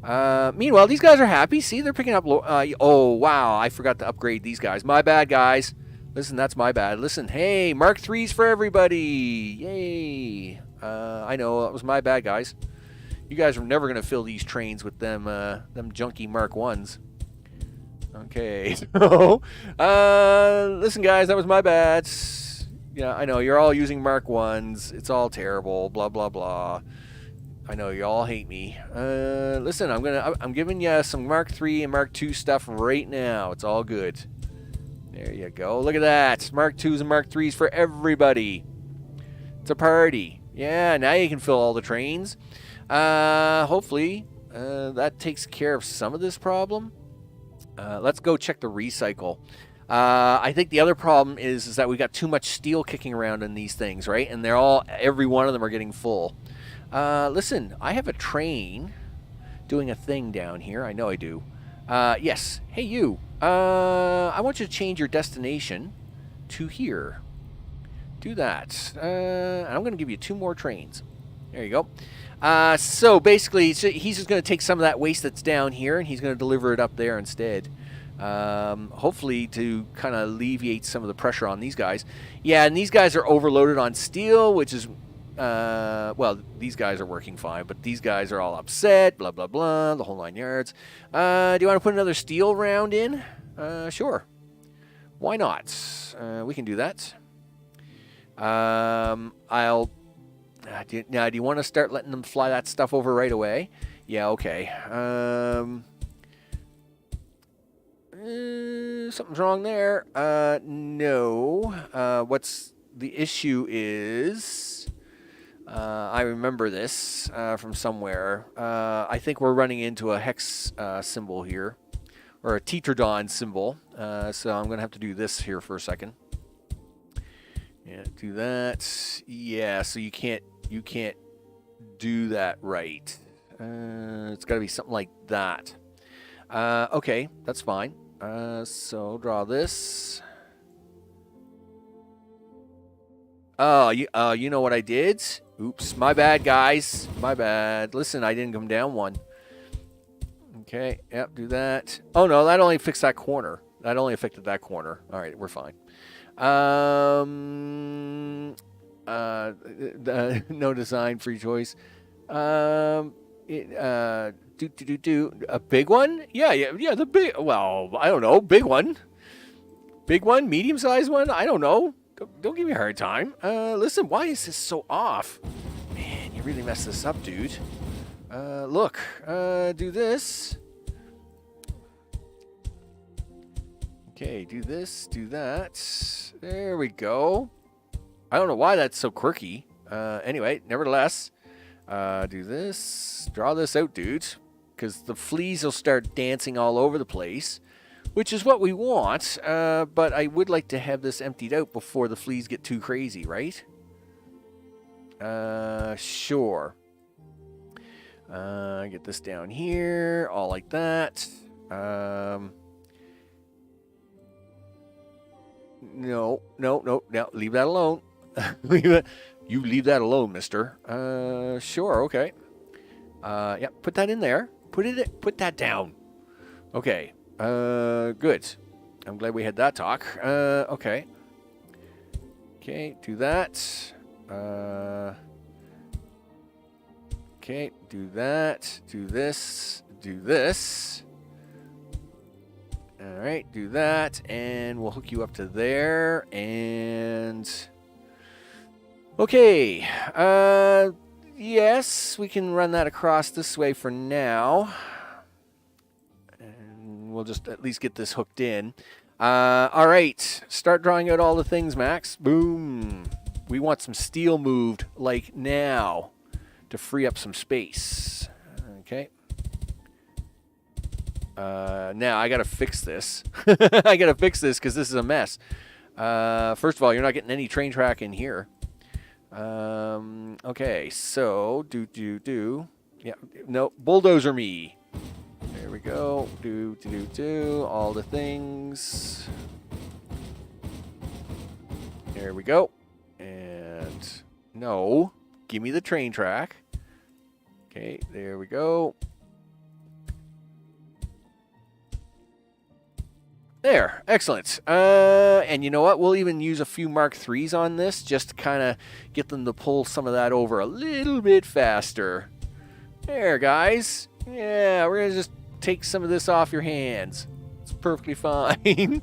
Meanwhile, these guys are happy. See, they're picking up... oh, wow, I forgot to upgrade these guys. My bad, guys. Listen, that's my bad. Listen, hey, Mark III's for everybody. Yay. I know, that was my bad, guys. You guys are never going to fill these trains with them junky Mark I's. Okay, so, listen, guys, that was my bad. Yeah, I know, you're all using Mark I's. It's all terrible, blah, blah, blah. I know, you all hate me. Listen, I'm giving you some Mark III and Mark II stuff right now. It's all good. There you go. Look at that. Mark IIs and Mark IIIs for everybody. It's a party. Yeah, now you can fill all the trains. Hopefully, that takes care of some of this problem. Let's go check the recycle. I think the other problem is that we got too much steel kicking around in these things, right? And every one of them are getting full. Listen, I have a train doing a thing down here. I know I do. Yes. Hey, you. I want you to change your destination to here. Do that. I'm going to give you 2 more trains. There you go. So basically, he's just going to take some of that waste that's down here, and he's going to deliver it up there instead. Hopefully to kind of alleviate some of the pressure on these guys. Yeah, and these guys are overloaded on steel, which is... well, these guys are working fine, but these guys are all upset, blah, blah, blah, the whole 9 yards. Do you want to put another steel round in? Sure. Why not? We can do that. Do you want to start letting them fly that stuff over right away? Yeah, okay. Something's wrong there. No. What's the issue is... I remember this from somewhere. I think we're running into a hex symbol here, or a tetradon symbol. So I'm going to have to do this here for a second. Yeah, do that. Yeah, so you can't do that right. It's got to be something like that. Okay, that's fine. So draw this. Oh, you know what I did? Oops, my bad, guys. My bad. Listen, I didn't come down one. Okay, yep, do that. Oh, no, that only fixed that corner. That only affected that corner. All right, we're fine. No design, free choice. A big one? Yeah, the big, well, I don't know, big one. Big one, medium-sized one, I don't know. Don't give me a hard time. Listen, why is this so off? Man, you really messed this up, dude. Look, do this. Okay, do this, do that. There we go. I don't know why that's so quirky. Anyway, nevertheless, do this. Draw this out, dude. Because the fleas will start dancing all over the place. Which is what we want, but I would like to have this emptied out before the fleas get too crazy, right? Sure. Get this down here, all like that. No, leave that alone. You leave that alone, mister. Sure, okay. Yeah, put that in there. Put that down. Okay. Good. I'm glad we had that talk. Okay. Okay, do that. Okay, do that, do this, do this. All right, do that, and we'll hook you up to there, and... Okay, yes, we can run that across this way for now. And we'll just at least get this hooked in. All right, start drawing out all the things, Max. Boom. We want some steel moved, like now, to free up some space. Okay. Now I gotta fix this. I gotta fix this because this is a mess. First of all, you're not getting any train track in here. Okay, so yeah, no, bulldozer me. There we go. Do all the things. There we go. And no, give me the train track. Okay, there we go. There, excellent. And you know what? We'll even use a few Mark IIIs on this just to kind of get them to pull some of that over a little bit faster. There, guys. Yeah, we're going to just take some of this off your hands. It's perfectly fine.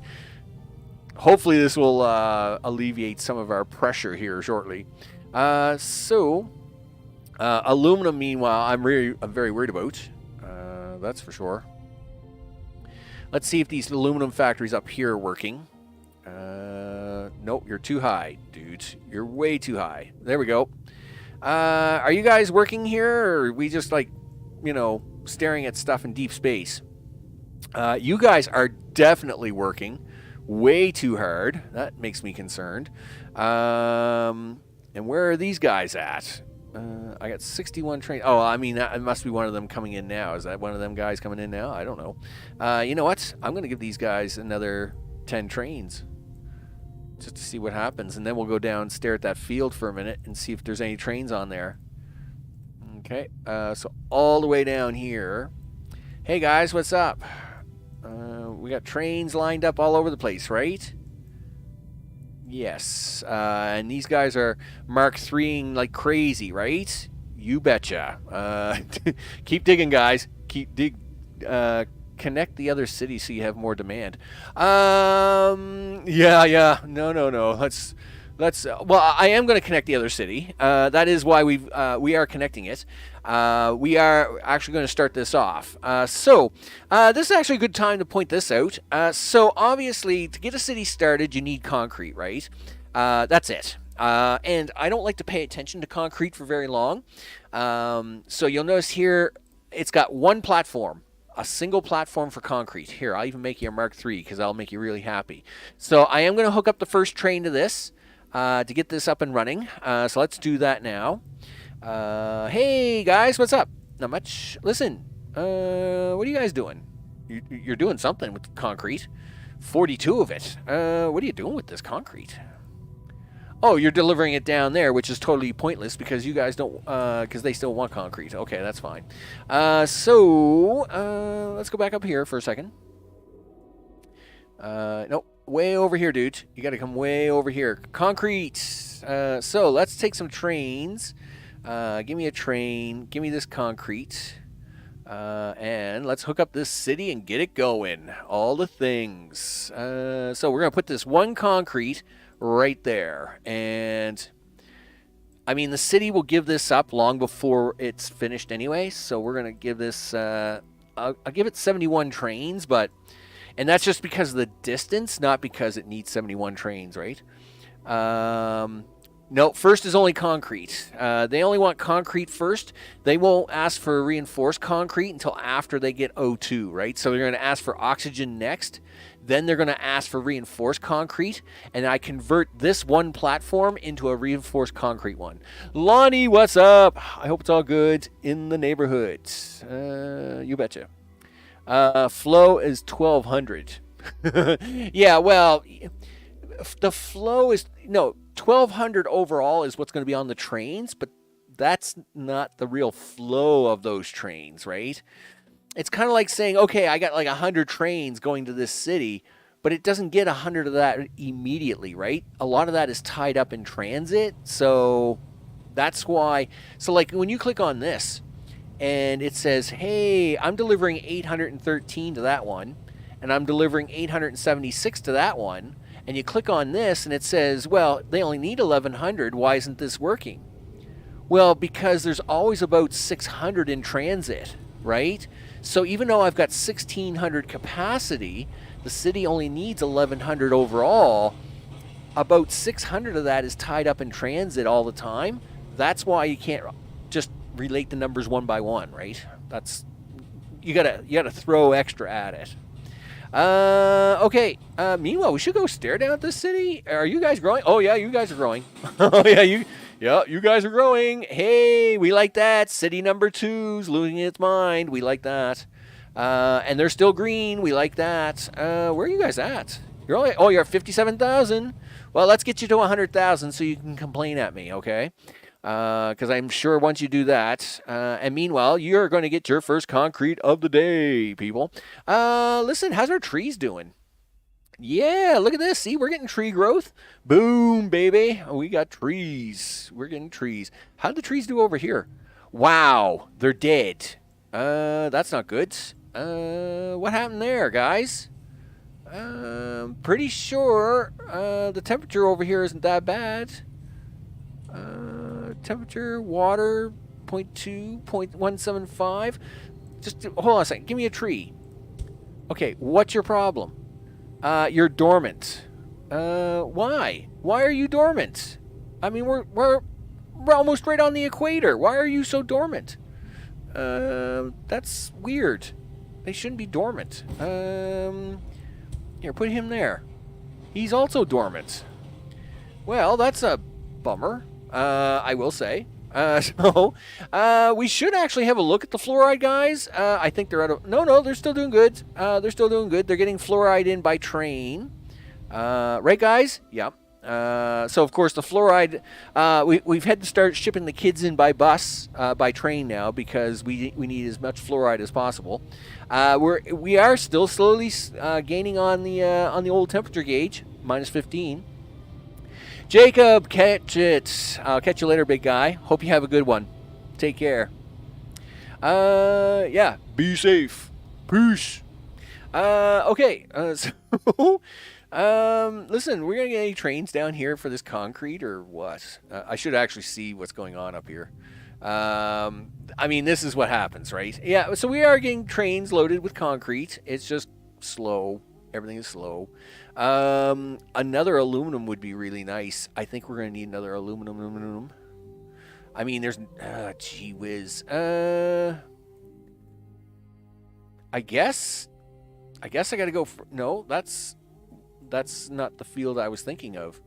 Hopefully this will alleviate some of our pressure here shortly. Aluminum, meanwhile, I'm very worried about. That's for sure. Let's see if these aluminum factories up here are working. Nope, you're too high, dude. You're way too high. There we go. Are you guys working here, or are we just, like, you know, staring at stuff in deep space? You guys are definitely working way too hard. That makes me concerned. And where are these guys at? I got 61 trains. Oh, I mean, it must be one of them coming in now. Is that one of them guys coming in now? I don't know. You know what? I'm going to give these guys another 10 trains just to see what happens. And then we'll go down and stare at that field for a minute and see if there's any trains on there. Okay, so all the way down here. Hey, guys, what's up? We got trains lined up all over the place, right? Yes, and these guys are Mark IIIing like crazy, right? You betcha. Keep digging, guys. Connect the other cities so you have more demand. Yeah. No. Let's. Well, I am going to connect the other city. That is why we are connecting it. We are actually going to start this off. This is actually a good time to point this out. So obviously, to get a city started, you need concrete, right? That's it. And I don't like to pay attention to concrete for very long. So you'll notice here, it's got one platform. A single platform for concrete. Here, I'll even make you a Mark III because I'll make you really happy. So I am going to hook up the first train to this to get this up and running. So let's do that now. Hey, guys, what's up? Not much. Listen, what are you guys doing? You're doing something with concrete. 42 of it. What are you doing with this concrete? Oh, you're delivering it down there, which is totally pointless because you guys don't, because they still want concrete. Okay, that's fine. Let's go back up here for a second. Nope, way over here, dude. You got to come way over here. Concrete. So let's take some trains. Give me a train. Give me this concrete. And let's hook up this city and get it going. All the things. So we're going to put this one concrete right there. And I mean, the city will give this up long before it's finished anyway. So we're going to give this, I'll give it 71 trains, and that's just because of the distance, not because it needs 71 trains, right? No, first is only concrete. They only want concrete first. They won't ask for reinforced concrete until after they get O2, right? So they're going to ask for oxygen next. Then they're going to ask for reinforced concrete. And I convert this one platform into a reinforced concrete one. Lonnie, what's up? I hope it's all good in the neighborhood. You betcha. Flow is 1,200. Yeah, well, the flow is... No, 1,200 overall is what's going to be on the trains, but that's not the real flow of those trains, right? It's kind of like saying, okay, I got like 100 trains going to this city, but it doesn't get 100 of that immediately, right? A lot of that is tied up in transit, so that's why. So like when you click on this, and it says, hey, I'm delivering 813 to that one, and I'm delivering 876 to that one, and you click on this and it says, well, they only need 1100, why isn't this working? Well, because there's always about 600 in transit, right? So even though I've got 1600 capacity, the city only needs 1100 overall. About 600 of that is tied up in transit all the time. That's why you can't just relate the numbers one by one, right? That's you gotta throw extra at it. Okay. Meanwhile, we should go stare down at this city. Are you guys growing? Oh yeah, you guys are growing. Oh yeah, you guys are growing. Hey, we like that. City number 2's losing its mind. We like that. And they're still green. We like that. Where are you guys at? You're at 57,000. Well, let's get you to 100,000 so you can complain at me, okay? Because I'm sure once you do that, and meanwhile, you're going to get your first concrete of the day, people. Listen, how's our trees doing? Yeah, look at this. See, we're getting tree growth. Boom, baby. We got trees. We're getting trees. How'd the trees do over here? Wow, they're dead. That's not good. What happened there, guys? Pretty sure the temperature over here isn't that bad. Temperature, water, 0.2, 0.175. Just hold on a second. Give me a tree. Okay, what's your problem? You're dormant. Why? Why are you dormant? I mean, we're almost right on the equator. Why are you so dormant? That's weird. They shouldn't be dormant. Here, put him there. He's also dormant. Well, that's a bummer. I will say. We should actually have a look at the fluoride guys. I think they're out of... No, they're still doing good. They're still doing good. They're getting fluoride in by train. Right, guys? Yep. So, of course, the fluoride... we've had to start shipping the kids in by bus, by train now, because we need as much fluoride as possible. We are still slowly gaining on the old temperature gauge, minus 15. Jacob, catch it. I'll catch you later, big guy. Hope you have a good one. Take care. Yeah. Be safe. Peace. Okay. So, listen, we're gonna get any trains down here for this concrete or what? I should actually see what's going on up here. I mean, this is what happens, right? Yeah. So we are getting trains loaded with concrete. It's just slow. Everything is slow. Another aluminum would be really nice. I think we're going to need another aluminum. I mean, there's... gee whiz. I guess I got to go for... No, that's not the field I was thinking of.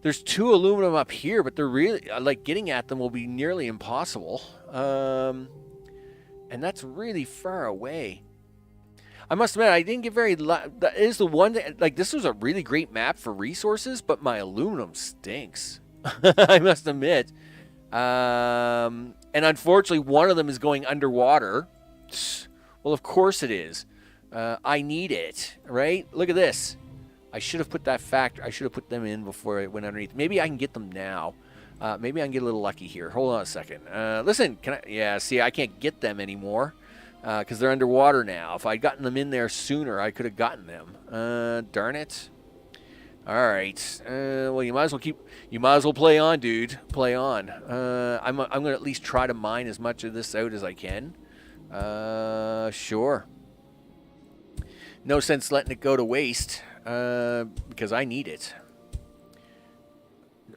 There's 2 aluminum up here, but they're really... like, getting at them will be nearly impossible. And that's really far away. I must admit, I didn't get very... That is the one that... Like, this was a really great map for resources, but my aluminum stinks. I must admit. And unfortunately, one of them is going underwater. Well, of course it is. I need it, right? Look at this. I should have put that factor... I should have put them in before I went underneath. Maybe I can get them now. Maybe I can get a little lucky here. Hold on a second. Listen, can I... Yeah, see, I can't get them anymore. Because they're underwater now. If I'd gotten them in there sooner, I could have gotten them. Darn it. All right. Well, you might as well play on, dude. Play on. I'm gonna at least try to mine as much of this out as I can. Sure. No sense letting it go to waste. Because I need it.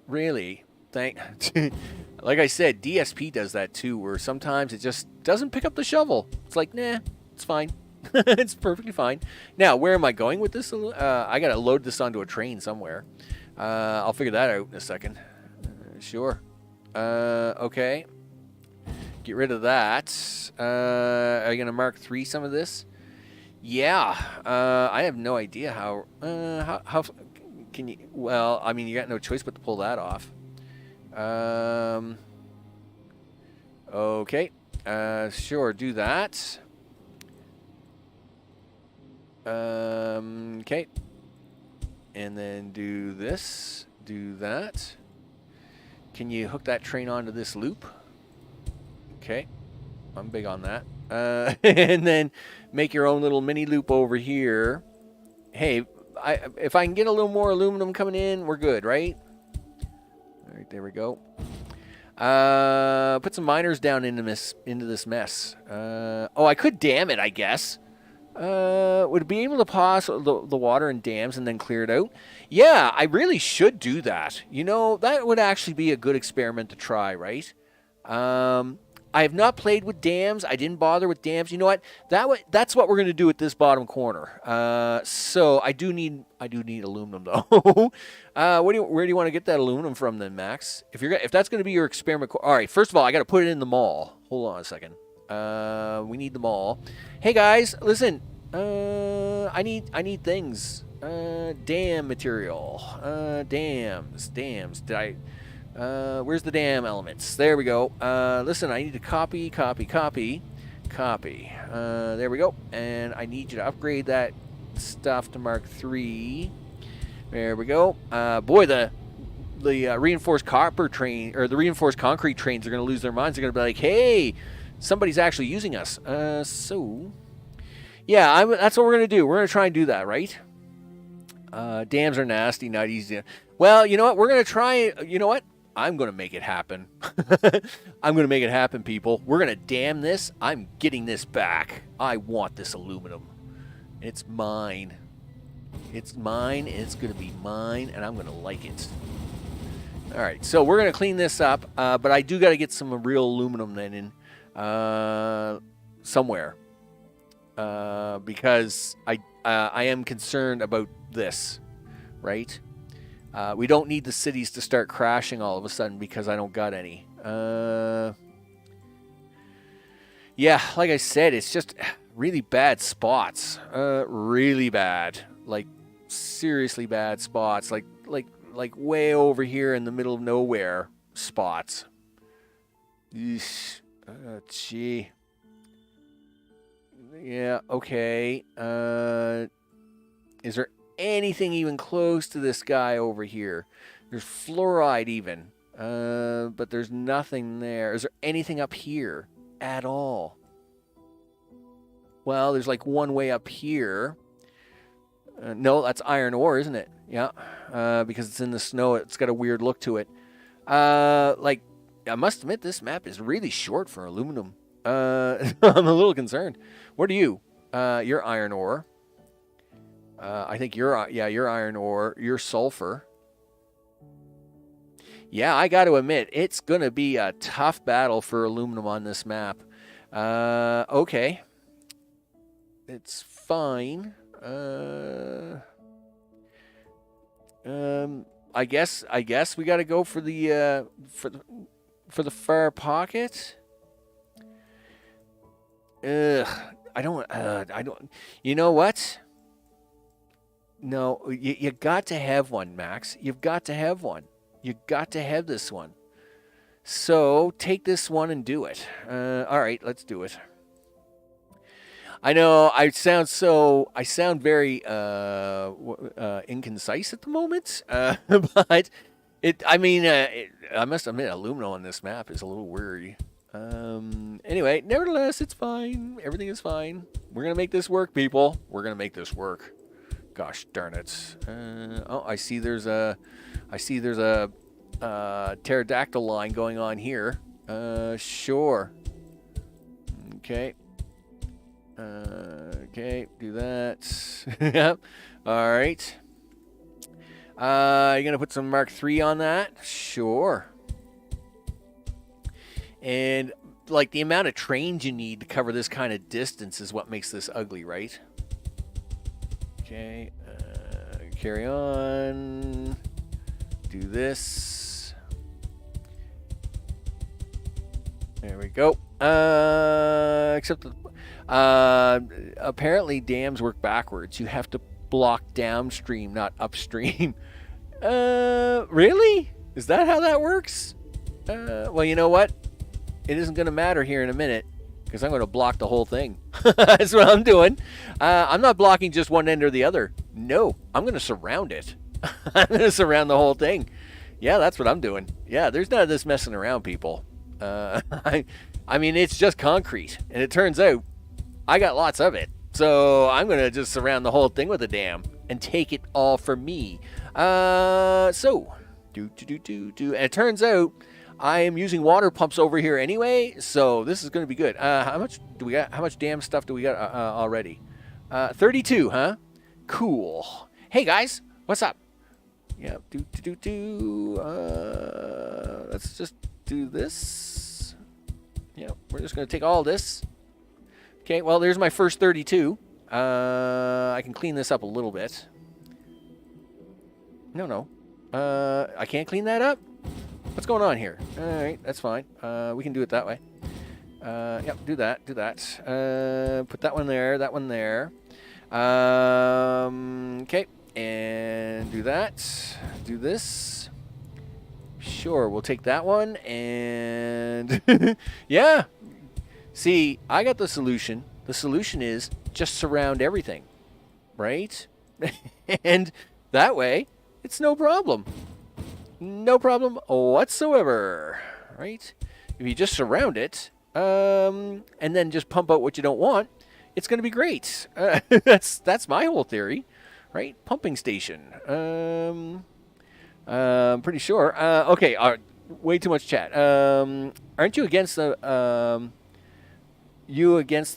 Really. Like I said, DSP does that too, where sometimes it just doesn't pick up the shovel. It's like, nah, it's fine. It's perfectly fine. Now, where am I going with this? I got to load this onto a train somewhere. I'll figure that out in a second. Sure. Okay. Get rid of that. Are you going to Mark 3 some of this? Yeah. I have no idea how can you... Well, I mean, you got no choice but to pull that off. Okay. Sure, do that. Okay. And then do this. Do that. Can you hook that train onto this loop? Okay. I'm big on that. And then make your own little mini loop over here. Hey, if I can get a little more aluminum coming in, we're good, right? All right, there we go. Put some miners down into this mess. Oh, I could dam it, I guess. Would it be able to pause the water in dams and then clear it out? Yeah, I really should do that. You know, that would actually be a good experiment to try, right? I have not played with dams. I didn't bother with dams. You know what? That's what we're going to do at this bottom corner. So I do need aluminum though. Where do you want to get that aluminum from then, Max? If that's going to be your experiment, all right. First of all, I got to put it in the mall. Hold on a second. We need the mall. Hey guys, listen. I need things. Dam material. Dams. Did I? Where's the dam elements? There we go. Listen, I need to copy. There we go. And I need you to upgrade that stuff to Mark III. There we go. Boy, the reinforced copper train or the reinforced concrete trains are going to lose their minds. They're going to be like, hey, somebody's actually using us. So, yeah, that's what we're going to do. We're going to try and do that, right? Dams are nasty, not easy. Well, you know what? We're going to try. You know what? I'm going to make it happen. I'm going to make it happen, people. We're going to dam this. I'm getting this back. I want this aluminum. It's mine. It's mine, and it's going to be mine, and I'm going to like it. All right, so we're going to clean this up, but I do got to get some real aluminum then in somewhere because I am concerned about this, right? We don't need the cities to start crashing all of a sudden because I don't got any. Yeah, like I said, it's just really bad spots. Really bad. Like, seriously bad spots. Like way over here in the middle of nowhere spots. Eesh. Gee. Yeah, okay. Is there anything even close to this guy over here? There's fluoride even, but there's nothing there. Is there anything up here at all? Well, there's like one way up here. No, that's iron ore, isn't it? Yeah, because it's in the snow. It's got a weird look to it. Like, I must admit, this map is really short for aluminum. I'm a little concerned. What are you? You're iron ore. I think you're iron ore. You're sulfur. Yeah, I got to admit, it's going to be a tough battle for aluminum on this map. Okay. It's fine. I guess we got to go for the far pocket. I don't. You know what? No, you got to have one, Max. You've got to have one. You got to have this one. So take this one and do it. All right, let's do it. I know I sound very inconcise at the moment, but I must admit, aluminum on this map is a little weary. Anyway, nevertheless, it's fine. Everything is fine. We're gonna make this work, people. We're gonna make this work. Gosh darn it. Oh, I see there's a pterodactyl line going on here. Sure. Okay. Okay, do that. Yep. All right. You're going to put some Mark III on that? Sure. And, like, the amount of trains you need to cover this kind of distance is what makes this ugly, right? Okay. Carry on. Do this. There we go. Except apparently dams work backwards. You have to block downstream, not upstream. Really? Is that how that works? Well, you know what? It isn't going to matter here in a minute because I'm going to block the whole thing. That's what I'm doing. I'm not blocking just one end or the other. No, I'm going to surround it. I'm going to surround the whole thing. Yeah, that's what I'm doing. Yeah, there's none of this messing around, people. I mean, it's just concrete, and it turns out I got lots of it. So I'm going to just surround the whole thing with a dam and take it all for me. And it turns out I am using water pumps over here anyway, so this is going to be good. How much do we got? How much dam stuff do we got already? 32, huh? Cool. Hey guys, what's up? Yeah, let's just do this. Yeah, we're just going to take all this. Okay, well, there's my first 32. I can clean this up a little bit. No. I can't clean that up? What's going on here? All right, that's fine. We can do it that way. Yep, do that. Put that one there, that one there. Okay, and do that. Do this. Sure, we'll take that one, and yeah. See, I got the solution. The solution is just surround everything, right? And that way, it's no problem. No problem whatsoever, right? If you just surround it, and then just pump out what you don't want, it's going to be great. That's my whole theory, right? Pumping station. Pretty sure. Okay, way too much chat. Aren't you against the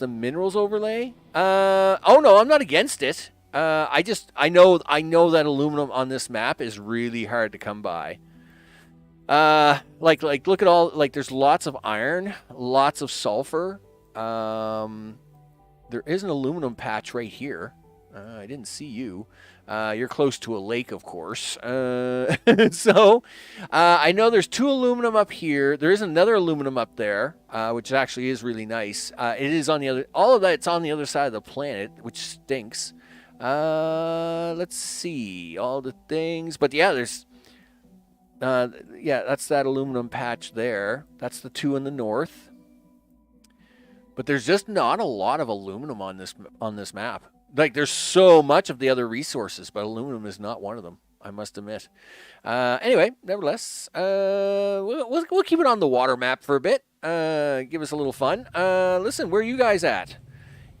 minerals overlay? Oh no, I'm not against it. I know that aluminum on this map is really hard to come by. Like look at all, like there's lots of iron, lots of sulfur. There is an aluminum patch right here. I didn't see you. You're close to a lake, of course. So I know there's 2 aluminum up here. There is another aluminum up there, which actually is really nice. It is on the other. All of that, it's on the other side of the planet, which stinks. Let's see all the things. But yeah, there's. Yeah, that's that aluminum patch there. That's the 2 in the north. But there's just not a lot of aluminum on this map. Like, there's so much of the other resources, but aluminum is not one of them, I must admit. Anyway, nevertheless, we'll keep it on the water map for a bit. Give us a little fun. Listen, where are you guys at?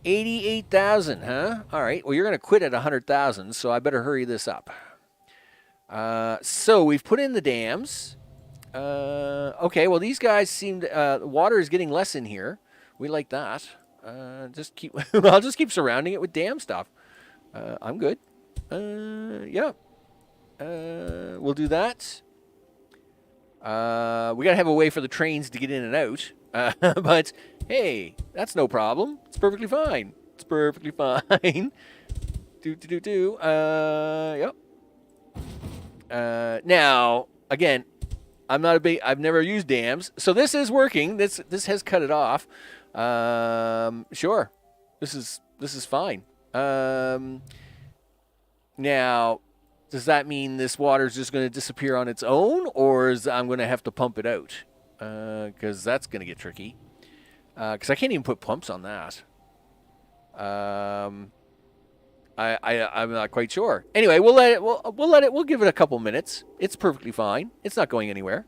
88,000, huh? All right, well, you're going to quit at 100,000, so I better hurry this up. So we've put in the dams. Okay, well, these guys seem to, water is getting less in here. We like that. Just keep. I'll just keep surrounding it with dam stuff. I'm good. Yeah. We'll do that. We gotta have a way for the trains to get in and out. But hey, that's no problem. It's perfectly fine. It's perfectly fine. Yep. Now again, I've never used dams, so this is working. This has cut it off. Sure. This is fine. Now, does that mean this water is just going to disappear on its own, or I'm going to have to pump it out? Because that's going to get tricky. Because I can't even put pumps on that. I'm not quite sure. Anyway, we'll give it a couple minutes. It's perfectly fine. It's not going anywhere.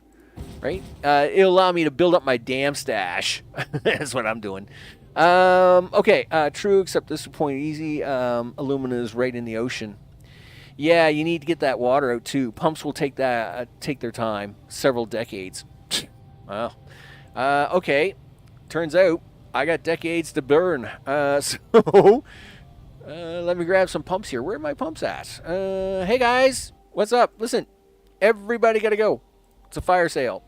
Right? It'll allow me to build up my dam stash. That's what I'm doing. Okay, true, except this point easy. Alumina is right in the ocean. Yeah, you need to get that water out too. Pumps will take their time, several decades. Well, okay. Turns out I got decades to burn. So let me grab some pumps here. Where are my pumps at? Hey guys, what's up? Listen, everybody gotta go. It's a fire sale.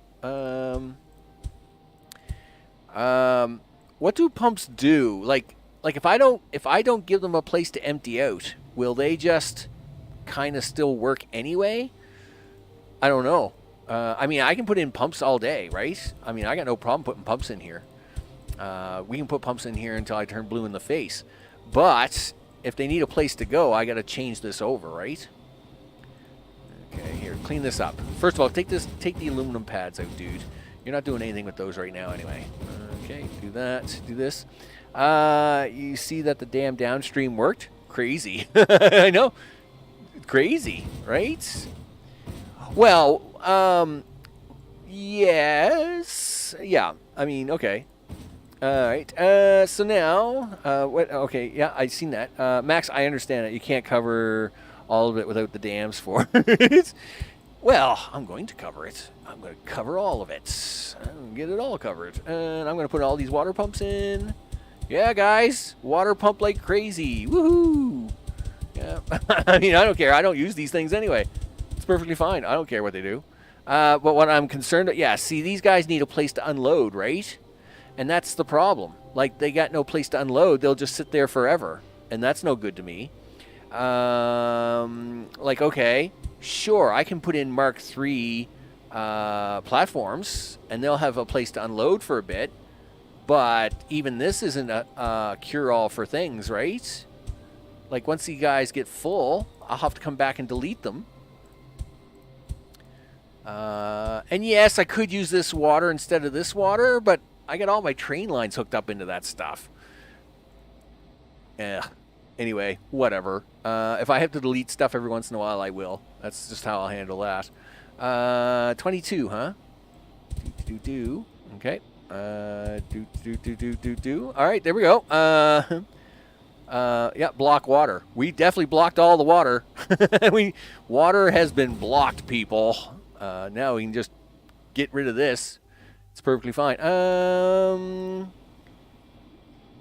What do pumps do? Like if I don't give them a place to empty out, will they just kind of still work anyway? I don't know. I mean, I can put in pumps all day, right? I mean, I got no problem putting pumps in here. We can put pumps in here until I turn blue in the face. But if they need a place to go, I got to change this over, right? Okay, here, clean this up. First of all, take the aluminum pads out, dude. You're not doing anything with those right now anyway. Okay, do that, do this. You see that the dam downstream worked? Crazy. I know. Crazy, right? Well, Yes. Yeah. I mean, okay. All right. So now, what? Okay. Yeah, I've seen that. Max, I understand it. You can't cover all of it without the dams for it. Well, I'm going to cover it. I'm going to cover all of it. I'm going to get it all covered. And I'm going to put all these water pumps in. Yeah, guys. Water pump like crazy. Woohoo. Yeah. I mean, I don't care. I don't use these things anyway. It's perfectly fine. I don't care what they do. But what I'm concerned about, yeah, see, these guys need a place to unload, right? And that's the problem. Like, they got no place to unload. They'll just sit there forever. And that's no good to me. Like, okay, sure, I can put in Mark III platforms, and they'll have a place to unload for a bit. But even this isn't a cure-all for things, right? Like, once you guys get full, I'll have to come back and delete them. And yes, I could use this water instead of this water, but I got all my train lines hooked up into that stuff. Yeah. Anyway, whatever. If I have to delete stuff every once in a while, I will. That's just how I'll handle that. 22, huh? Do. Okay. Do. All right, there we go. Yeah, block water. We definitely blocked all the water. Water has been blocked, people. Now we can just get rid of this. It's perfectly fine.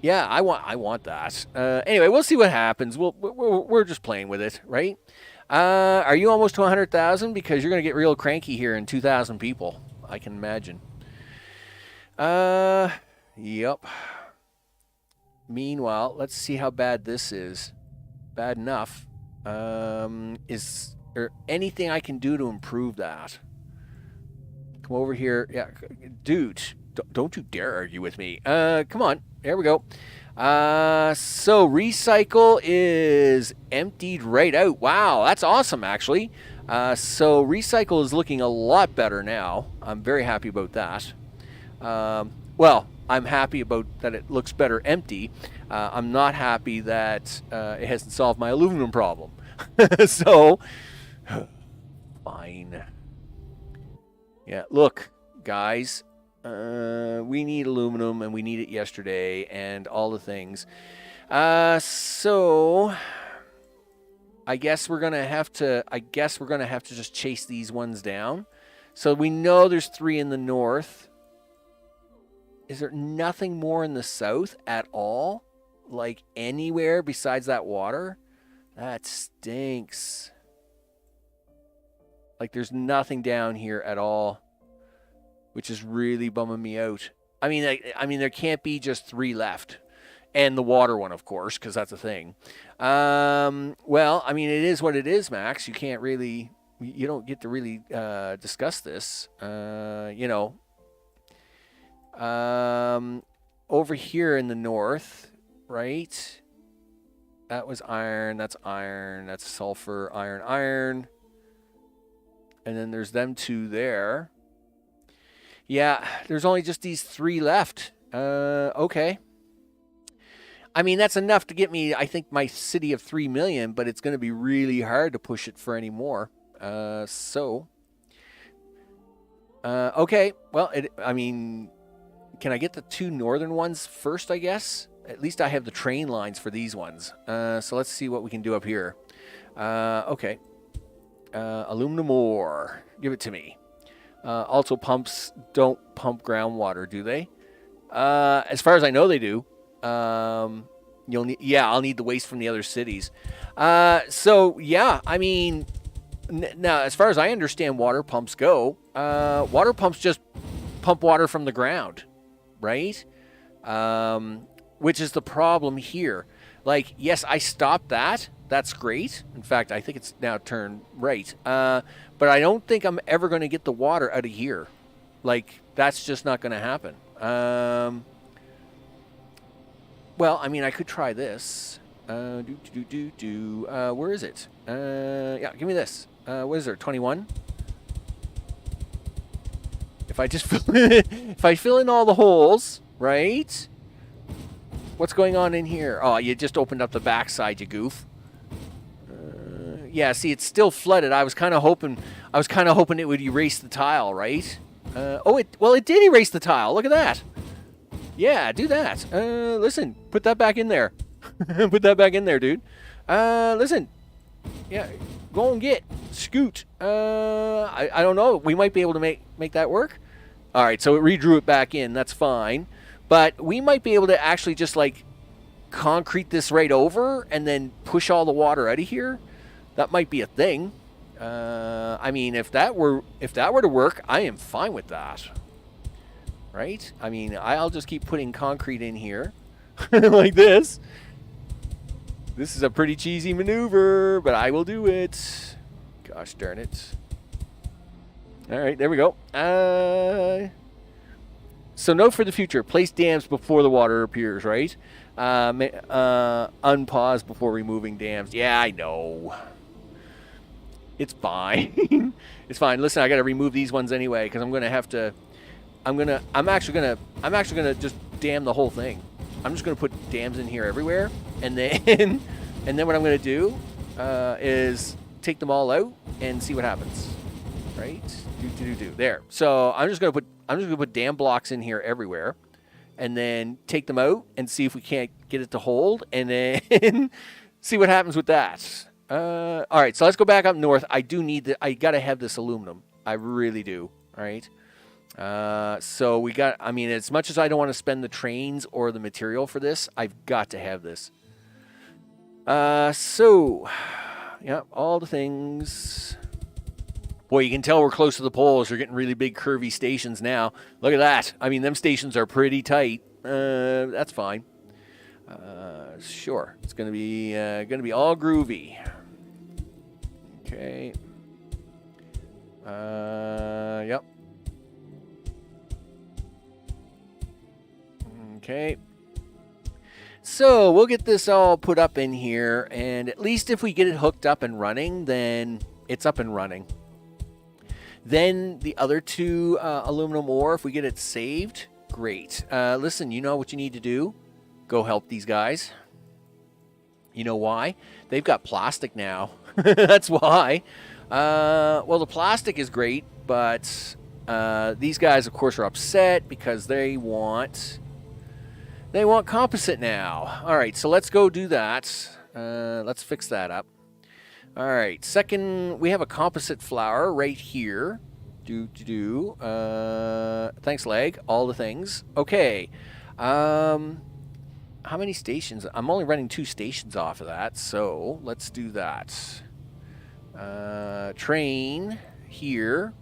Yeah, I want that. Anyway, we'll see what happens. We're just playing with it, right? Are you almost to 100,000? Because you're going to get real cranky here in 2,000 people. I can imagine. Yep. Meanwhile, let's see how bad this is. Bad enough. Is there anything I can do to improve that? Come over here. Yeah, dude, don't you dare argue with me. Come on. There we go. So recycle is emptied right out. Wow, that's awesome, actually. So recycle is looking a lot better now. I'm very happy about that. Well, I'm happy about that it looks better empty. I'm not happy that it hasn't solved my aluminum problem. So, fine. Yeah, look, guys. We need aluminum, and we need it yesterday, and all the things. So I guess we're gonna have to. Just chase these ones down. So we know there's 3 in the north. Is there nothing more in the south at all? Like anywhere besides that water? That stinks. Like there's nothing down here at all, which is really bumming me out. I mean, there can't be just 3 left, and the water one, of course, because that's a thing. Well, I mean, it is what it is, Max. You can't really, you don't get to really discuss this. You know, over here in the north, right? That was iron. That's iron. That's sulfur. Iron. Iron. And then there's them 2 there. Yeah, there's only just these 3 left. Okay. I mean, that's enough to get me, I think, my city of 3 million, but it's going to be really hard to push it for any more. Okay. Well, I mean, can I get the 2 northern ones first, I guess? At least I have the train lines for these ones. So let's see what we can do up here. Okay. Aluminum ore. Give it to me. Also, pumps don't pump groundwater, do they? As far as I know, they do. I'll need the waste from the other cities. So yeah, I mean, now as far as I understand, water pumps go. Water pumps just pump water from the ground, right? Which is the problem here. Like, yes, I stopped that. That's great. In fact, I think it's now turned right. But I don't think I'm ever going to get the water out of here. Like, that's just not going to happen. Well, I mean, I could try this. Where is it? Yeah, give me this. What is there, 21? If I just if I fill in all the holes, right? What's going on in here? Oh, you just opened up the backside, you goof. Yeah, see, it's still flooded. I was kind of hoping it would erase the tile, right? Well, it did erase the tile. Look at that. Yeah, do that. Listen, put that back in there. Put that back in there, dude. Listen. Yeah, go and scoot. I don't know. We might be able to make that work. All right, so it redrew it back in. That's fine. But we might be able to actually just like concrete this right over and then push all the water out of here. That might be a thing. I mean, if that were to work, I am fine with that. Right? I mean, I'll just keep putting concrete in here like this. This is a pretty cheesy maneuver, but I will do it. Gosh darn it. All right, there we go. So note for the future, place dams before the water appears, right? Unpause before removing dams. Yeah, I know. It's fine. It's fine. Listen, I got to remove these ones anyway because I'm going to have to I'm actually going to just dam the whole thing. I'm just going to put dams in here everywhere and then what I'm going to do is take them all out and see what happens. Right? Do. There. So I'm just going to put dam blocks in here everywhere and then take them out and see if we can't get it to hold and then see what happens with that. All right, so let's go back up north. I got to have this aluminum. I really do. All right. So I mean, as much as I don't want to spend the trains or the material for this, I've got to have this. So, yeah, all the things. Boy, you can tell we're close to the poles. They're getting really big curvy stations now. Look at that. I mean, them stations are pretty tight. That's fine. Sure. It's gonna be all groovy. Okay. Yep. Okay. So we'll get this all put up in here, and at least if we get it hooked up and running, then it's up and running. Then the other two aluminum ore, if we get it saved, great. Listen, you know what you need to do? Go help these guys. You know why? They've got plastic now. That's why. Well, the plastic is great, but these guys, of course, are upset because they want composite now. All right, so let's go do that. Let's fix that up. All right, second, we have a composite flower right here. Thanks, leg. All the things. Okay. How many stations? I'm only running 2 stations off of that, so let's do that. Train here.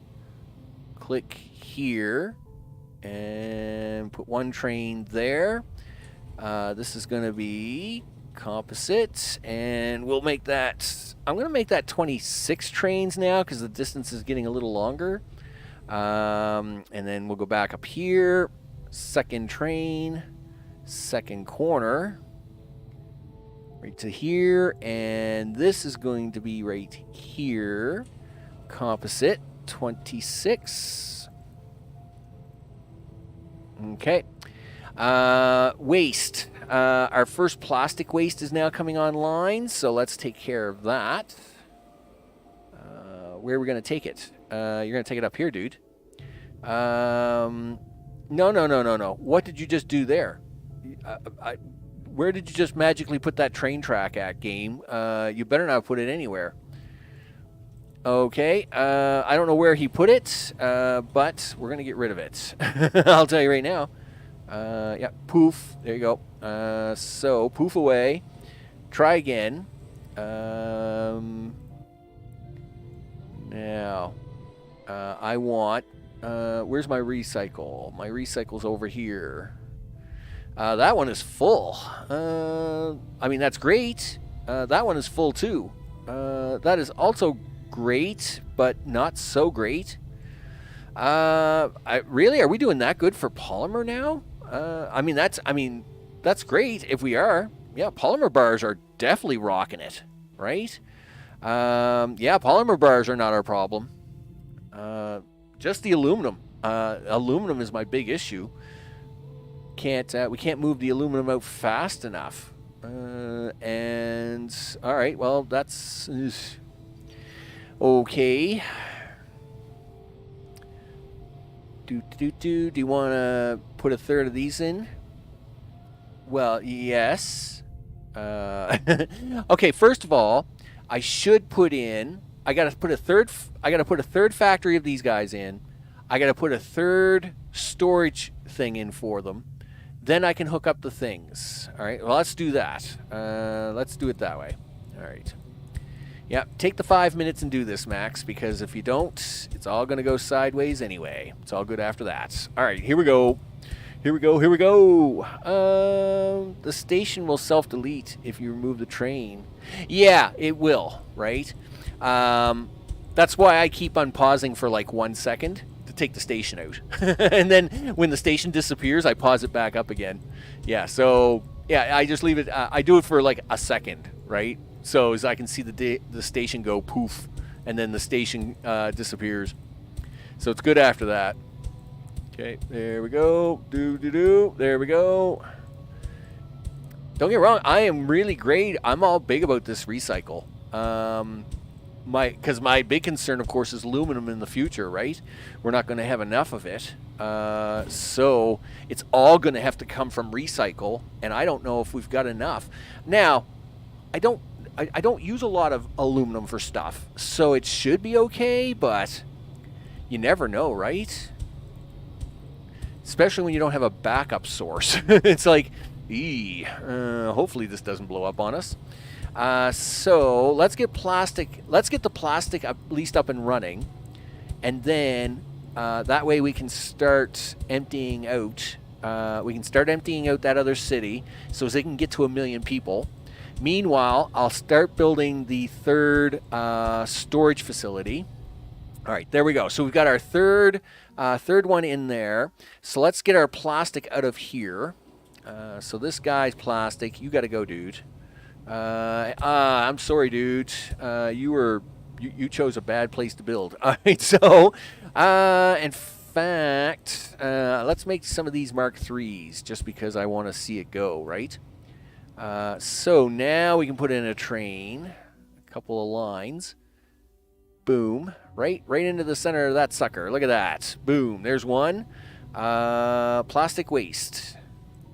Click here. And put 1 train there. This is going to be composite, and we'll make that. I'm going to make that 26 trains now because the distance is getting a little longer. And then we'll go back up here. Second train, second corner, right to here, and this is going to be right here. Composite 26. Okay. Waste. Our first plastic waste is now coming online, so let's take care of that. Where are we going to take it? You're going to take it up here, dude. No. What did you just do there? Where did you just magically put that train track at, game? You better not put it anywhere. Okay. I don't know where he put it, but we're going to get rid of it. I'll tell you right now. Yeah, poof. There you go. So, poof away. Try again. Now, I want... where's my recycle? My recycle's over here. That one is full. I mean, that's great. That one is full, too. That is also great, but not so great. Really? Are we doing that good for polymer now? I mean, that's great if we are. Yeah, polymer bars are definitely rocking it, right? Yeah, polymer bars are not our problem. Just the aluminum. Aluminum is my big issue. We can't move the aluminum out fast enough. And all right, well, that's okay. Do you want to put a third of these in? Well, yes. Okay, first of all, I should put in. I gotta put a third factory of these guys in. I gotta put a third storage thing in for them. Then I can hook up the things. All right. Well, let's do that. Let's do it that way. All right. Yeah. Take the 5 minutes and do this, Max, because if you don't, it's all gonna go sideways anyway. It's all good after that. All right. Here we go. Here we go. Here we go. The station will self-delete if you remove the train. Yeah, it will. Right. That's why I keep on pausing for like 1 second. Take the station out. And then when the station disappears, I pause it back up again. Yeah, so yeah, I just leave it. I do it for like a second, right? So as I can see the station go poof, and then the station disappears. So it's good after that. Okay, there we go. There we go. Don't get me wrong, I am really great. I'm all big about this recycle. Because my big concern, of course, is aluminum in the future, right? We're not going to have enough of it. So it's all going to have to come from recycle, and I don't know if we've got enough. Now, I don't use a lot of aluminum for stuff, so it should be okay, but you never know, right? Especially when you don't have a backup source. It's like, hopefully this doesn't blow up on us. So let's get plastic. Let's get the plastic at least up and running, and then that way we can start emptying out. We can start emptying out that other city, so as they can get to 1 million people. Meanwhile, I'll start building the third storage facility. All right, there we go. So we've got our third one in there. So let's get our plastic out of here. So this guy's plastic. You got to go, dude. I'm sorry, dude. You chose a bad place to build. All right, so in fact, let's make some of these Mark IIIs just because I want to see it go, right? So now we can put in a train, a couple of lines. Boom, right into the center of that sucker. Look at that. Boom, there's one. Plastic waste.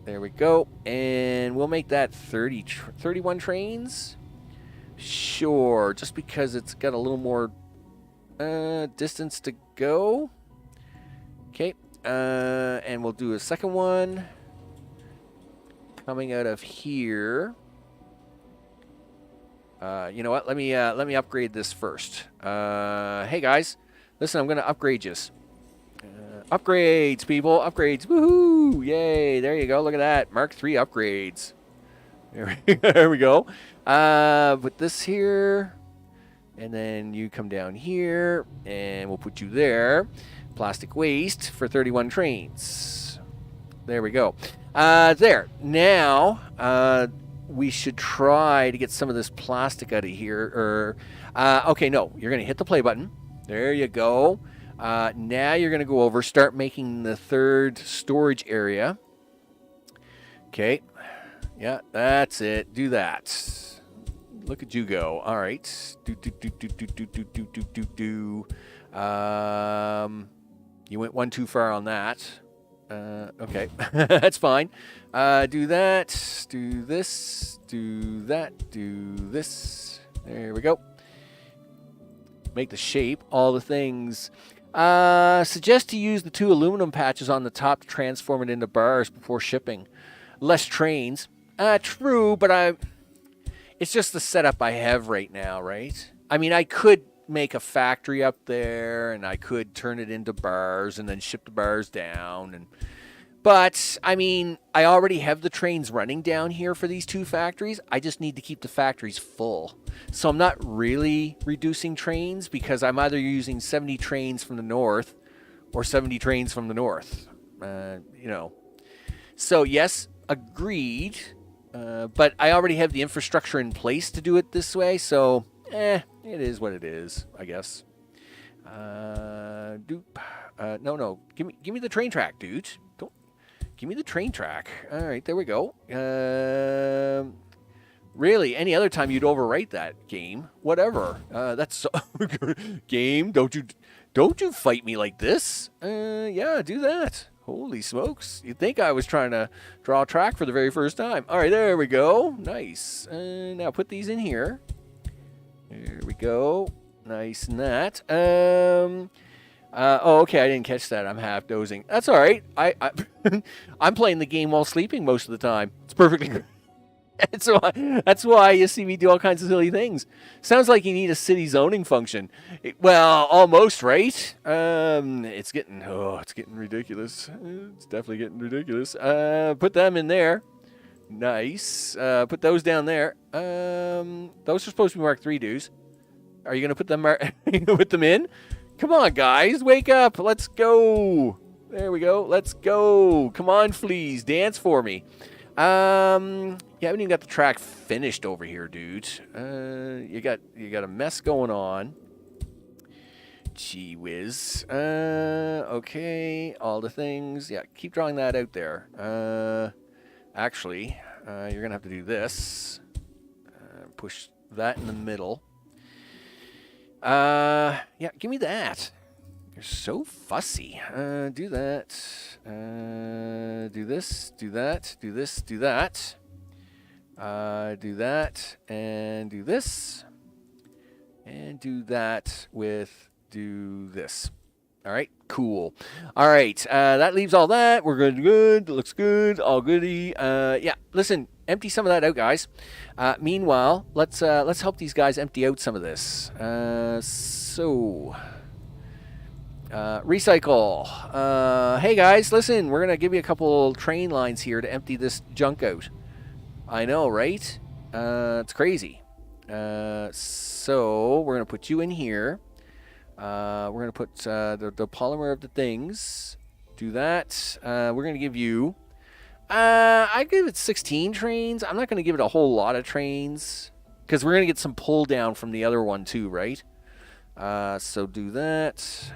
There we go. And we'll make that 31 trains. Sure, just because it's got a little more distance to go. Okay, and we'll do a second one coming out of here. You know what? Let me upgrade this first. Hey guys, listen, I'm gonna upgrade you. Upgrades, people, upgrades. Woohoo! Yay! There you go. Look at that. Mark III upgrades. There we go. Put this here, and then you come down here, and we'll put you there. Plastic waste for 31 trains. There we go. There. Now, we should try to get some of this plastic out of here. Okay, no. You're going to hit the play button. There you go. Now you're going to go over, start making the third storage area. Okay. Yeah, that's it. Do that. Look at you go. All right. You went one too far on that. Okay. That's fine. Do that. Do this. Do that. Do this. There we go. Make the shape. All the things. Suggest to use the 2 aluminum patches on the top to transform it into bars before shipping. Less trains. True, but it's just the setup I have right now, right? I mean, I could make a factory up there, and I could turn it into bars and then ship the bars down. But, I mean, I already have the trains running down here for these 2 factories. I just need to keep the factories full. So I'm not really reducing trains because I'm either using 70 trains from the north or 70 trains from the north. You know. So, yes, agreed. But I already have the infrastructure in place to do it this way. So, it is what it is, I guess. No. Give me the train track, dude. Give me the train track. All right, there we go. Really, any other time you'd overwrite that game. Whatever. That's so game. Don't Don't you fight me like this. Yeah, do that. Holy smokes. You'd think I was trying to draw a track for the very first time. All right, there we go. Nice. Now put these in here. There we go. Nice and that. Oh, okay, I didn't catch that. I'm half dozing. That's all right. I'm playing the game while sleeping most of the time. It's perfectly great. That's why you see me do all kinds of silly things. Sounds like you need a city zoning function. Well, almost, right? It's getting ridiculous. It's definitely getting ridiculous. Put them in there. Nice. Put those down there. Those are supposed to be Mark 3 dues. Are you gonna put them? Put them in? Come on, guys, wake up. Let's go. There we go. Let's go. Come on, fleas, dance for me. You haven't even got the track finished over here, dude. You got a mess going on. Gee whiz. Okay, all the things. Yeah, keep drawing that out there. Actually, you're gonna have to do this. Push that in the middle. Yeah, give me that. You're so fussy. Do that. Do this. Do that. Do this. Do that. Do that. And do this. And do that with do this. All right, cool. All right, that leaves all that. We're good. Looks good. All goody. Yeah, listen, empty some of that out, guys. Meanwhile, let's help these guys empty out some of this. Recycle. Hey guys, listen, we're gonna give you a couple train lines here to empty this junk out. I know, right? It's crazy. So we're gonna put you in here. We're going to put the polymer of the things. Do that. We're going to give you... I give it 16 trains. I'm not going to give it a whole lot of trains. Because we're going to get some pull down from the other one too, right? So do that.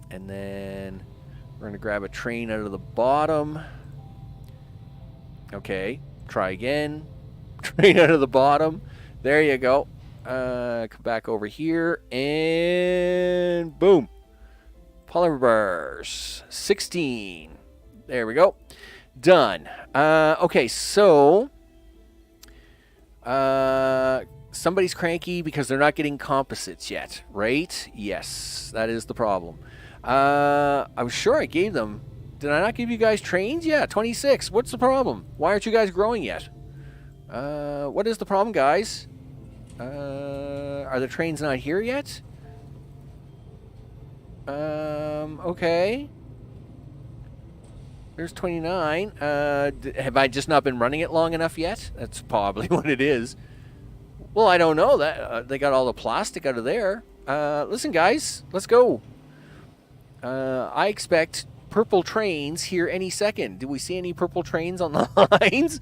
And then we're going to grab a train out of the bottom. Okay. Try again. Train out of the bottom. There you go. Come back over here and boom. Polymer bars 16. There we go. Done. Okay, so somebody's cranky because they're not getting composites yet, right? Yes, that is the problem. I'm sure I gave them. Did I not give you guys trains? Yeah, 26. What's the problem? Why aren't you guys growing yet? What is the problem, guys? Are the trains not here yet? Okay. There's 29. Have I just not been running it long enough yet? That's probably what it is. Well, I don't know. That they got all the plastic out of there. Listen, guys, let's go. I expect purple trains here any second. Do we see any purple trains on the lines?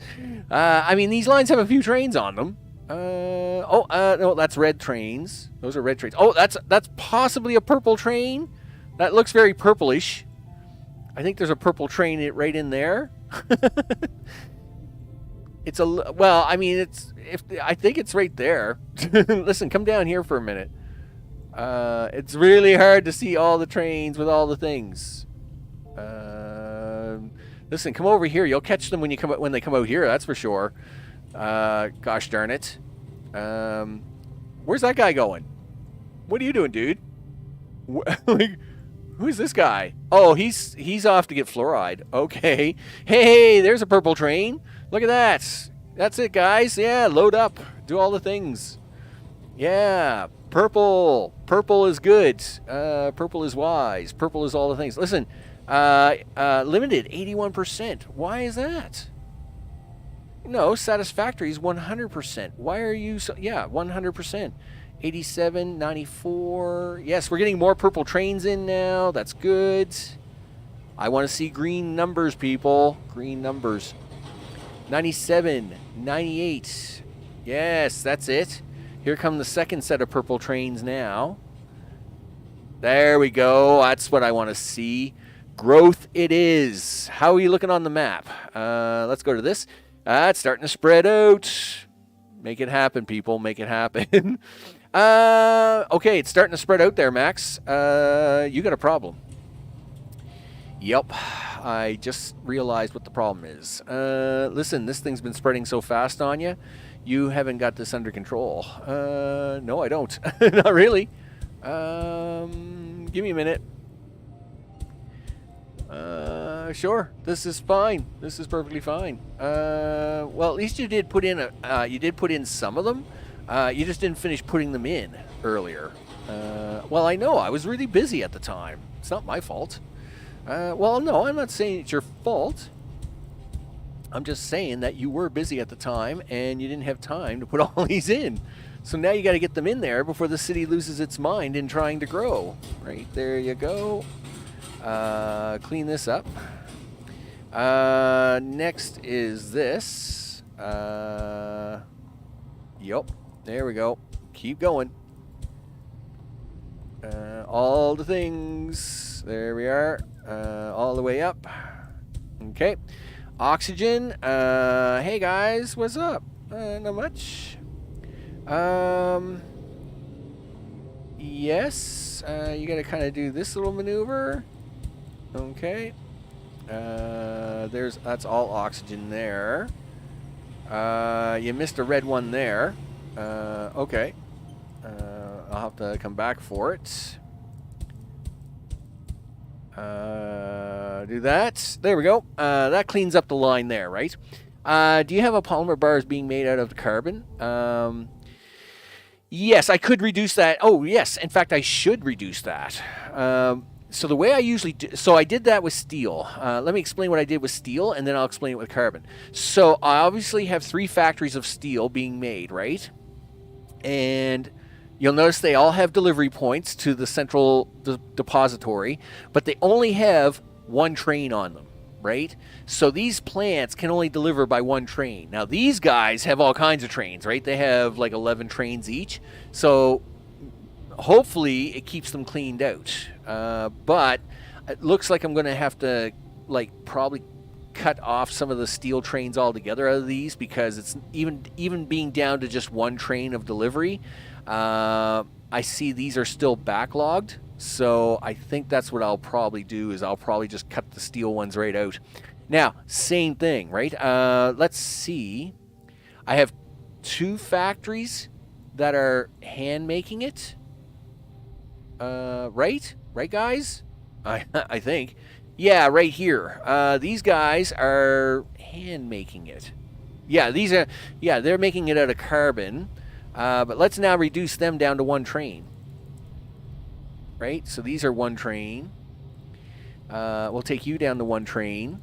I mean, these lines have a few trains on them. No, that's red trains. Those are red trains. Oh, that's possibly a purple train. That looks very purplish. I think there's a purple train right in there. It's well, I mean, I think it's right there. Listen, come down here for a minute. It's really hard to see all the trains with all the things. Listen, come over here. You'll catch them when they come out here. That's for sure. Gosh darn it. Where's that guy going? What are you doing, dude? Like, who's this guy? Oh, he's off to get fluoride. Okay. Hey, there's a purple train. Look at that. That's it, guys. Yeah, load up. Do all the things. Yeah, purple. Purple is good. Purple is wise. Purple is all the things. Listen, limited 81%. Why is that? No, satisfactory is 100%. Why are you so... Yeah, 100%. 87, 94. Yes, we're getting more purple trains in now. That's good. I want to see green numbers, people. Green numbers. 97, 98. Yes, that's it. Here come the second set of purple trains now. There we go. That's what I want to see. Growth it is. How are you looking on the map? Let's go to this. It's starting to spread out. Make it happen, people. Make it happen. Okay, it's starting to spread out there, Max. You got a problem. Yep, I just realized what the problem is. Listen, this thing's been spreading so fast on you. You haven't got this under control. No, I don't. Not really. Give me a minute. Sure. This is fine. This is perfectly fine. Well, at least you did put in some of them. You just didn't finish putting them in earlier. Well, I know. I was really busy at the time. It's not my fault. Well, no, I'm not saying it's your fault. I'm just saying that you were busy at the time and you didn't have time to put all these in. So now you got to get them in there before the city loses its mind in trying to grow. Right, there you go. Clean this up. Next is this. Yep, there we go. Keep going. All the things. There we are. All the way up. Okay. Oxygen. Hey guys, what's up? Not much. Yes. You gotta kind of do this little maneuver. Okay. That's all oxygen there. You missed a red one there. Okay. I'll have to come back for it. Do that. There we go. That cleans up the line there, right? Do you have a polymer bars being made out of carbon? Yes, I could reduce that. Oh, yes. In fact, I should reduce that. So the way I usually do... So I did that with steel. Let me explain what I did with steel, and then I'll explain it with carbon. So I obviously have 3 factories of steel being made, right? And... you'll notice they all have delivery points to the central depository, but they only have 1 train on them, right? So these plants can only deliver by 1 train. Now these guys have all kinds of trains, right? They have like 11 trains each. So hopefully it keeps them cleaned out. But it looks like I'm going to have to probably cut off some of the steel trains altogether out of these, because it's even being down to just 1 train of delivery. I see these are still backlogged, so I think that's what I'll probably do, is I'll probably just cut the steel ones right out. Now, same thing, right? Let's see. I have 2 factories that are hand making it. Right? Right, guys? I think. Yeah, right here. These guys are hand making it. Yeah, they're making it out of carbon. But let's now reduce them down to 1 train. Right? So these are 1 train. We'll take you down to 1 train.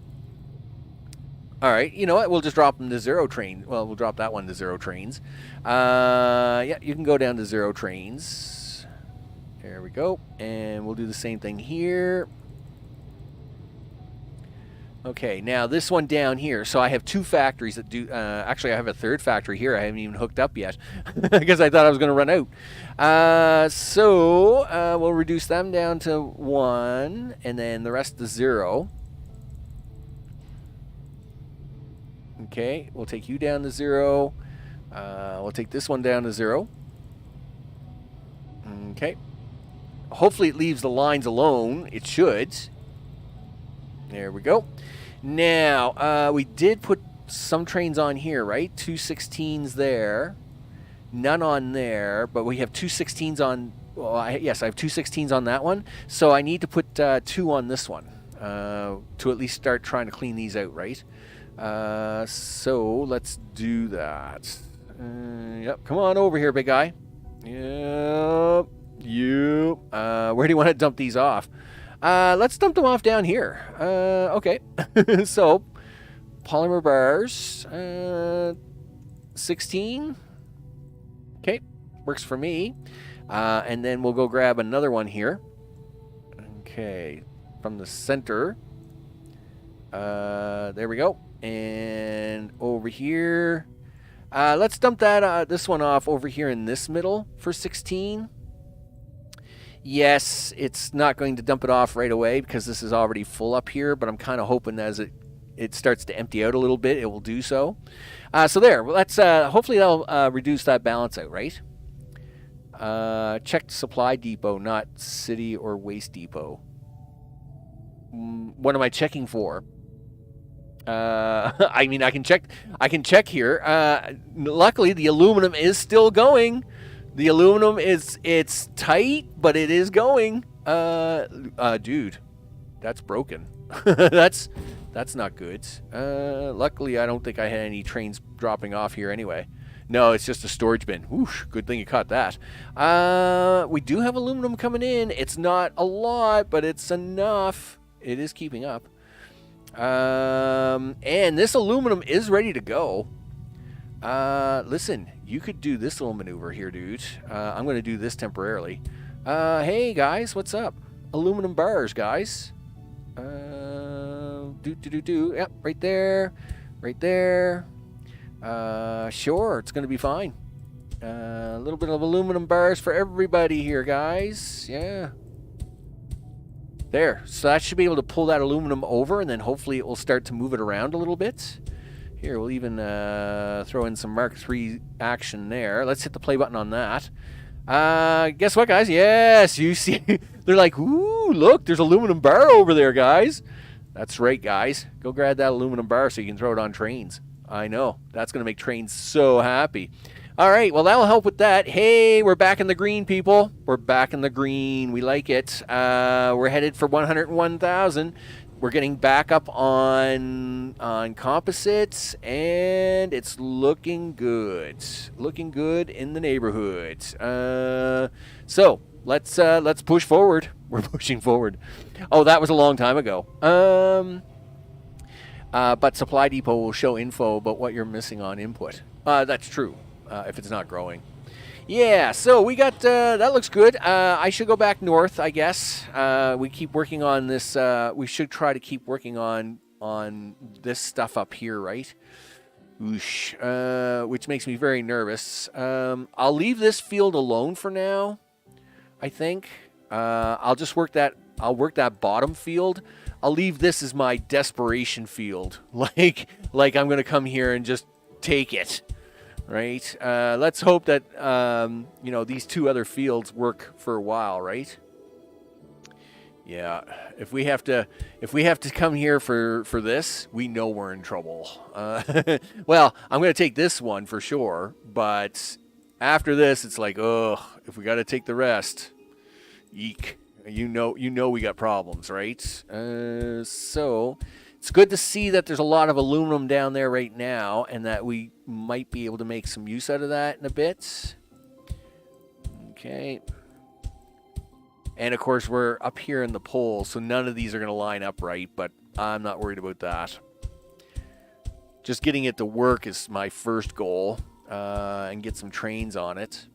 Alright, you know what? We'll just drop them to 0 train. Well, we'll drop that one to 0 trains. Yeah, you can go down to 0 trains. There we go. And we'll do the same thing here. Okay, now this one down here. So I have 2 factories that do... actually, I have a 3rd factory here I haven't even hooked up yet. Because I thought I was going to run out. We'll reduce them down to 1. And then the rest to 0. Okay, we'll take you down to 0. We'll take this one down to 0. Okay. Hopefully it leaves the lines alone. It should. There we go. Now, we did put some trains on here, right? 2 16s there. None on there, but we have 2 16s on... Well, yes, I have 2 16s on that one. So I need to put 2 on this one to at least start trying to clean these out, right? So let's do that. Yep, come on over here, big guy. Yep. Where do you want to dump these off? Let's dump them off down here. Okay. So, polymer bars. 16. Okay. Works for me. And then we'll go grab another one here. Okay. From the center. There we go. And over here. Let's dump that this one off over here in this middle for 16. Yes, it's not going to dump it off right away because this is already full up here, but I'm kind of hoping as it starts to empty out a little bit, it will do so. So there, let's hopefully that'll reduce that balance out, right? Check supply depot, not city or waste depot. What am I checking for? I mean, I can check here. Luckily, the aluminum is still going. The aluminum it's tight, but it is going. Dude, that's broken. that's not good. Luckily, I don't think I had any trains dropping off here anyway. No, it's just a storage bin. Whoosh, good thing you caught that. We do have aluminum coming in. It's not a lot, but it's enough. It is keeping up. And this aluminum is ready to go. Listen, you could do this little maneuver here, dude. I'm going to do this temporarily. Hey, guys, what's up? Aluminum bars, guys. Yep, right there. Right there. Sure, it's going to be fine. A little bit of aluminum bars for everybody here, guys. Yeah. There. So that should be able to pull that aluminum over, and then hopefully it will start to move it around a little bit. Here, we'll even throw in some Mark III action there. Let's hit the play button on that. Guess what, guys? Yes, you see. They're like, ooh, look, there's aluminum bar over there, guys. That's right, guys. Go grab that aluminum bar so you can throw it on trains. I know. That's going to make trains so happy. All right, well, that'll help with that. Hey, we're back in the green, people. We're back in the green. We like it. We're headed for 101,000. We're getting back up on composites, and it's looking good. Looking good in the neighborhood. So let's push forward. We're pushing forward. Oh, that was a long time ago. But supply depot will show info about what you're missing on input. That's true. If it's not growing. Yeah, so we got, that looks good. I should go back north, I guess. We keep working on this, we should try to keep working on this stuff up here, right? Oosh, which makes me very nervous. I'll leave this field alone for now, I think. I'll just work that, I'll work that bottom field. I'll leave this as my desperation field. Like I'm going to come here and just take it. Right. Let's hope that you know, these two other fields work for a while, right? Yeah. If we have to come here for this, we know we're in trouble. Well, I'm going to take this one for sure, but after this, it's like, ugh. If we got to take the rest, eek. You know, we got problems, right? So. It's good to see that there's a lot of aluminum down there right now, and that we might be able to make some use out of that in a bit. Okay. And, of course, we're up here in the pole, so none of these are going to line up right, but I'm not worried about that. Just getting it to work is my first goal, and get some trains on it.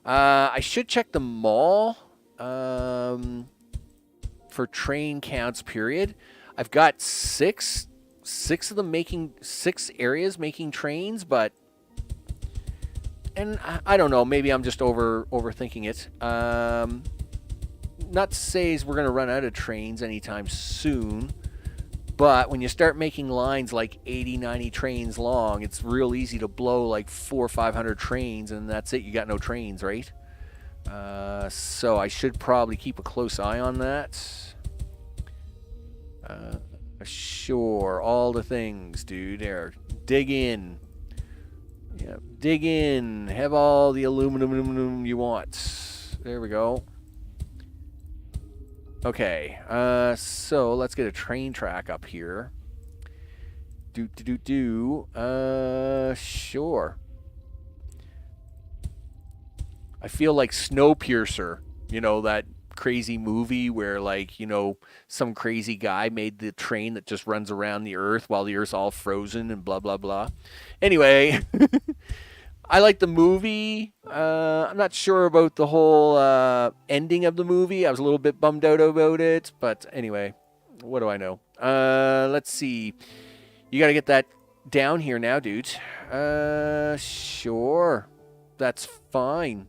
I should check the mall for train counts, period. I've got six of them making, 6 areas making trains, but, and I don't know, maybe I'm just overthinking it. Not to say we're going to run out of trains anytime soon, but when you start making lines like 80, 90 trains long, it's real easy to blow like 400 or 500 trains, and that's it. You got no trains, right? So I should probably keep a close eye on that. Sure, all the things, dude. There, dig in. Yeah, dig in. Have all the aluminum you want. There we go. Okay, so let's get a train track up here. Sure. I feel like Snowpiercer, you know, that crazy movie where, like, you know, some crazy guy made the train that just runs around the earth while the earth's all frozen and blah blah blah. Anyway, I like the movie. I'm not sure about the whole ending of the movie. I was a little bit bummed out about it, but anyway, what do I know? Let's see. You got to get that down here now, dude. Sure, that's fine.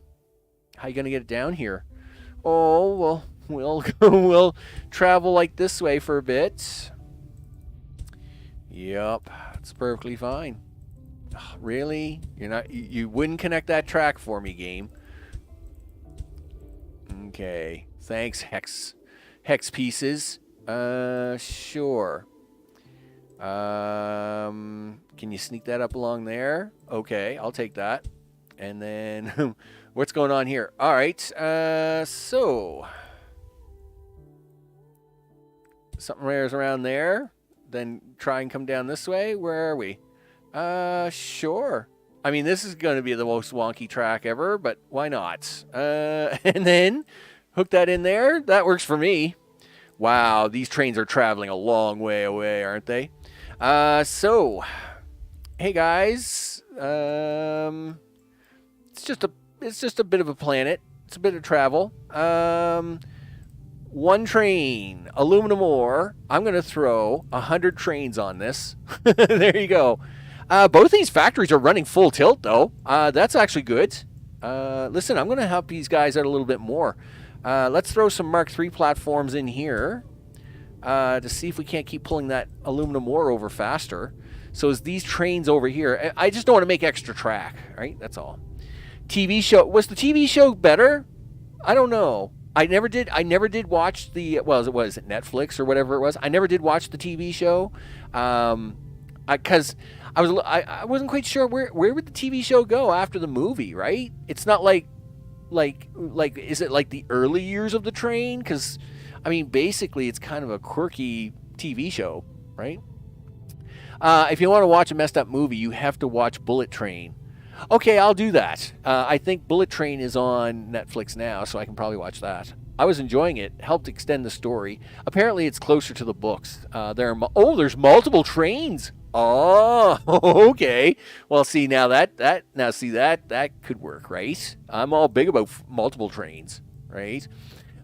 How you gonna get it down here? Oh, well, we'll travel like this way for a bit. Yep, it's perfectly fine. Oh, really? You wouldn't connect that track for me, game. Okay. Thanks, Hex pieces. Sure. Can you sneak that up along there? Okay, I'll take that. And then, what's going on here? All right, so something rares around there. Then try and come down this way. Where are we? Sure. I mean, this is going to be the most wonky track ever, but why not? And then hook that in there. That works for me. Wow, these trains are traveling a long way away, aren't they? So, hey guys, it's just a bit of a planet. It's a bit of travel. One train, aluminum ore. I'm gonna throw 100 trains on this. There you go. Both these factories are running full tilt though. That's actually good. Listen, I'm gonna help these guys out a little bit more. Let's throw some Mark III platforms in here. To see if we can't keep pulling that aluminum ore over faster. So as these trains over here, I just don't want to make extra track, right? That's all. TV show, was the TV show better? I don't know. I never did watch the, well, was it Netflix or whatever it was? I never did watch the TV show. Because I wasn't quite sure where would the TV show go after the movie, right? It's not like is it like the early years of the train? Because I mean, basically, it's kind of a quirky TV show, right? If you want to watch a messed up movie, you have to watch Bullet Train. Okay, I'll do that. I think Bullet Train is on Netflix now, so I can probably watch that. I was enjoying it. Helped extend the story. Apparently, it's closer to the books. There's multiple trains. Oh, okay. Well, see now that could work, right? I'm all big about multiple trains, right?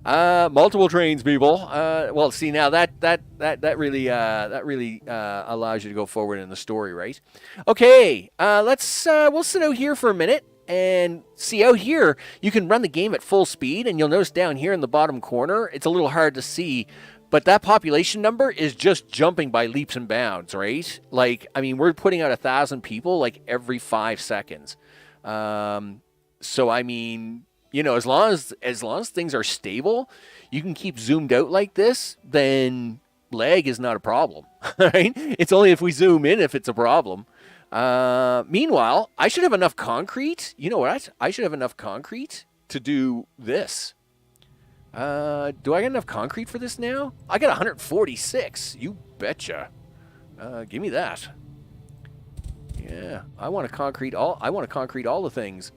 Multiple trains, people. Well, see now that really allows you to go forward in the story, right? Okay, we'll sit out here for a minute and see out here. You can run the game at full speed, and you'll notice down here in the bottom corner, it's a little hard to see, but that population number is just jumping by leaps and bounds, right? Like, I mean, we're putting out 1,000 people like every 5 seconds. So I mean, you know, as long as things are stable, you can keep zoomed out like this, then lag is not a problem, right? It's only if we zoom in if it's a problem. Meanwhile, I should have enough concrete. You know what? I should have enough concrete to do this. Do I get enough concrete for this now? I got 146. You betcha. Give me that. Yeah, I want to concrete all the things.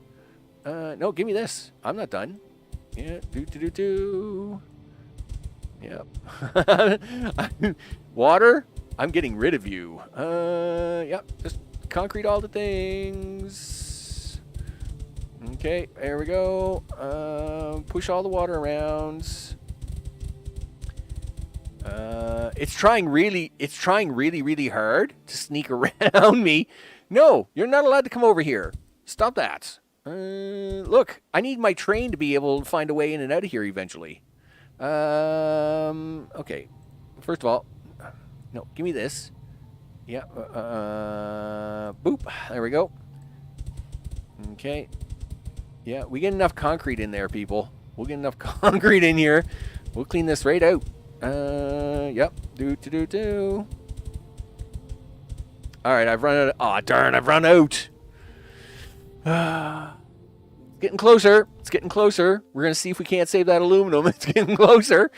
No, give me this. I'm not done. Yeah, do. Yep. Water, I'm getting rid of you. Yep, just concrete all the things. Okay, there we go. Push all the water around. It's trying really hard to sneak around me. No, you're not allowed to come over here. Stop that. Look, I need my train to be able to find a way in and out of here eventually. Okay. First of all, no, give me this. Yeah. Boop. There we go. Okay. Yeah, we get enough concrete in there, people. We'll get enough concrete in here. We'll clean this right out. Yep. Do. All right, I've run out. Aw, darn, I've run out. Getting closer. It's getting closer. We're going to see if we can't save that aluminum. It's getting closer.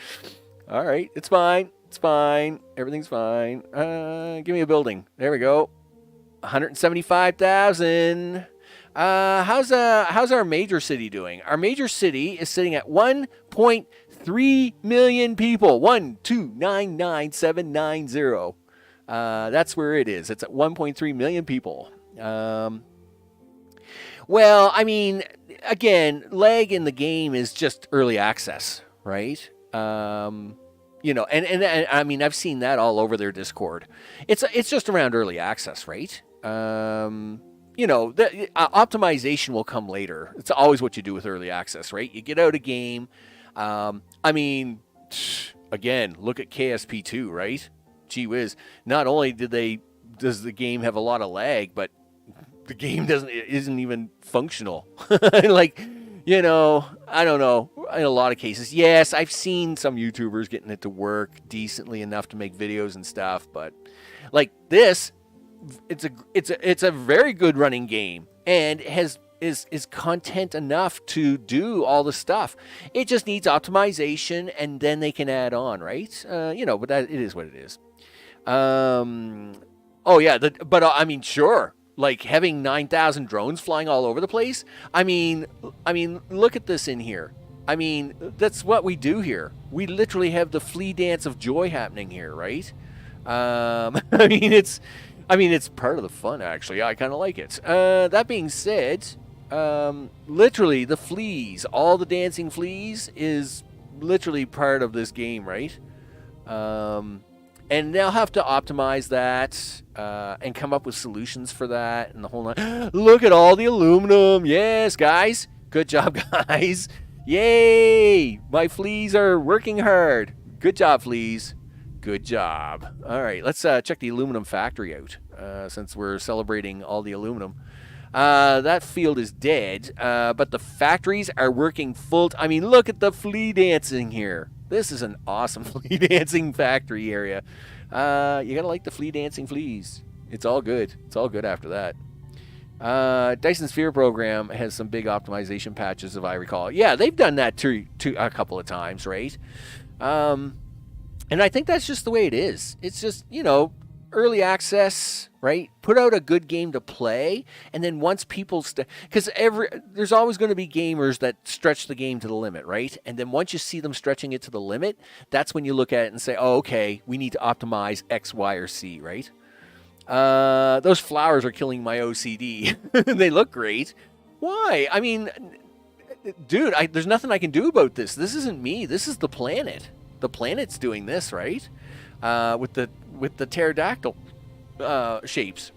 All right. It's fine. It's fine. Everything's fine. Give me a building. There we go. 175,000. How's our major city doing? Our major city is sitting at 1.3 million people. 1299790. That's where it is. It's at 1.3 million people. Well, I mean, again, lag in the game is just early access, right? You know, and I mean, I've seen that all over their Discord. It's just around early access, right? You know, the optimization will come later. It's always what you do with early access, right? You get out a game. I mean, again, look at KSP2, right? Gee whiz. Not only does the game have a lot of lag, but the game isn't even functional. Like, you know, I don't know. in a lot of cases, yes, I've seen some YouTubers getting it to work decently enough to make videos and stuff, but like this, it's a very good running game and is content enough to do all the stuff. It just needs optimization, and then they can add on, right? But it is what it is. Oh yeah, I mean, sure. Like having 9,000 drones flying all over the place. I mean, look at this in here. I mean, that's what we do here. We literally have the flea dance of joy happening here, right? I mean, it's part of the fun, actually. I kind of like it. That being said, literally the fleas, all the dancing fleas, is literally part of this game, right? And they'll have to optimize that and come up with solutions for that and the whole night. Look at all the aluminum. Yes, guys. Good job, guys. Yay! My fleas are working hard. Good job, fleas. Good job. All right, let's check the aluminum factory out since we're celebrating all the aluminum. That field is dead, but the factories are working full. I mean, look at the flea dancing here. This is an awesome flea dancing factory area. You gotta like the flea dancing fleas. It's all good. It's all good after that. Dyson Sphere program has some big optimization patches, if I recall. Yeah, they've done that to a couple of times, right? And I think that's just the way it is. It's just, early access, right? Put out a good game to play, and then once people because there's always going to be gamers that stretch the game to the limit, right? And then once you see them stretching it to the limit, that's when you look at it and say, oh, okay, we need to optimize X, Y, or C, right? Those flowers are killing my OCD. They look great. Why? I mean, dude, there's nothing I can do about this. This isn't me. This is the planet. The planet's doing this, right? With the pterodactyl shapes.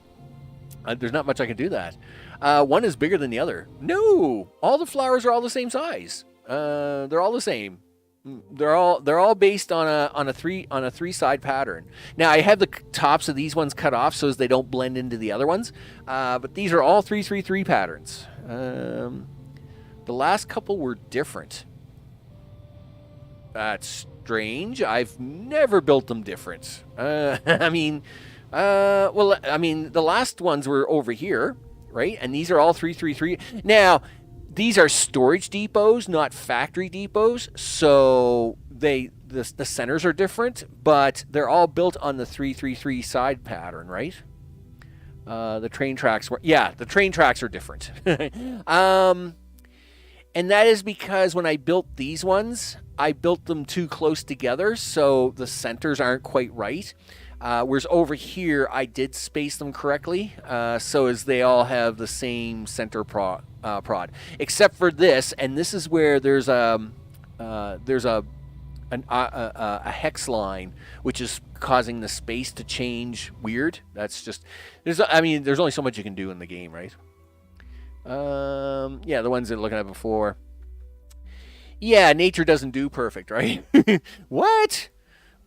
There's not much I can do that. One is bigger than the other. No, all the flowers are all the same size. They're all the same. They're all based on a three side pattern. Now I have the tops of these ones cut off so as they don't blend into the other ones. But these are all 3-3-3 patterns. The last couple were different. That's strange. I've never built them different. The last ones were over here, right? And these are all 3-3-3. Now, these are storage depots, not factory depots, so the centers are different, but they're all built on the 3-3-3 side pattern, right? The train tracks the train tracks are different. And that is because when I built these ones, I built them too close together, so the centers aren't quite right. Whereas over here, I did space them correctly, so as they all have the same center prod. Except for this, and this is where there's a hex line, which is causing the space to change weird. That's just there's only so much you can do in the game, right? The ones that we're looking at before. Yeah, nature doesn't do perfect, right? What?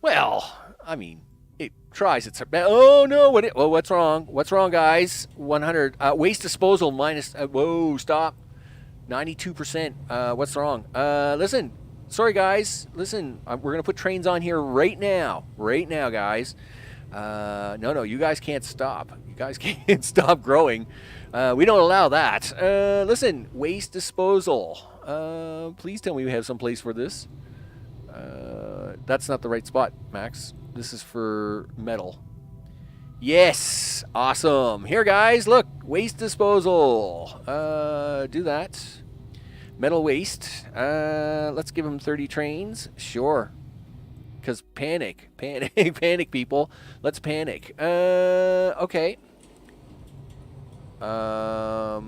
Well, I mean, it tries its best. Oh no! What's wrong? What's wrong, guys? 100 waste disposal minus. Whoa! Stop. 92%. What's wrong? Listen. Sorry, guys. Listen. We're gonna put trains on here right now. Right now, guys. No. You guys can't stop. You guys can't stop growing. We don't allow that. Listen. Waste disposal. Please tell me we have some place for this. That's not the right spot, Max. This is for metal. Yes! Awesome. Here, guys, look. Waste disposal. Do that. Metal waste. Let's give them 30 trains. Sure. Because panic, people. Let's panic. Okay. All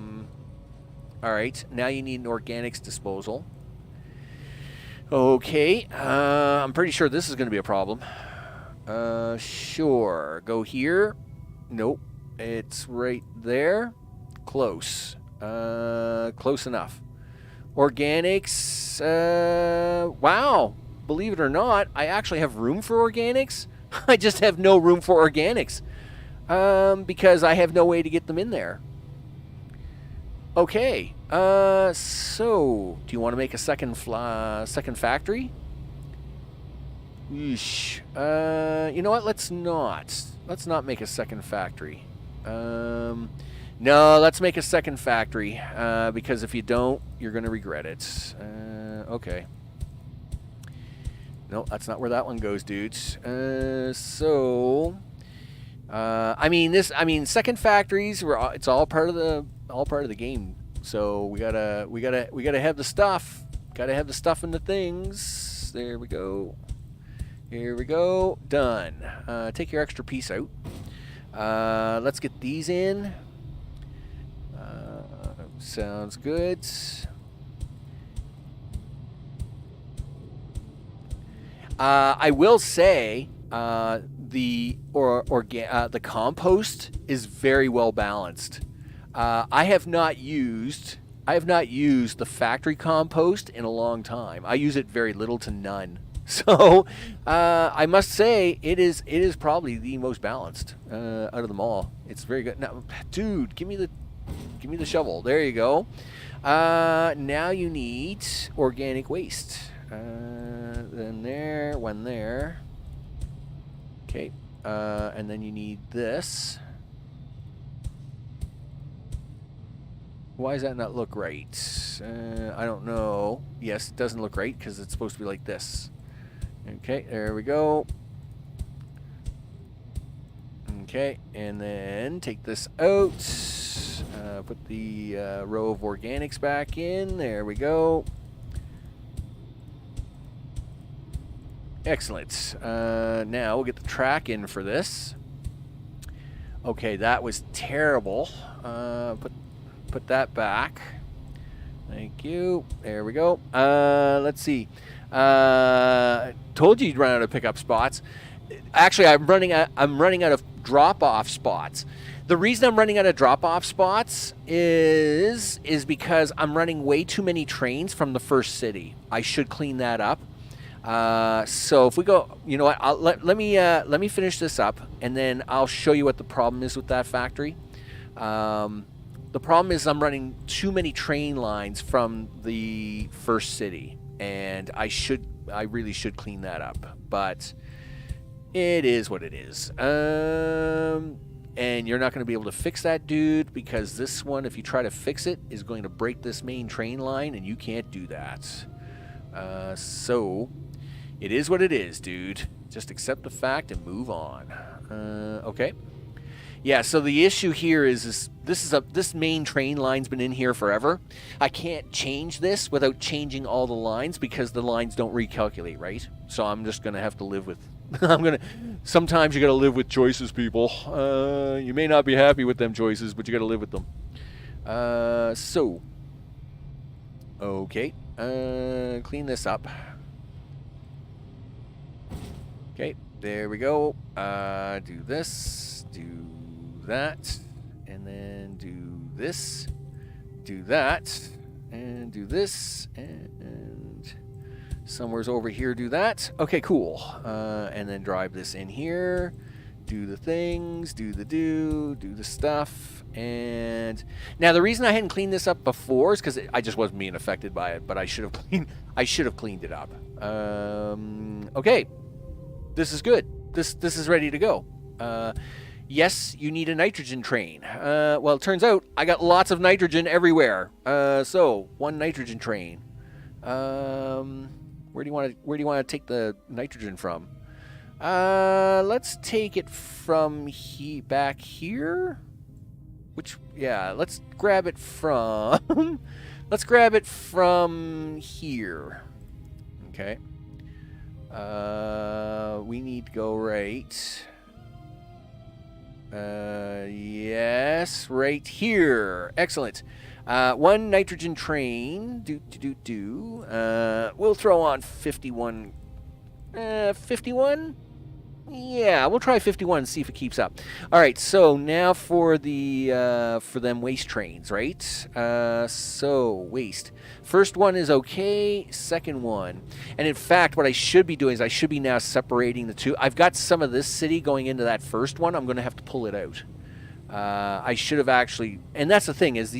right. Now you need an organics disposal. Okay. I'm pretty sure this is going to be a problem. Sure. Go here. Nope. It's right there. Close. Close enough. Organics. Wow. Believe it or not, I actually have room for organics. I just have no room for organics. Because I have no way to get them in there. Okay. So do you want to make a second factory? Yeesh. You know what? Let's not make a second factory. No, let's make a second factory. Because if you don't, you're gonna regret it. Okay. No, that's not where that one goes, dudes. I mean, second factories. It's all part of the game. So we gotta have the stuff. Gotta have the stuff and the things. There we go. Here we go. Done. Take your extra piece out. Let's get these in. Sounds good. I will say the compost is very well balanced. I have not used the factory compost in a long time. I use it very little to none. So I must say it is probably the most balanced out of them all. It's very good. Now, dude, give me the shovel. There you go. Now you need organic waste. Then there, one there. Okay, and then you need this. Why does that not look right? I don't know. Yes, it doesn't look right because it's supposed to be like this. Okay, there we go. Okay, and then take this out. Put the row of organics back in. There we go. Excellent. Now we'll get the track in for this. Okay, that was terrible. Put that back. Thank you. There we go. Let's see. Told you you'd run out of pickup spots. Actually, I'm running out of drop-off spots. The reason I'm running out of drop-off spots is because I'm running way too many trains from the first city. I should clean that up. So if we go, you know what? Let me finish this up, and then I'll show you what the problem is with that factory. The problem is I'm running too many train lines from the first city, and I really should clean that up. But it is what it is. And you're not going to be able to fix that, dude, because this one, if you try to fix it, is going to break this main train line, and you can't do that. So it is what it is, dude. Just accept the fact and move on. Okay. Yeah, so the issue here is this main train line's been in here forever. I can't change this without changing all the lines because the lines don't recalculate, right? So I'm just going to have to live with sometimes you got to live with choices, people. You may not be happy with them choices, but you got to live with them. Okay. Clean this up. Okay, there we go. Do this, do that, and then do this, do that, and do this, and somewhere's over here do that. Okay, cool. And then drive this in here, do the things, do the stuff. And now the reason I hadn't cleaned this up before is because I just wasn't being affected by it, but I should have cleaned it up. Okay, this is good. This is ready to go. Yes, you need a nitrogen train. Well, it turns out I got lots of nitrogen everywhere. So one nitrogen train. Where do you want to take the nitrogen from? Let's take it from back here. Let's grab it from. Let's grab it from here. Okay. We need to go right. Yes, right here. Excellent. One nitrogen train. We'll throw on 51. 51? Yeah, we'll try 51 and see if it keeps up. All right, so now for them waste trains, right? So waste. First one is okay. Second one, and in fact, what I should be doing is I should be now separating the two. I've got some of this city going into that first one. I'm going to have to pull it out. I should have actually, and that's the thing is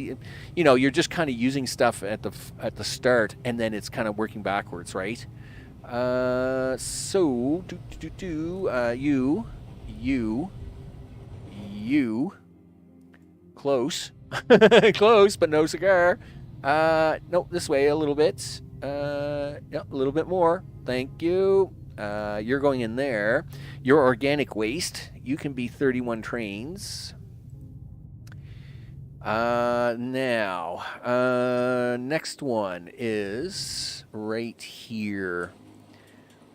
you're just kind of using stuff at the start, and then it's kind of working backwards, right? So you, close, close, but no cigar. No, this way a little bit. Yeah, a little bit more. Thank you. You're going in there. Your organic waste. You can be 31 trains. Now, next one is right here.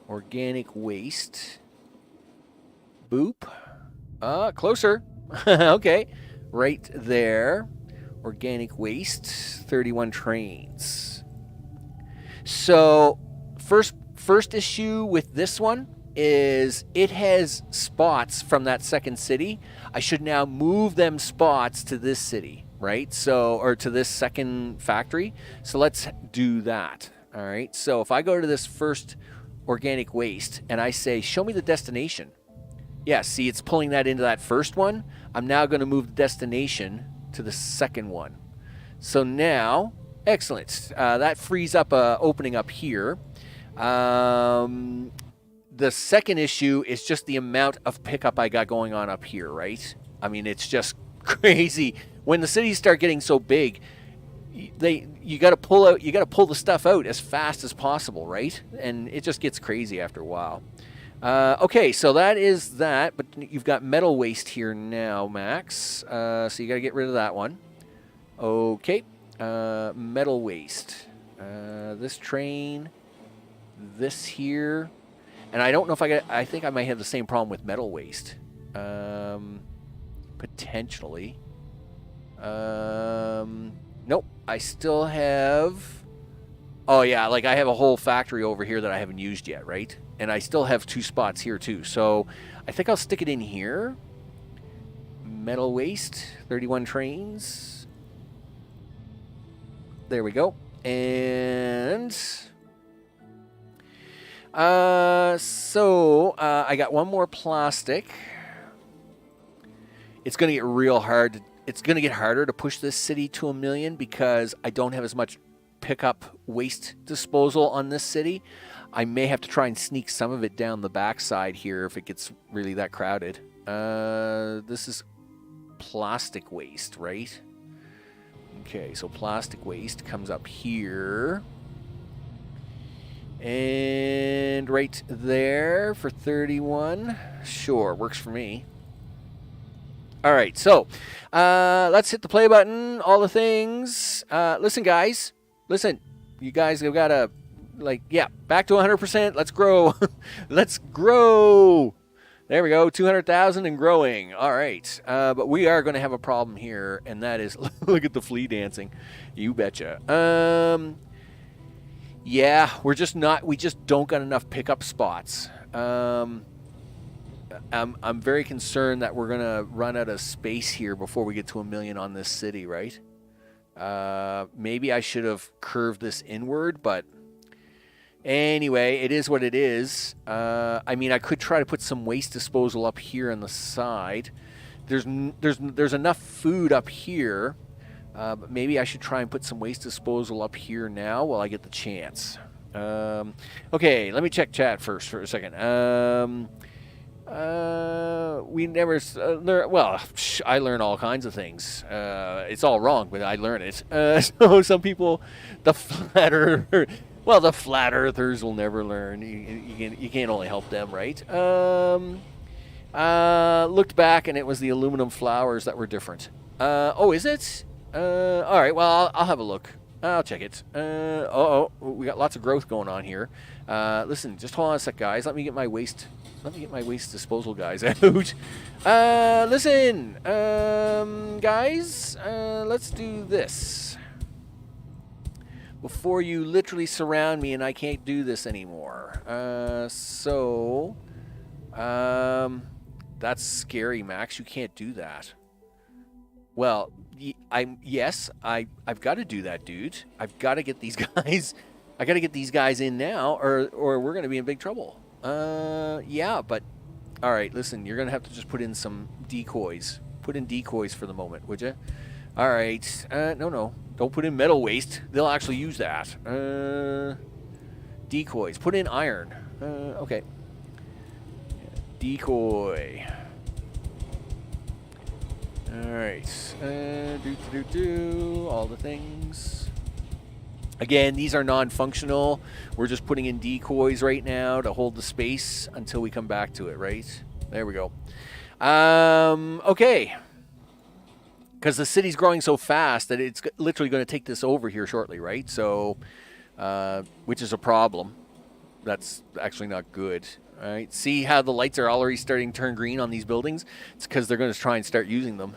Organic waste. Boop. Closer. Okay. Right there. Organic waste. 31 trains. So, first issue with this one is it has spots from that second city. I should now move them spots to this city, right? So, or to this second factory. So let's do that. All right. So if I go to this first organic waste and I say, show me the destination. Yeah, see, it's pulling that into that first one. I'm now going to move the destination to the second one. So now, excellent. That frees up opening up here. The second issue is just the amount of pickup I got going on up here, right? I mean, it's just crazy. When the cities start getting so big, you got to pull the stuff out as fast as possible, right? And it just gets crazy after a while. Okay, so that is that, but you've got metal waste here now, Max. So you got to get rid of that one. Okay, metal waste. This train, this here. And I don't know if I think I might have the same problem with metal waste. Potentially. Nope. I still have... Oh, yeah. Like, I have a whole factory over here that I haven't used yet, right? And I still have 2 spots here, too. So, I think I'll stick it in here. Metal waste. 31 trains. There we go. And... I got one more plastic. It's going to get real hard. It's going to get harder to push this city to 1 million because I don't have as much pickup waste disposal on this city. I may have to try and sneak some of it down the backside here if it gets really that crowded. This is plastic waste, right? Okay, so plastic waste comes up here. And right there for 31. Sure, works for me. All right, so let's hit the play button, all the things. Listen, guys. Listen, you guys have got to, back to 100%. Let's grow. Let's grow. There we go, 200,000 and growing. All right, but we are going to have a problem here, and that is, look at the flea dancing. You betcha. Yeah, we just don't got enough pickup spots. I'm very concerned that we're going to run out of space here before we get to 1 million on this city, right? Maybe I should have curved this inward, but anyway, it is what it is. I mean, I could try to put some waste disposal up here on the side. There's enough food up here. But maybe I should try and put some waste disposal up here now while I get the chance. Okay, let me check chat first for a second. We never learn. Well, I learn all kinds of things. It's all wrong, but I learn it. So some people, the flat earthers will never learn. You can't only help them, right? Looked back and it was the aluminum flowers that were different. Oh, is it? All right, well, I'll have a look. I'll check it. We got lots of growth going on here. Listen, just hold on a sec, guys. Let me get my waste disposal guys out. Listen, guys, let's do this. Before you literally surround me and I can't do this anymore. That's scary, Max. You can't do that. Well, I've got to do that, dude. I've got to get these guys. I got to get these guys in now, or we're going to be in big trouble. Yeah, but all right. Listen, you're going to have to just put in some decoys. Put in decoys for the moment, would you? All right. No. Don't put in metal waste. They'll actually use that. Decoys. Put in iron. Okay. Decoy. All right. All the things. Again, these are non-functional. We're just putting in decoys right now to hold the space until we come back to it, right? There we go. Okay. Because the city's growing so fast that it's literally going to take this over here shortly, right? So, which is a problem. That's actually not good. All right. See how the lights are already starting to turn green on these buildings? It's because they're going to try and start using them.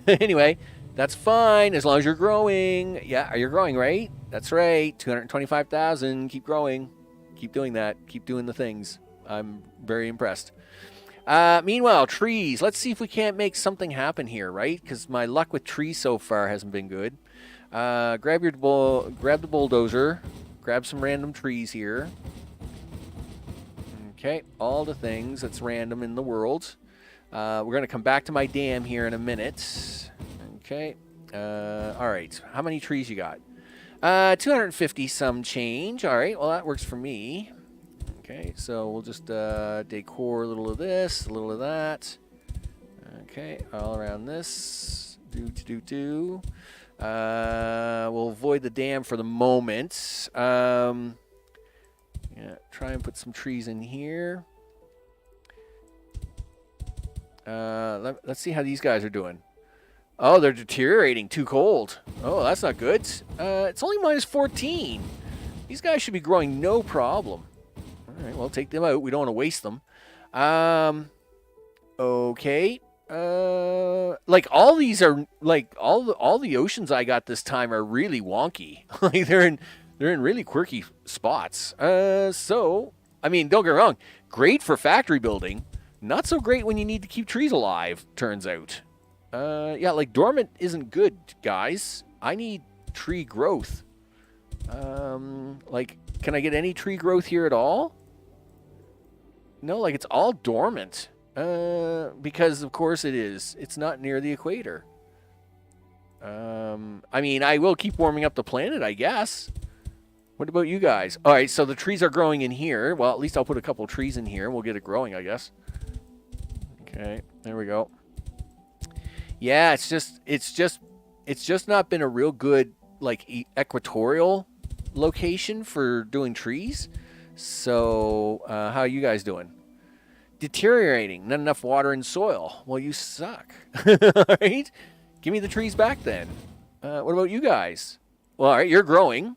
Anyway, that's fine as long as you're growing. Yeah, you're growing, right? That's right. 225,000. Keep growing. Keep doing that. Keep doing the things. I'm very impressed. Meanwhile, trees. Let's see if we can't make something happen here, right? Because my luck with trees so far hasn't been good. Grab the bulldozer. Grab some random trees here. Okay, all the things that's random in the world. We're going to come back to my dam here in a minute. Okay. All right. How many trees you got? 250 some change. All right. Well, that works for me. Okay. So we'll just decor a little of this, a little of that. Okay. All around this. We'll avoid the dam for the moment. Yeah, try and put some trees in here. Let's see how these guys are doing. Oh, they're deteriorating. Too cold. Oh, that's not good. It's only minus 14. These guys should be growing no problem. All right, well, take them out. We don't want to waste them. Okay. Like all these are like all the oceans I got this time are really wonky. Like they're in really quirky spots. So, I mean, don't get me wrong. Great for factory building. Not so great when you need to keep trees alive, turns out. Yeah, like dormant isn't good, guys. I need tree growth. Like, can I get any tree growth here at all? No, like it's all dormant. Because, of course, it is. It's not near the equator. I mean, I will keep warming up the planet, I guess. What about you guys? All right, so the trees are growing in here. Well, at least I'll put a couple trees in here. We'll get it growing, I guess. Okay, there we go. Yeah, it's just not been a real good like equatorial location for doing trees. So, how are you guys doing? Deteriorating. Not enough water and soil. Well, you suck. All right, give me the trees back then. What about you guys? Well, all right, you're growing.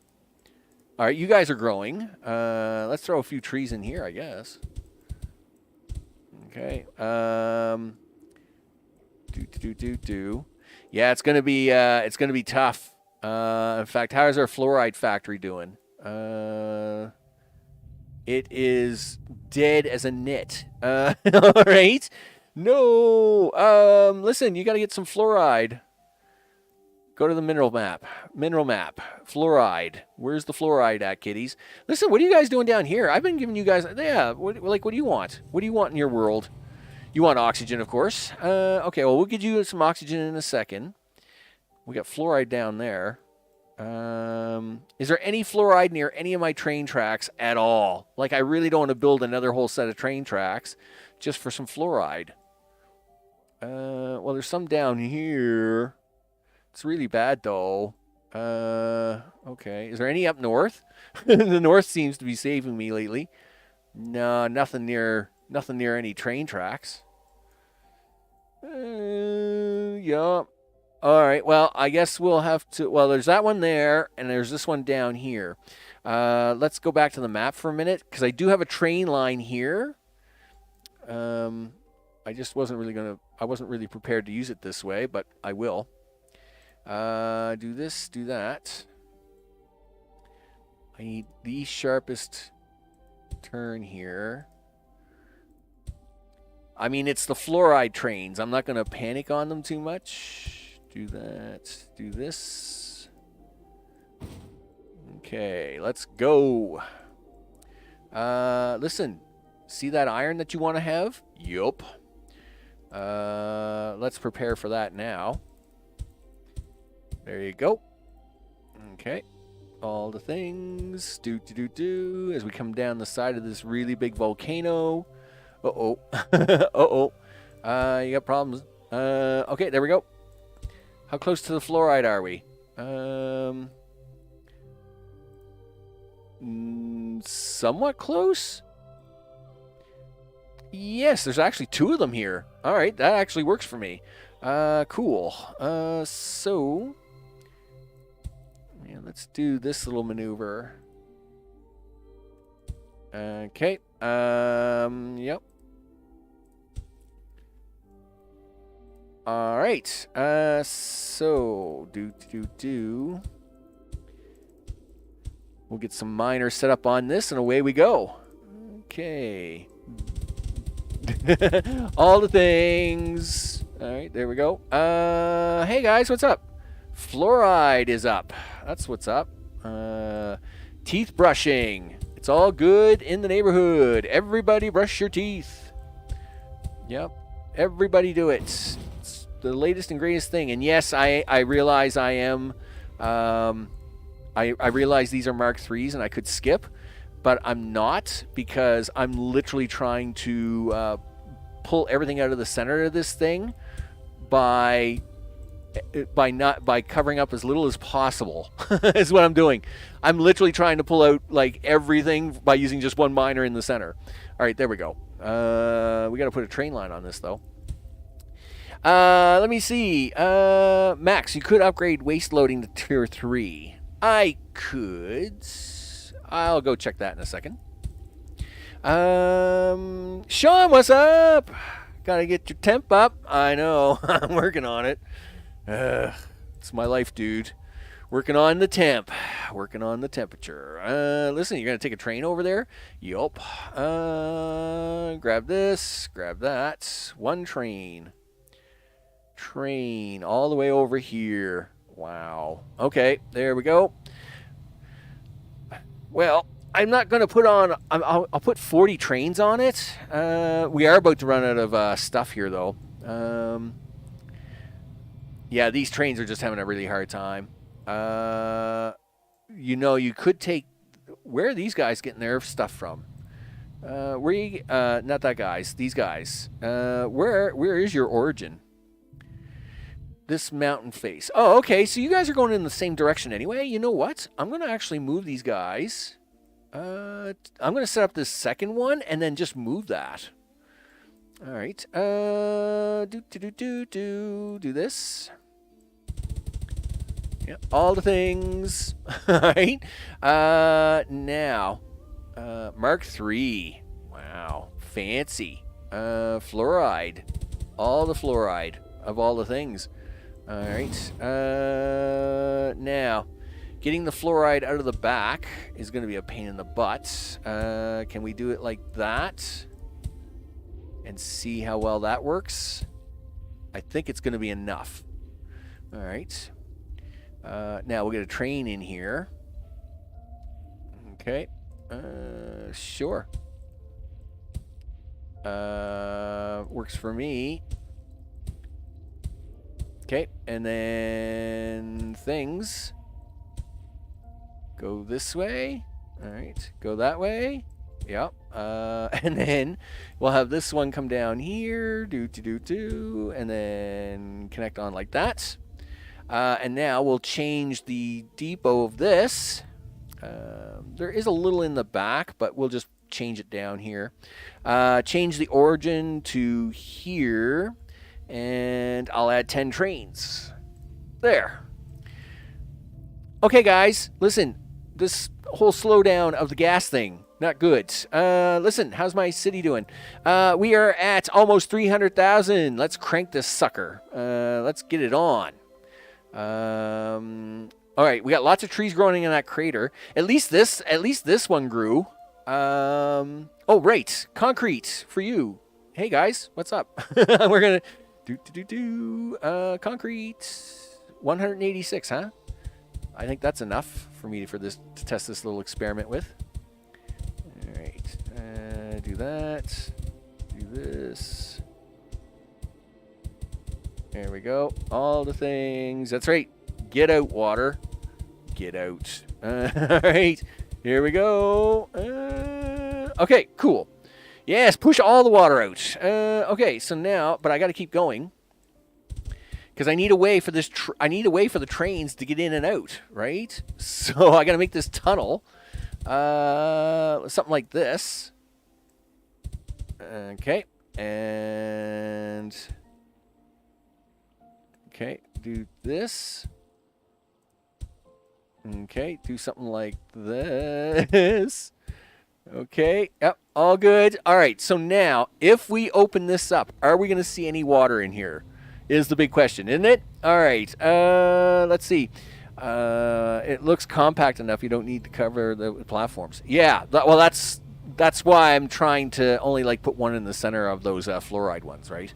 All right, you guys are growing. Let's throw a few trees in here, I guess. Okay. Yeah, it's gonna be tough. In fact, how's our fluoride factory doing? It is dead as a nit. All right. No. Listen, you got to get some fluoride. Go to the mineral map. Mineral map. Fluoride. Where's the fluoride at, kiddies? Listen, what are you guys doing down here? I've been giving you guys... Yeah, what do you want? What do you want in your world? You want oxygen, of course. Okay, well, we'll get you some oxygen in a second. We got fluoride down there. Is there any fluoride near any of my train tracks at all? Like, I really don't want to build another whole set of train tracks just for some fluoride. Well, there's some down here. It's really bad, though. Okay. Is there any up north? The north seems to be saving me lately. No, nothing near any train tracks. Yeah. All right. Well, I guess we'll have to... Well, there's that one there, and there's this one down here. Let's go back to the map for a minute, because I do have a train line here. I just wasn't really going to... I wasn't really prepared to use it this way, but I will. Do this, do that. I need the sharpest turn here. I mean, it's the fluoride trains. I'm not going to panic on them too much. Do that. Do this. Okay, let's go. Listen, see that iron that you want to have? Yup. Let's prepare for that now. There you go. Okay. All the things. Do. As we come down the side of this really big volcano. Uh-oh. Uh-oh. You got problems. Okay, there we go. How close to the fluoride are we? Somewhat close? Yes, there's actually 2 of them here. All right, that actually works for me. Cool. So... yeah, let's do this little maneuver. Okay. Yep. All right. So do. We'll get some miners set up on this, and away we go. Okay. All the things. All right, there we go. Hey guys, what's up? Fluoride is up. That's what's up. Teeth brushing. It's all good in the neighborhood. Everybody brush your teeth. Yep. Everybody do it. It's the latest and greatest thing. And yes, I realize I am... I realize these are Mark IIIs and I could skip, but I'm not, because I'm literally trying to pull everything out of the center of this thing by covering up as little as possible. Is what I'm doing. I'm literally trying to pull out like everything by using just one miner in the center. All right, there we go. We got to put a train line on this though. Let me see. Max, you could upgrade waste loading to tier 3. I could. I'll go check that in a second. Sean, what's up? Gotta get your temp up. I know. I'm working on it. It's my life, dude. Working on the temp. Working on the temperature. Listen, you're gonna take a train over there? Yup. Grab this. Grab that. One train. Train all the way over here. Wow. Okay, there we go. Well, I'm not going to put on... I'll put 40 trains on it. We are about to run out of stuff here, though. Yeah, these trains are just having a really hard time. You know, you could take... Where are these guys getting their stuff from? Where you... not that guys. These guys. Where is your origin? This mountain face. Oh, okay. So you guys are going in the same direction anyway. You know what? I'm going to actually move these guys. I'm going to set up this second one and then just move that. All right. Do this. Yeah, all the things. All right. Now, Mark III. Wow. Fancy. Fluoride. All the fluoride of all the things. All right. Now, getting the fluoride out of the back is going to be a pain in the butt. Can we do it like that? And see how well that works? I think it's going to be enough. All right. Now, we'll get a train in here. Okay. Sure. Works for me. Okay, and then things go this way. All right, go that way. Yep. And then we'll have this one come down here. And then connect on like that. And now we'll change the depot of this. There is a little in the back, but we'll just change it down here. Change the origin to here. And I'll add 10 trains. There. Okay, guys, listen. This whole slowdown of the gas thing, not good. Listen, how's my city doing? We are at almost 300,000. Let's crank this sucker. Let's get it on. All right, we got lots of trees growing in that crater. At least this one grew. Oh, right. Concrete for you. Hey, guys, what's up? We're going to... concrete 186, huh? I think that's enough for me to test this little experiment with. All right, do that, do this. There we go. All the things. That's right. Get out, water. Get out. All right. Here we go. Okay, cool. Yes, push all the water out. Okay, so now, but I got to keep going because I need a way for this. I need a way for the trains to get in and out, right? So I got to make this tunnel, something like this. Okay, and okay, do this. Okay, do something like this. Okay, yep, all good. All right, so now, if we open this up, are we going to see any water in here? Is the big question, isn't it? All right, let's see. It looks compact enough. You don't need to cover the platforms. Yeah, well, that's why I'm trying to only, like, put one in the center of those fluoride ones, right?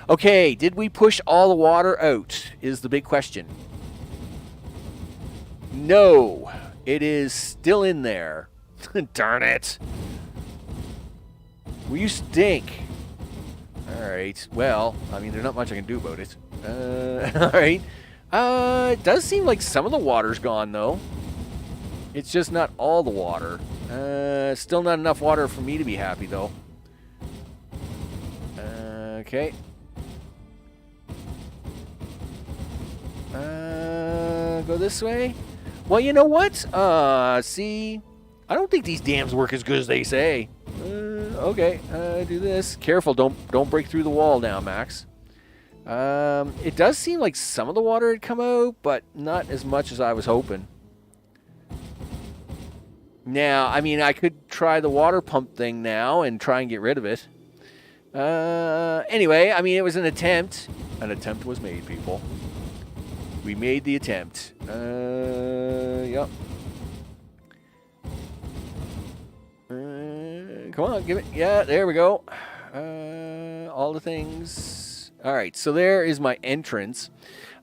Okay, did we push all the water out is the big question. No, it is still in there. Darn it. Well, you stink. All right. Well, I mean, there's not much I can do about it. All right. It does seem like some of the water's gone, though. It's just not all the water. Still not enough water for me to be happy, though. Okay. Go this way. Well, you know what? See, I don't think these dams work as good as they say. Okay, do this. Careful, don't break through the wall now, Max. It does seem like some of the water had come out, but not as much as I was hoping. Now, I mean, I could try the water pump thing now and try and get rid of it. Anyway, I mean, it was an attempt. An attempt was made, people. We made the attempt. Yep. Come on, give it. Yeah, there we go. All the things. All right, so there is my entrance.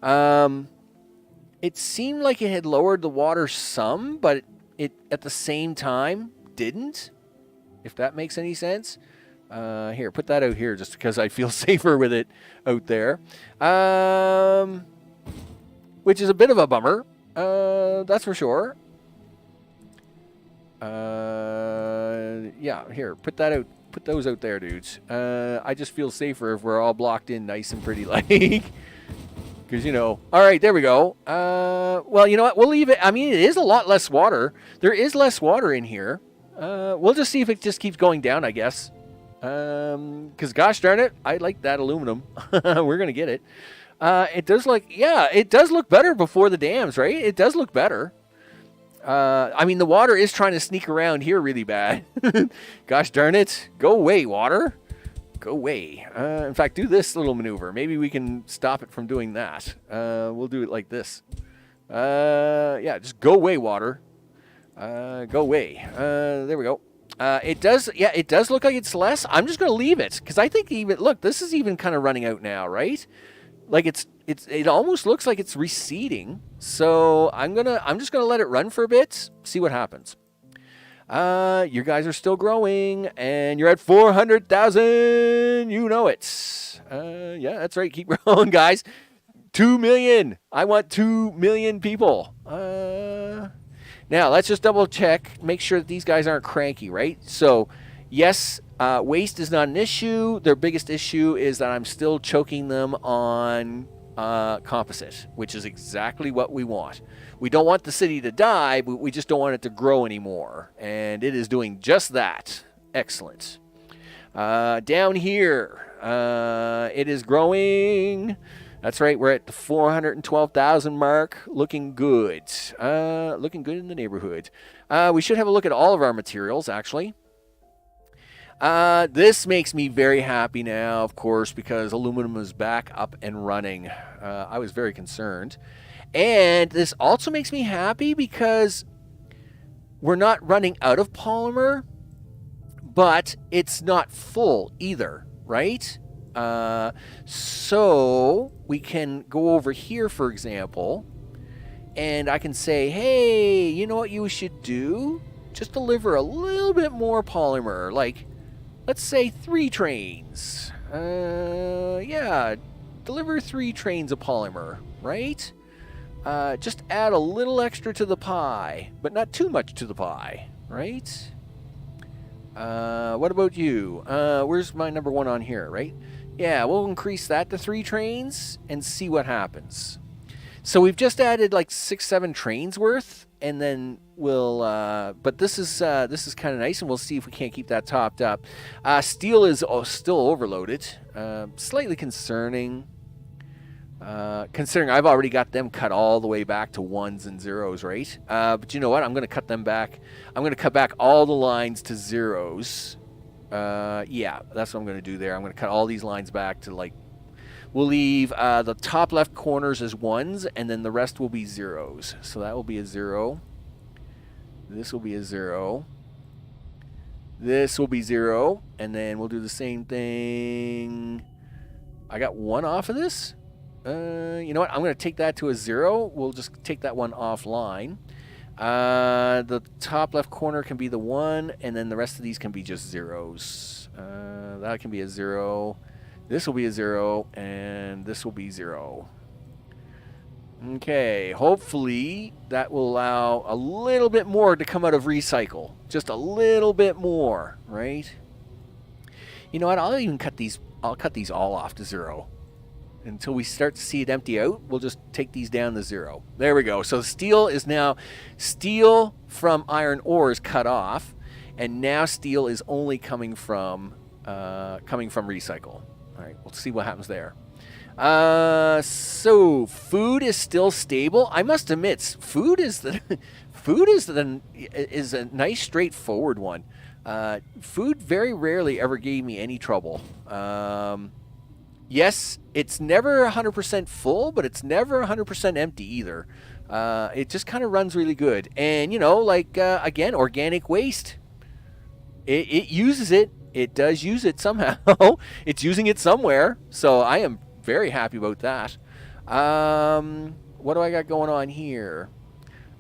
It seemed like it had lowered the water some, but it at the same time didn't, if that makes any sense. Here, put that out here just because I feel safer with it out there. Which is a bit of a bummer, that's for sure. Yeah, here, put that out. Put those out there, dudes. I just feel safer if we're all blocked in nice and pretty, like. Because, you know. All right, there we go. Well, you know what? We'll leave it. I mean, it is a lot less water. There is less water in here. We'll just see if it just keeps going down, I guess. Because, gosh darn it, I like that aluminum. We're going to get it. It does look, yeah, it does look better before the dams, right? It does look better. I mean, the water is trying to sneak around here really bad. Gosh darn it. Go away, water. Go away. In fact, do this little maneuver. Maybe we can stop it from doing that. We'll do it like this. Yeah, just go away, water. Go away. There we go. It does look like it's less. I'm just going to leave it because I think even, look, this is even kind of running out now, right? Like it almost looks like it's receding. So I'm just gonna let it run for a bit, see what happens. You guys are still growing, and you're at 400,000. You know it. Yeah, that's right. Keep growing, guys. 2 million. I want 2 million people. Now let's just double check, make sure that these guys aren't cranky, right? So, yes. Waste is not an issue. Their biggest issue is that I'm still choking them on composite, which is exactly what we want. We don't want the city to die, but we just don't want it to grow anymore. And it is doing just that. Excellent. Down here, it is growing. That's right. We're at the 412,000 mark. Looking good. Looking good in the neighborhood. We should have a look at all of our materials, actually. This makes me very happy now, of course, because aluminum is back up and running. I was very concerned. And this also makes me happy because we're not running out of polymer, but it's not full either, right? So we can go over here, for example, and I can say, hey, you know what you should do? Just deliver a little bit more polymer, like, let's say 3 trains. Yeah, deliver 3 trains of polymer, right? Just add a little extra to the pie, but not too much to the pie, right? What about you? Where's my number 1 on here, right? Yeah, we'll increase that to 3 trains and see what happens. So we've just added like 6-7 trains worth, and then we'll. But this is kind of nice, and we'll see if we can't keep that topped up. Steel is still overloaded. Slightly concerning. Considering I've already got them cut all the way back to 1s and 0s, right? But you know what? I'm going to cut them back. I'm going to cut back all the lines to 0s. Yeah, that's what I'm going to do there. I'm going to cut all these lines back to like. We'll leave the top left corners as 1s, and then the rest will be 0s. So that will be a 0. This will be a 0. This will be 0. And then we'll do the same thing. I got 1 off of this. You know what? I'm going to take that to a 0. We'll just take that one offline. The top left corner can be the 1, and then the rest of these can be just 0s. That can be a 0. This will be a 0, and this will be 0. Okay, hopefully that will allow a little bit more to come out of recycle. Just a little bit more, right? You know what? I'll even cut these. I'll cut these all off to 0. Until we start to see it empty out, we'll just take these down to 0. There we go. So steel is now, steel from iron ore is cut off, and now steel is only coming from recycle. All right, we'll see what happens there. So food is still stable. I must admit, food is a nice straightforward one. Food very rarely ever gave me any trouble. Yes, it's never 100% full, but it's never 100% empty either. It just kind of runs really good. And, you know, like, again, organic waste. It uses it. It does use it somehow. It's using it somewhere. So I am very happy about that. What do I got going on here?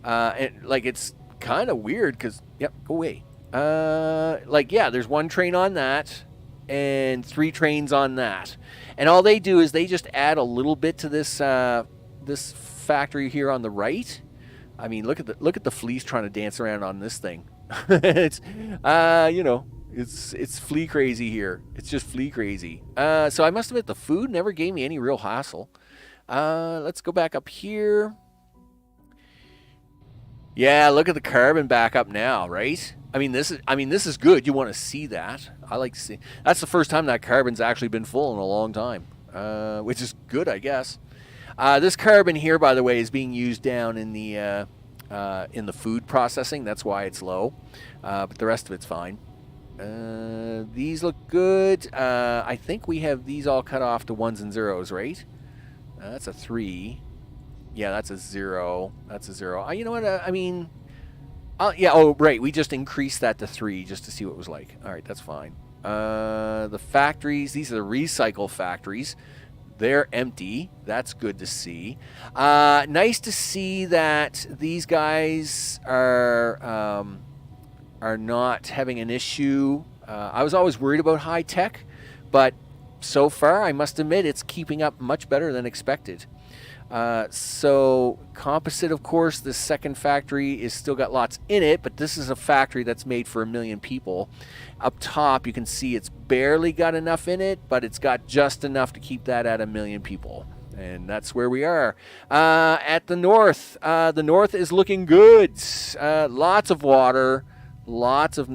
And, like, it's kind of weird because, yep, go away. Like, yeah, there's 1 train on that and 3 trains on that. And all they do is they just add a little bit to this this factory here on the right. I mean, look at the fleas trying to dance around on this thing. It's you know, it's flea crazy here. It's just flea crazy. So I must admit the food never gave me any real hassle. Let's go back up here. Yeah, look at the carbon back up now, right? I mean, this is good. You want to see that. I like to see. That's the first time that carbon's actually been full in a long time, which is good, I guess. This carbon here, by the way, is being used down in the food processing. That's why it's low, but the rest of it's fine. These look good. I think we have these all cut off to 1s and 0s, right? That's a 3. Yeah, that's a 0. That's a 0. You know what? I mean... yeah, oh, right. We just increased that to 3 just to see what it was like. All right, that's fine. The factories, these are the recycle factories. They're empty. That's good to see. Nice to see that these guys are not having an issue. I was always worried about high tech, but so far, I must admit, it's keeping up much better than expected. So composite, of course, this second factory is still got lots in it, but this is a factory that's made for 1 million people. Up top, you can see it's barely got enough in it, but it's got just enough to keep that at 1 million people. And that's where we are. At the north is looking good. Lots of water, lots of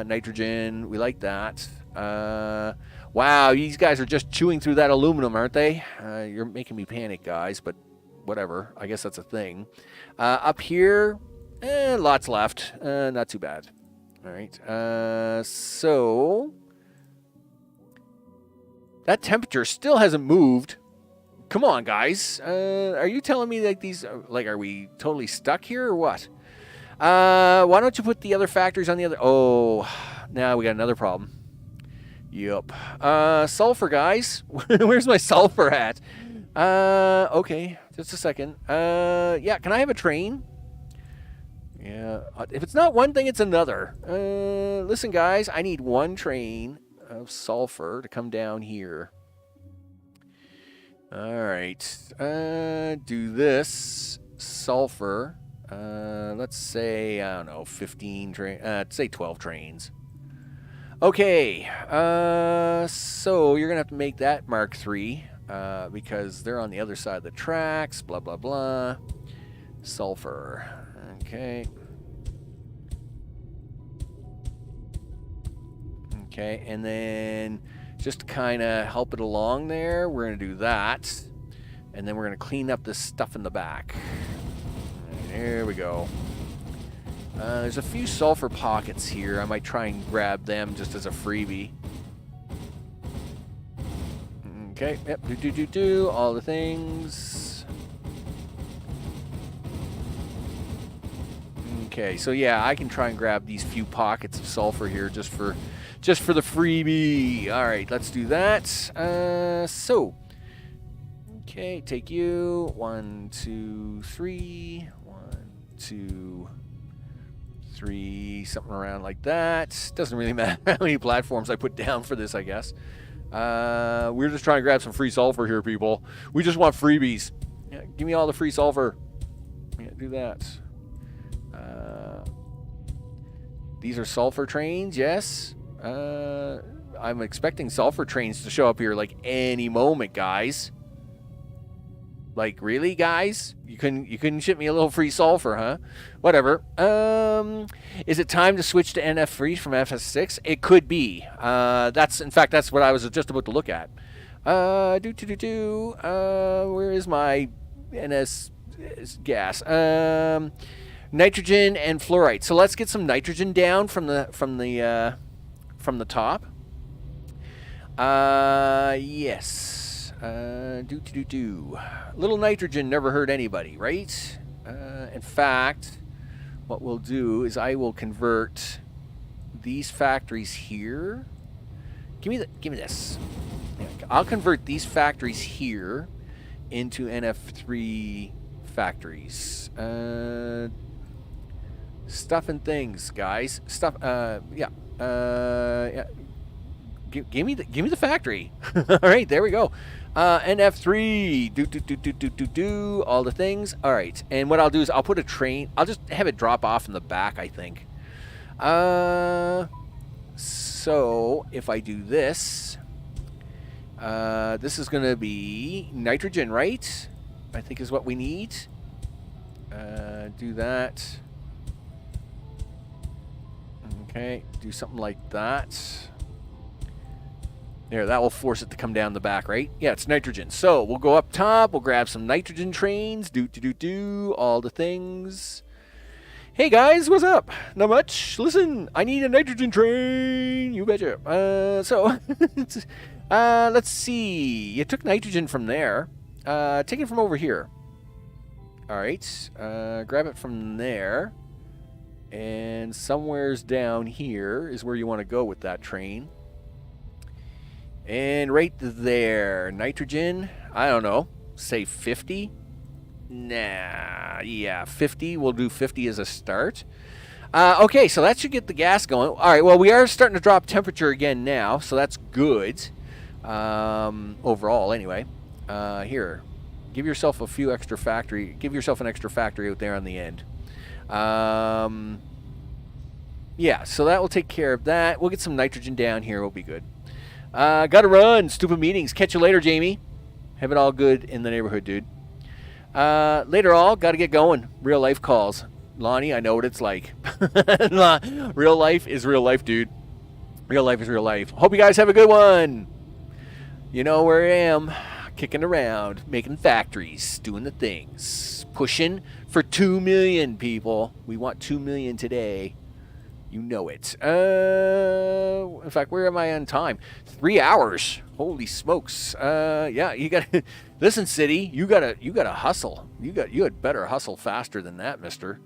nitrogen. We like that. Wow, these guys are just chewing through that aluminum, aren't they? You're making me panic, guys, but whatever. I guess that's a thing. Up here, lots left. Not too bad. All right. So that temperature still hasn't moved. Come on, guys. Are you telling me like these? Like, are we totally stuck here or what? Why don't you put the other factories on the other? Oh, now we got another problem. Yup. Sulfur, guys. Where's my sulfur at? Okay. Just a second. Yeah, can I have a train? Yeah. If it's not one thing, it's another. Listen, guys. I need 1 train of sulfur to come down here. All right. Do this sulfur. Let's say, I don't know, 15 train. Say 12 trains. Okay. So you're gonna have to make that Mark III because they're on the other side of the tracks. Blah blah blah. Sulfur. Okay. Okay, and then just to kind of help it along there, we're going to do that. And then we're going to clean up this stuff in the back. There we go. There's a few sulfur pockets here. I might try and grab them just as a freebie. Okay, yep, do, all the things. Okay, so yeah, I can try and grab these few pockets of sulfur here just for the freebie. All right, let's do that. Okay, take you. 1, 2, 3. 1, 2, 3. Something around like that. Doesn't really matter how many platforms I put down for this, I guess. We're just trying to grab some free sulfur here, people. We just want freebies. Yeah, give me all the free sulfur. Yeah, do that. These are sulfur trains, yes. I'm expecting sulfur trains to show up here like any moment, guys. Like, really, guys? You couldn't ship me a little free sulfur, huh? Whatever. Is it time to switch to NF3 from FS6? It could be. In fact, that's what I was just about to look at. Where is my NS gas? Nitrogen and fluorite. So let's get some nitrogen down from the top. Yes. Little nitrogen never hurt anybody, right? In fact, what we'll do is I will convert these factories here. Give me this. Yeah, I'll convert these factories here into NF3 factories. Stuff and things, guys. Stuff. Yeah. Give me the factory. All right, there we go. NF3. Do all the things. All right, and what I'll do is I'll put a train. I'll just have it drop off in the back, I think. So if I do this, this is gonna be nitrogen, right? I think is what we need. Do that. Okay, do something like that. There, that will force it to come down the back, right? Yeah, it's nitrogen. So we'll go up top. We'll grab some nitrogen trains. Do all the things. Hey guys, what's up? Not much. Listen, I need a nitrogen train. You betcha. Let's see. You took nitrogen from there. Take it from over here. All right. Grab it from there. And somewheres down here is where you want to go with that train. And right there, nitrogen, I don't know, say 50? Nah, yeah, 50. We'll do 50 as a start. Okay, so that should get the gas going. All right, well, we are starting to drop temperature again now, so that's good. Overall, anyway. Here, give yourself an extra factory out there on the end. Yeah, so that will take care of that. We'll get some nitrogen down here. We'll be good. Gotta run. Stupid meetings. Catch you later, Jamie. Have it all good in the neighborhood, dude. Later all, gotta get going. Real life calls. Lonnie, I know what it's like. Real life is real life, dude. Real life is real life. Hope you guys have a good one. You know where I am. Kicking around, making factories, doing the things. Pushing for 2 million, people. We want 2 million today. You know it. In fact, where am I on time? 3 hours. Holy smokes. Yeah, you gotta listen, city. You gotta hustle. You had better hustle faster than that, mister.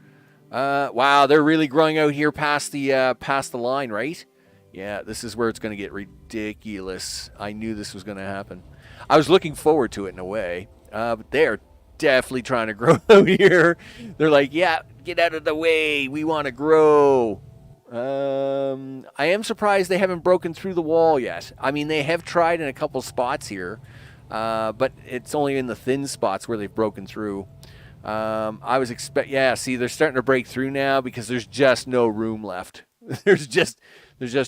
Wow, they're really growing out here past the line, right? Yeah, this is where it's gonna get ridiculous. I knew this was gonna happen. I was looking forward to it in a way, but they're definitely trying to grow out here. They're like, yeah, get out of the way. We want to grow. I am surprised they haven't broken through the wall yet. I mean, they have tried in a couple spots here. but it's only in the thin spots where they've broken through. I was yeah, see, they're starting to break through now because there's just no room left. there's just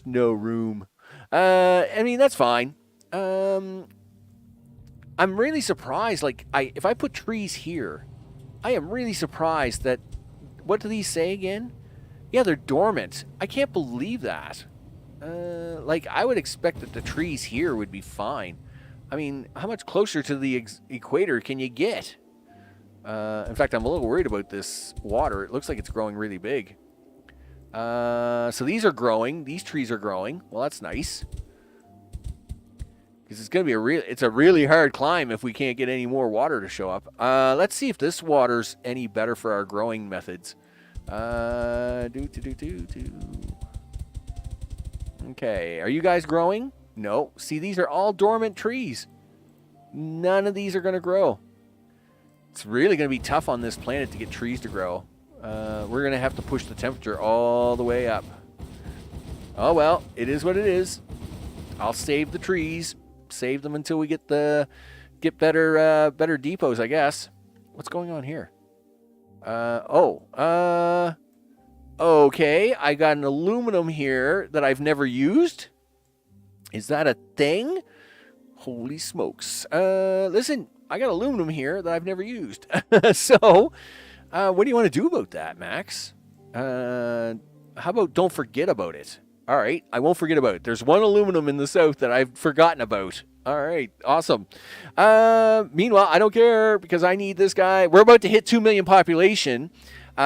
no room. I mean, that's fine. I'm really surprised. Like, if I put trees here, I am really surprised that. What do these say again? Yeah, they're dormant. I can't believe that. Like, I would expect that the trees here would be fine. I mean, how much closer to the equator can you get? In fact, I'm a little worried about this water. It looks like it's growing really big. So these are growing. These trees are growing. Well, that's nice. Because it's going to be it's a really hard climb if we can't get any more water to show up. Let's see if this water's any better for our growing methods. Okay, are you guys growing? No. See, these are all dormant trees. None of these are going to grow. It's really going to be tough on this planet to get trees to grow. We're going to have to push the temperature all the way up. Oh, well, it is what it is. I'll save the trees. Save them until we get better depots, I guess. What's going on here? Okay. I got an aluminum here that I've never used. Is that a thing? Holy smokes. Listen, I got aluminum here that I've never used. So, what do you want to do about that, Max? How about don't forget about it? All right, I won't forget about it. There's one aluminum in the south that I've forgotten about. All right, awesome. Meanwhile, I don't care because I need this guy. We're about to hit 2 million population. Look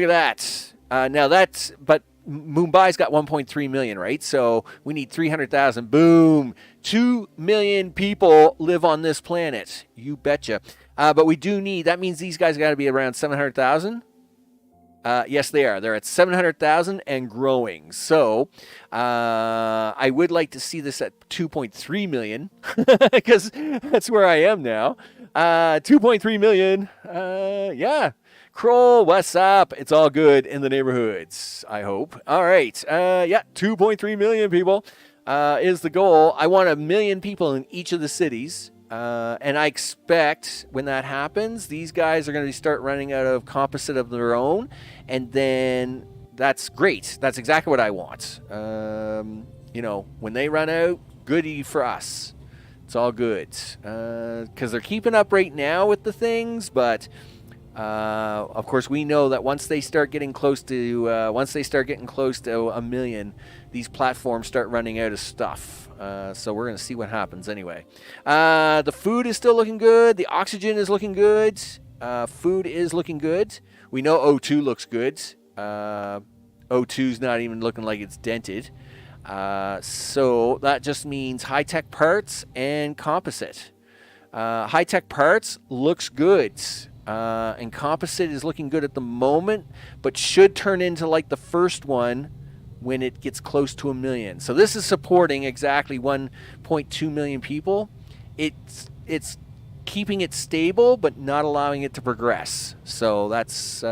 at that. But Mumbai's got 1.3 million, right? So we need 300,000. Boom. 2 million people live on this planet. You betcha. But we do need, that means these guys got to be around 700,000. Yes, they are. They're at 700,000 and growing. So I would like to see this at 2.3 million because that's where I am now. 2.3 million. Yeah. Kroll, what's up? It's all good in the neighborhoods, I hope. All right. Yeah, 2.3 million people is the goal. I want 1 million people in each of the cities. And I expect when that happens, these guys are going to start running out of composite of their own. And then that's great. That's exactly what I want. When they run out, goody for us. It's all good. Because they're keeping up right now with the things. But, of course, we know that once they start getting close to 1 million, these platforms start running out of stuff. So we're going to see what happens anyway. The food is still looking good. The oxygen is looking good. Food is looking good. We know O2 looks good. O2's not even looking like it's dented. So that just means high-tech parts and composite. High-tech parts looks good. And composite is looking good at the moment, but should turn into like the first one when it gets close to 1 million. So this is supporting exactly 1.2 million people. It's keeping it stable, but not allowing it to progress. So that's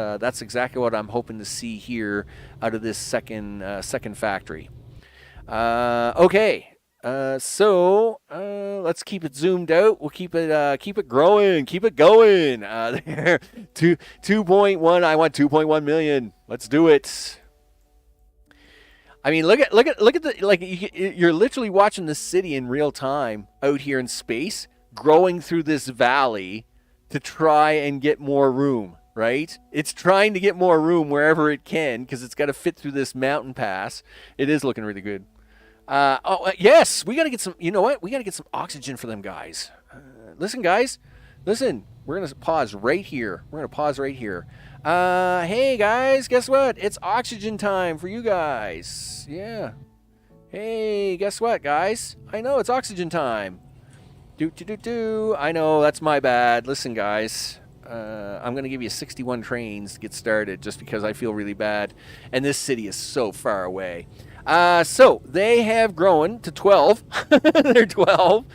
exactly what I'm hoping to see here out of this second factory. Okay. So let's keep it zoomed out. We'll keep it growing, keep it going. There, 2.1. I want 2.1 million. Let's do it. I mean, look at the you're literally watching the city in real time out here in space, growing through this valley to try and get more room. Right? It's trying to get more room wherever it can because it's got to fit through this mountain pass. It is looking really good. Yes, we got to get some, you know what? We got to get some oxygen for them guys. Listen, guys. Listen, we're going to pause right here. Hey, guys, guess what? It's oxygen time for you guys. Yeah. Hey, guess what, guys? I know it's oxygen time. I know, that's my bad. Listen, guys. I'm going to give you 61 trains to get started just because I feel really bad. And this city is so far away. So they have grown to 12. They're 12.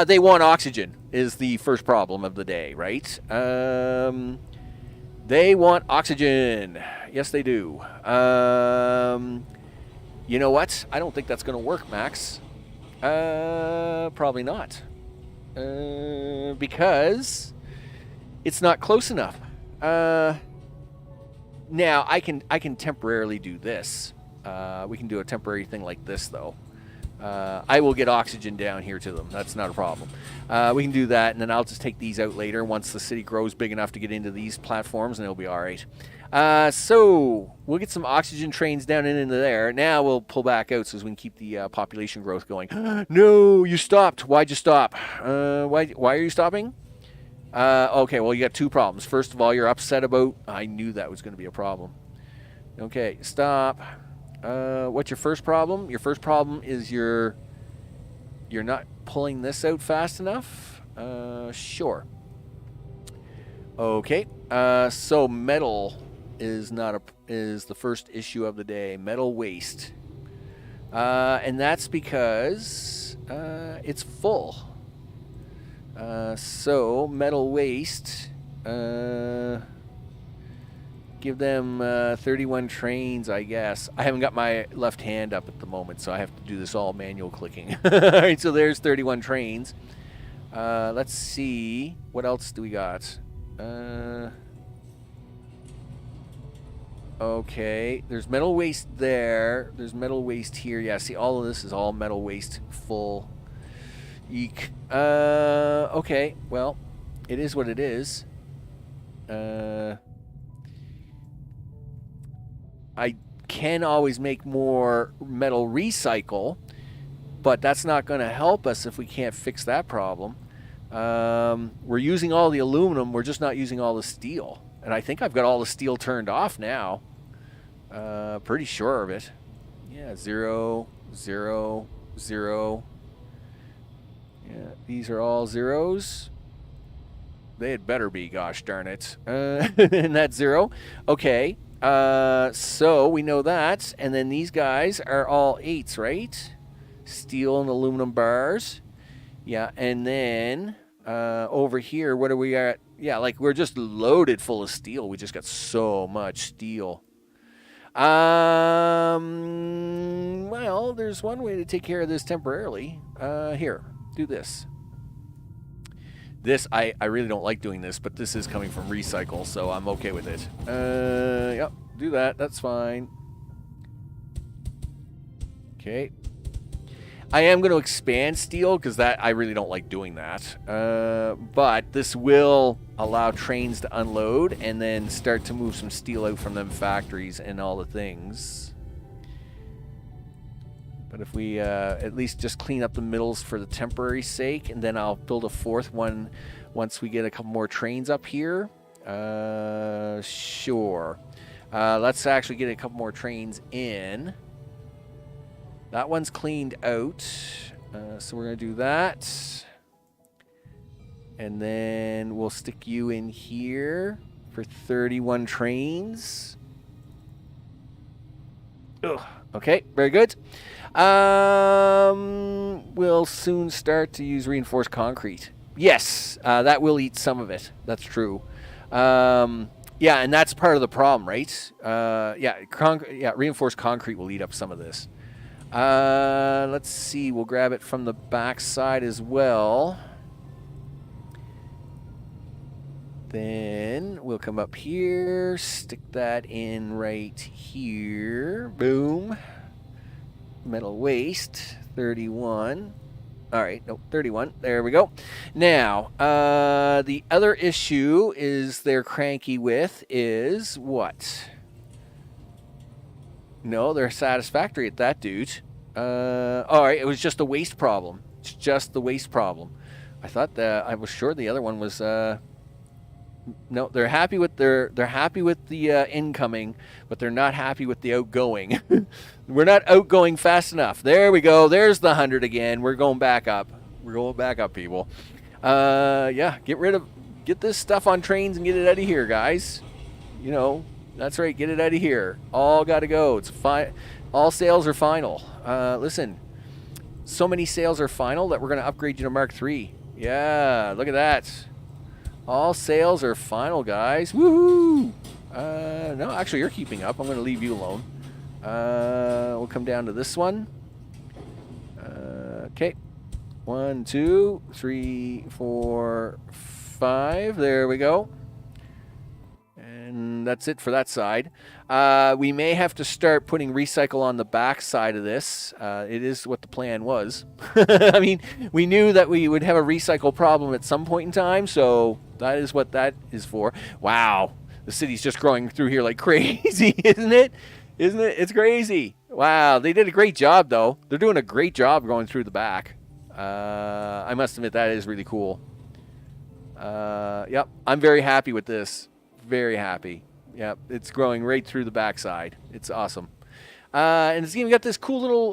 They want oxygen is the first problem of the day, right? They want oxygen. Yes, they do. You know what? I don't think that's going to work, Max. Probably not. because it's not close enough. Now I can temporarily do this. We can do a temporary thing like this, though. I will get oxygen down here to them. That's not a problem. We can do that, and then I'll just take these out later once the city grows big enough to get into these platforms, and it'll be all right. So we'll get some oxygen trains down into there. Now we'll pull back out so we can keep the population growth going. No, you stopped. Why'd you stop? Why are you stopping? Okay, well, you got two problems. First of all, you're upset about... I knew that was going to be a problem. Okay, stop. What's your first problem? Your first problem is you're not pulling this out fast enough. Sure. Okay. So metal is the first issue of the day. Metal waste, and that's because it's full. So metal waste. Give them 31 trains, I guess. I haven't got my left hand up at the moment, so I have to do this all manual clicking. All right, so there's 31 trains. Let's see. What else do we got? Okay, there's metal waste there. There's metal waste here. Yeah, see, all of this is all metal waste full. Eek. Okay, well, it is what it is. I can always make more metal recycle, but that's not going to help us if we can't fix that problem. We're using all the aluminum, we're just not using all the steel. And I think I've got all the steel turned off now. Pretty sure of it. Yeah, 0, 0, 0. Yeah, these are all zeros. They had better be, gosh darn it. And that's 0. Okay. So we know that, and then these guys are all 8s, right? Steel and aluminum bars. Yeah, and then over here, what are we at? Yeah, like we're just loaded full of steel. We just got so much steel. Well, there's one way to take care of this temporarily. Here, do this. This, I really don't like doing this, but this is coming from recycle, so I'm okay with it. Yep, do that. That's fine. Okay. I am going to expand steel, because that I really don't like doing that. But this will allow trains to unload and then start to move some steel out from them factories and all the things. But if we at least just clean up the middles for the temporary sake, and then I'll build a fourth one once we get a couple more trains up here. Sure. Let's actually get a couple more trains in. That one's cleaned out. So we're going to do that. And then we'll stick you in here for 31 trains. Ugh. Okay, very good. We'll soon start to use reinforced concrete. Yes, that will eat some of it. That's true. Yeah, and that's part of the problem, right? Yeah, reinforced concrete will eat up some of this. Let's see. We'll grab it from the back side as well. Then we'll come up here, stick that in right here. Boom. Metal waste, 31. All right, no, 31. There we go. Now, the other issue is they're cranky with is what? No, they're satisfactory at that, dude. All right, it was just a waste problem. It's just the waste problem. I thought that I was sure the other one was. No, they're happy with the incoming, but they're not happy with the outgoing. We're not outgoing fast enough. There we go. There's the 100 again. We're going back up. We're going back up, people. Yeah, get this stuff on trains and get it out of here, guys. You know, that's right. Get it out of here. All got to go. It's fine. All sales are final. Listen, so many sales are final that we're going to upgrade you to Mark III. Yeah, look at that. All sales are final, guys. Woohoo! No, actually, you're keeping up. I'm going to leave you alone. We'll come down to this one. Okay. 1, 2, 3, 4, 5. There we go. And that's it for that side. We may have to start putting recycle on the back side of this. It is what the plan was. I mean, we knew that we would have a recycle problem at some point in time, so that is what that is for. Wow, the city's just growing through here like crazy, isn't it? Isn't it? It's crazy. Wow, they did a great job, though. They're doing a great job going through the back. I must admit, that is really cool. Yep, I'm very happy with this. Very happy. Yep, it's growing right through the backside. It's awesome. And it's even got this cool little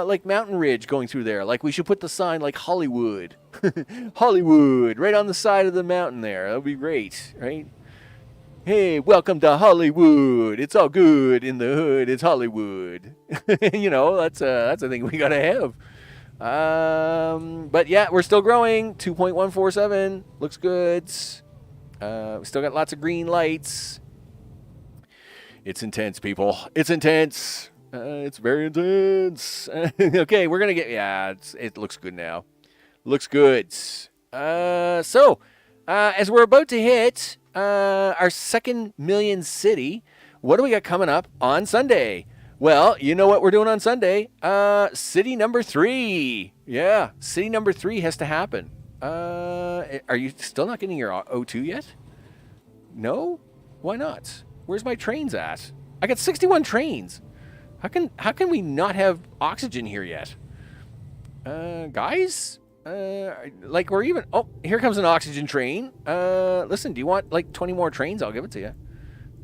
like mountain ridge going through there. Like we should put the sign like Hollywood. Hollywood, right on the side of the mountain there. That would be great, right? Hey, welcome to Hollywood. It's all good in the hood. It's Hollywood. You know, that's a thing we gotta have. But yeah, we're still growing. 2.147 looks good. We still got lots of green lights. It's intense, people. It's intense. It's very intense. Okay, we're gonna get. Yeah, it looks good now. Looks good. So, as we're about to hit our second million city, what do we got coming up on Sunday? Well, you know what we're doing on Sunday? City number 3. Yeah, city number 3 has to happen. Are you still not getting your O2 yet? No? Why not? Where's my trains at? I got 61 trains. How can we not have oxygen here yet? Guys? Like we're even... Oh, here comes an oxygen train. Listen, do you want like 20 more trains? I'll give it to you.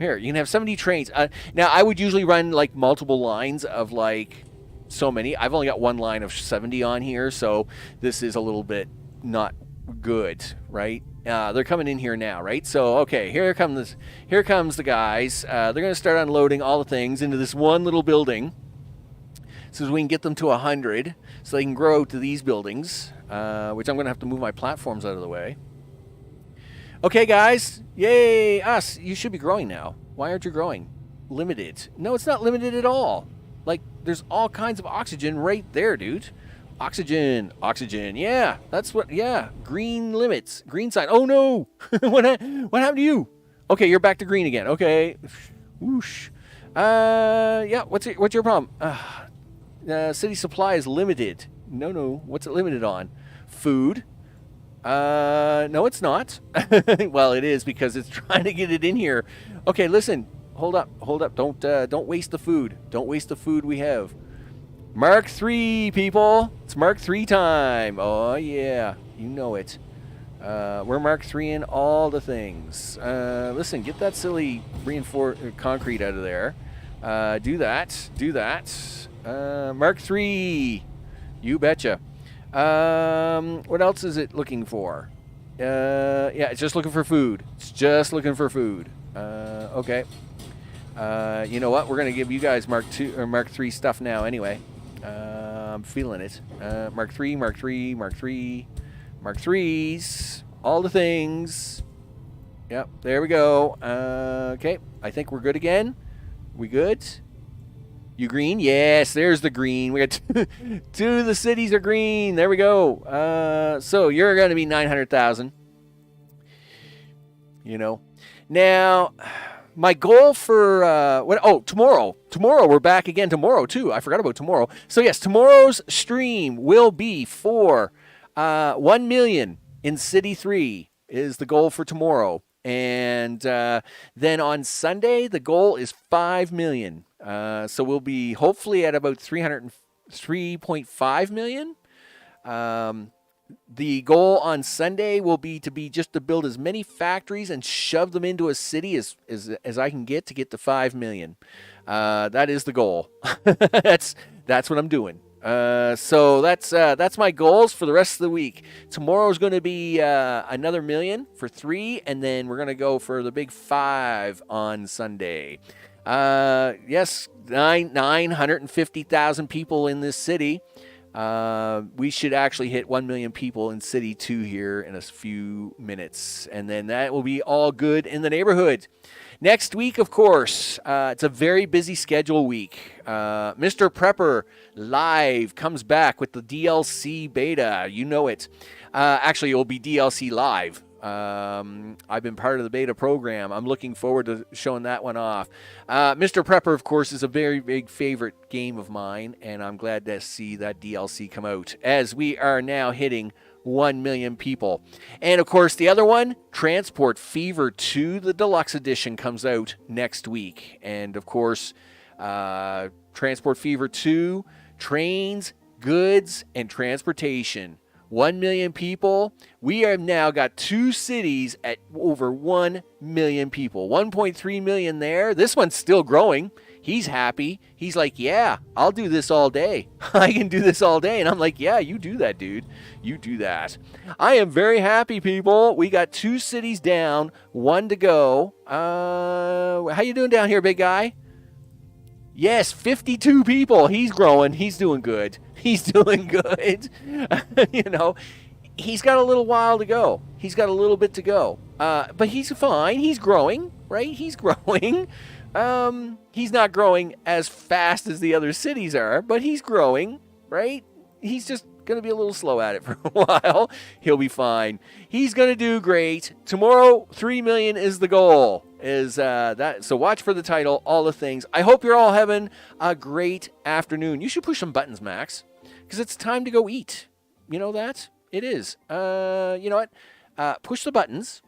Here, you can have 70 trains. Now, I would usually run like multiple lines of like so many. I've only got one line of 70 on here, so this is a little bit not good, right? They're coming in here now, right? So, okay, here comes the guys. They're going to start unloading all the things into this one little building so we can get them to 100 so they can grow to these buildings, which I'm going to have to move my platforms out of the way. Okay, guys. Yay, us. You should be growing now. Why aren't you growing? Limited. No, it's not limited at all. Like, there's all kinds of oxygen right there, dude. Oxygen. Yeah, that's what. Yeah, green limits. Green sign. Oh no! What happened to you? Okay, you're back to green again. Okay. Whoosh. Yeah. What's your problem? City supply is limited. No. What's it limited on? Food. No, it's not. Well, it is because it's trying to get it in here. Okay, listen. Hold up. Don't waste the food. Don't waste the food we have. Mark 3, people. It's Mark 3 time. Oh, yeah. You know it. We're Mark 3 in all the things. Listen, get that silly reinforced concrete out of there. Do that. Mark 3. You betcha. What else is it looking for? Yeah, it's just looking for food. Okay. You know what? We're going to give you guys Mark 2 or Mark 3 stuff now anyway. I'm feeling it. Mark 3s. All the things. Yep, there we go. Okay, I think we're good again. We good? You green? Yes, there's the green. We got two of the cities are green. There we go. So you're going to be 900,000. You know. Now, my goal for tomorrow. Tomorrow we're back again tomorrow too. I forgot about tomorrow. So yes, tomorrow's stream will be for 1 million in City 3 is the goal for tomorrow. And then on Sunday the goal is 5 million. So we'll be hopefully at about 303.5 million. The goal on Sunday will be to build as many factories and shove them into a city as I can get to 5 million. That is the goal. That's what I'm doing. So that's my goals for the rest of the week. Tomorrow's going to be another million for 3, and then we're going to go for the big 5 on Sunday. Yes, 950,000 people in this city. We should actually hit 1 million people in City 2 here in a few minutes, and then that will be all good in the neighborhood. Next week, of course, it's a very busy schedule week. Mr. Prepper Live comes back with the DLC beta. You know it. Actually, it will be DLC Live. I've been part of the beta program. I'm looking forward to showing that one off. Mr. Prepper, of course, is a very big favorite game of mine, and I'm glad to see that DLC come out as we are now hitting 1 million people. And of course, the other one, Transport Fever 2, the deluxe edition, comes out next week. And of course, Transport Fever 2, trains, goods, and transportation. 1 million people. We have now got 2 cities at over 1 million people. 1.3 million there. This one's still growing. He's happy. He's like, yeah, I'll do this all day. I can do this all day. And I'm like, yeah, you do that, dude. You do that. I am very happy, people. We got 2 cities down, 1 to go. How you doing down here, big guy? Yes, 52 people. He's growing. He's doing good. He's doing good. You know, he's got a little while to go. He's got a little bit to go. But he's fine. He's growing, right? He's growing. He's not growing as fast as the other cities are, but he's growing, right? He's just going to be a little slow at it for a while. He'll be fine. He's going to do great. Tomorrow, 3 million is the goal. So watch for the title, all the things. I hope you're all having a great afternoon. You should push some buttons, Max, because it's time to go eat. You know that? It is. You know what? Push the buttons.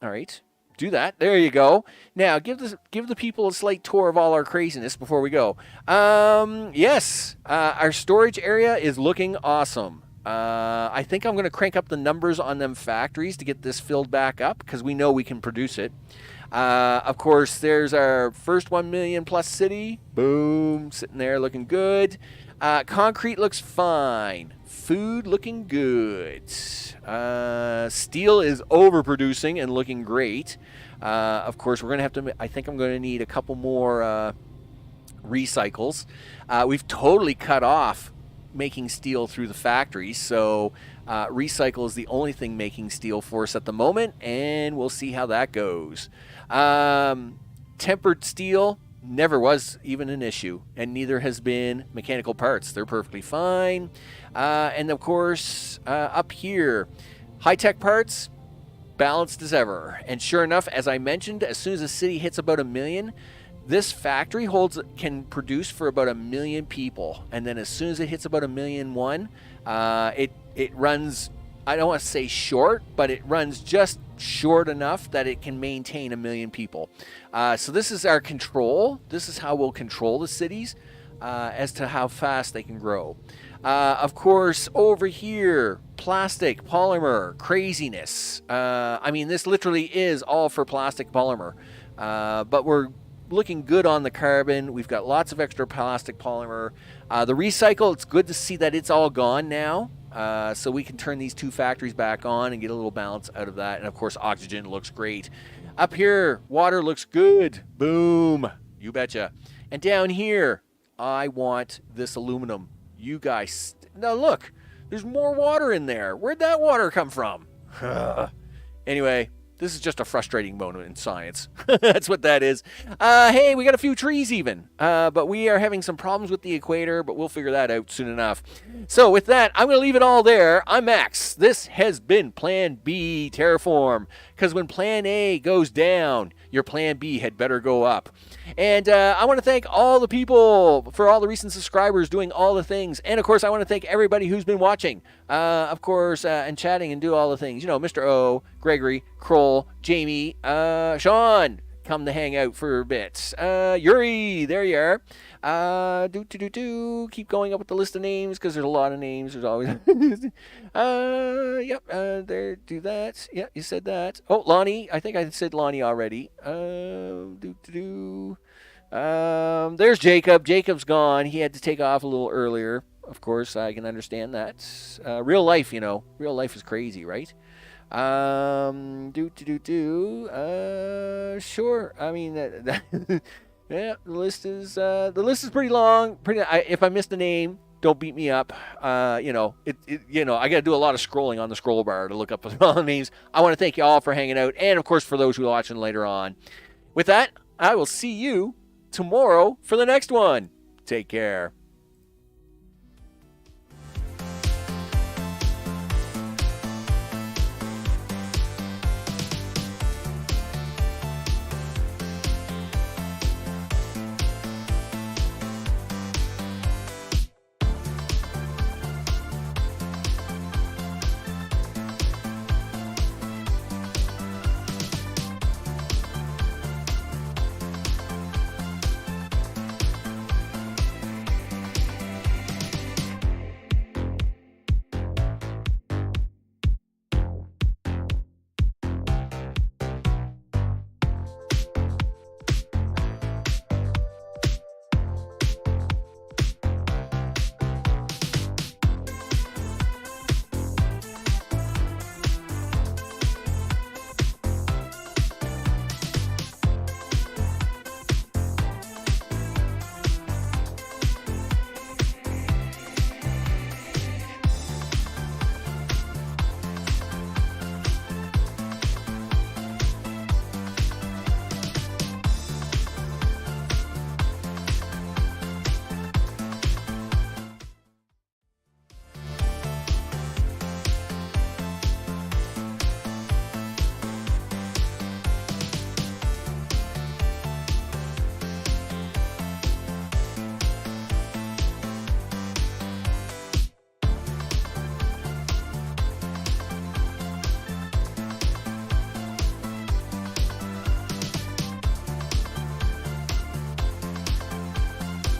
All right. Do that. There you go. Now, give the people a slight tour of all our craziness before we go. Yes, our storage area is looking awesome. I think I'm going to crank up the numbers on them factories to get this filled back up because we know we can produce it. Of course, there's our first 1 million plus city. Boom, sitting there looking good. Concrete looks fine. Food looking good. Steel is overproducing and looking great. Of course, we're going to have to, I think I'm going to need a couple more recycles. We've totally cut off making steel through the factory, so recycle is the only thing making steel for us at the moment, and we'll see how that goes. Tempered steel never was even an issue, and neither has been mechanical parts. They're perfectly fine. And of course, up here, high-tech parts, balanced as ever. And sure enough, as I mentioned, as soon as a city hits about 1 million, this factory can produce for about 1 million people. And then as soon as it hits about 1.1 million, it runs, I don't want to say short, but it runs just short enough that it can maintain 1 million people. So this is our control. This is how we'll control the cities as to how fast they can grow. Of course, over here, plastic, polymer, craziness. I mean, this literally is all for plastic polymer. But we're looking good on the carbon. We've got lots of extra plastic polymer. The recycle, it's good to see that it's all gone now. So we can turn these 2 factories back on and get a little balance out of that. And of course, oxygen looks great. Up here, water looks good. Boom. You betcha. And down here, I want this aluminum. You guys, now look, there's more water in there. Where'd that water come from? Anyway, this is just a frustrating moment in science. That's what that is. Hey, we got a few trees even. But we are having some problems with the equator, but we'll figure that out soon enough. So with that, I'm going to leave it all there. I'm Max. This has been Plan B Terraform. Because when Plan A goes down, your Plan B had better go up. And I want to thank all the people for all the recent subscribers doing all the things. And, of course, I want to thank everybody who's been watching, of course, and chatting and do all the things. You know, Mr. O, Gregory, Kroll, Jamie, Sean, come to hang out for a bit. Yuri, there you are. Keep going up with the list of names because there's a lot of names. There's always. Yep. There. Do that. Yeah, you said that. Oh, Lonnie. I think I said Lonnie already. There's Jacob. Jacob's gone. He had to take off a little earlier. Of course, I can understand that. Real life, you know. Real life is crazy, right? Sure. I mean, yeah, the list is pretty long. If I missed a name, Don't beat me up. I got to do a lot of scrolling on the scroll bar to look up all the names. I want to thank you all for hanging out, and of course for those who are watching later on. With that, I will see you tomorrow for the next one. Take care.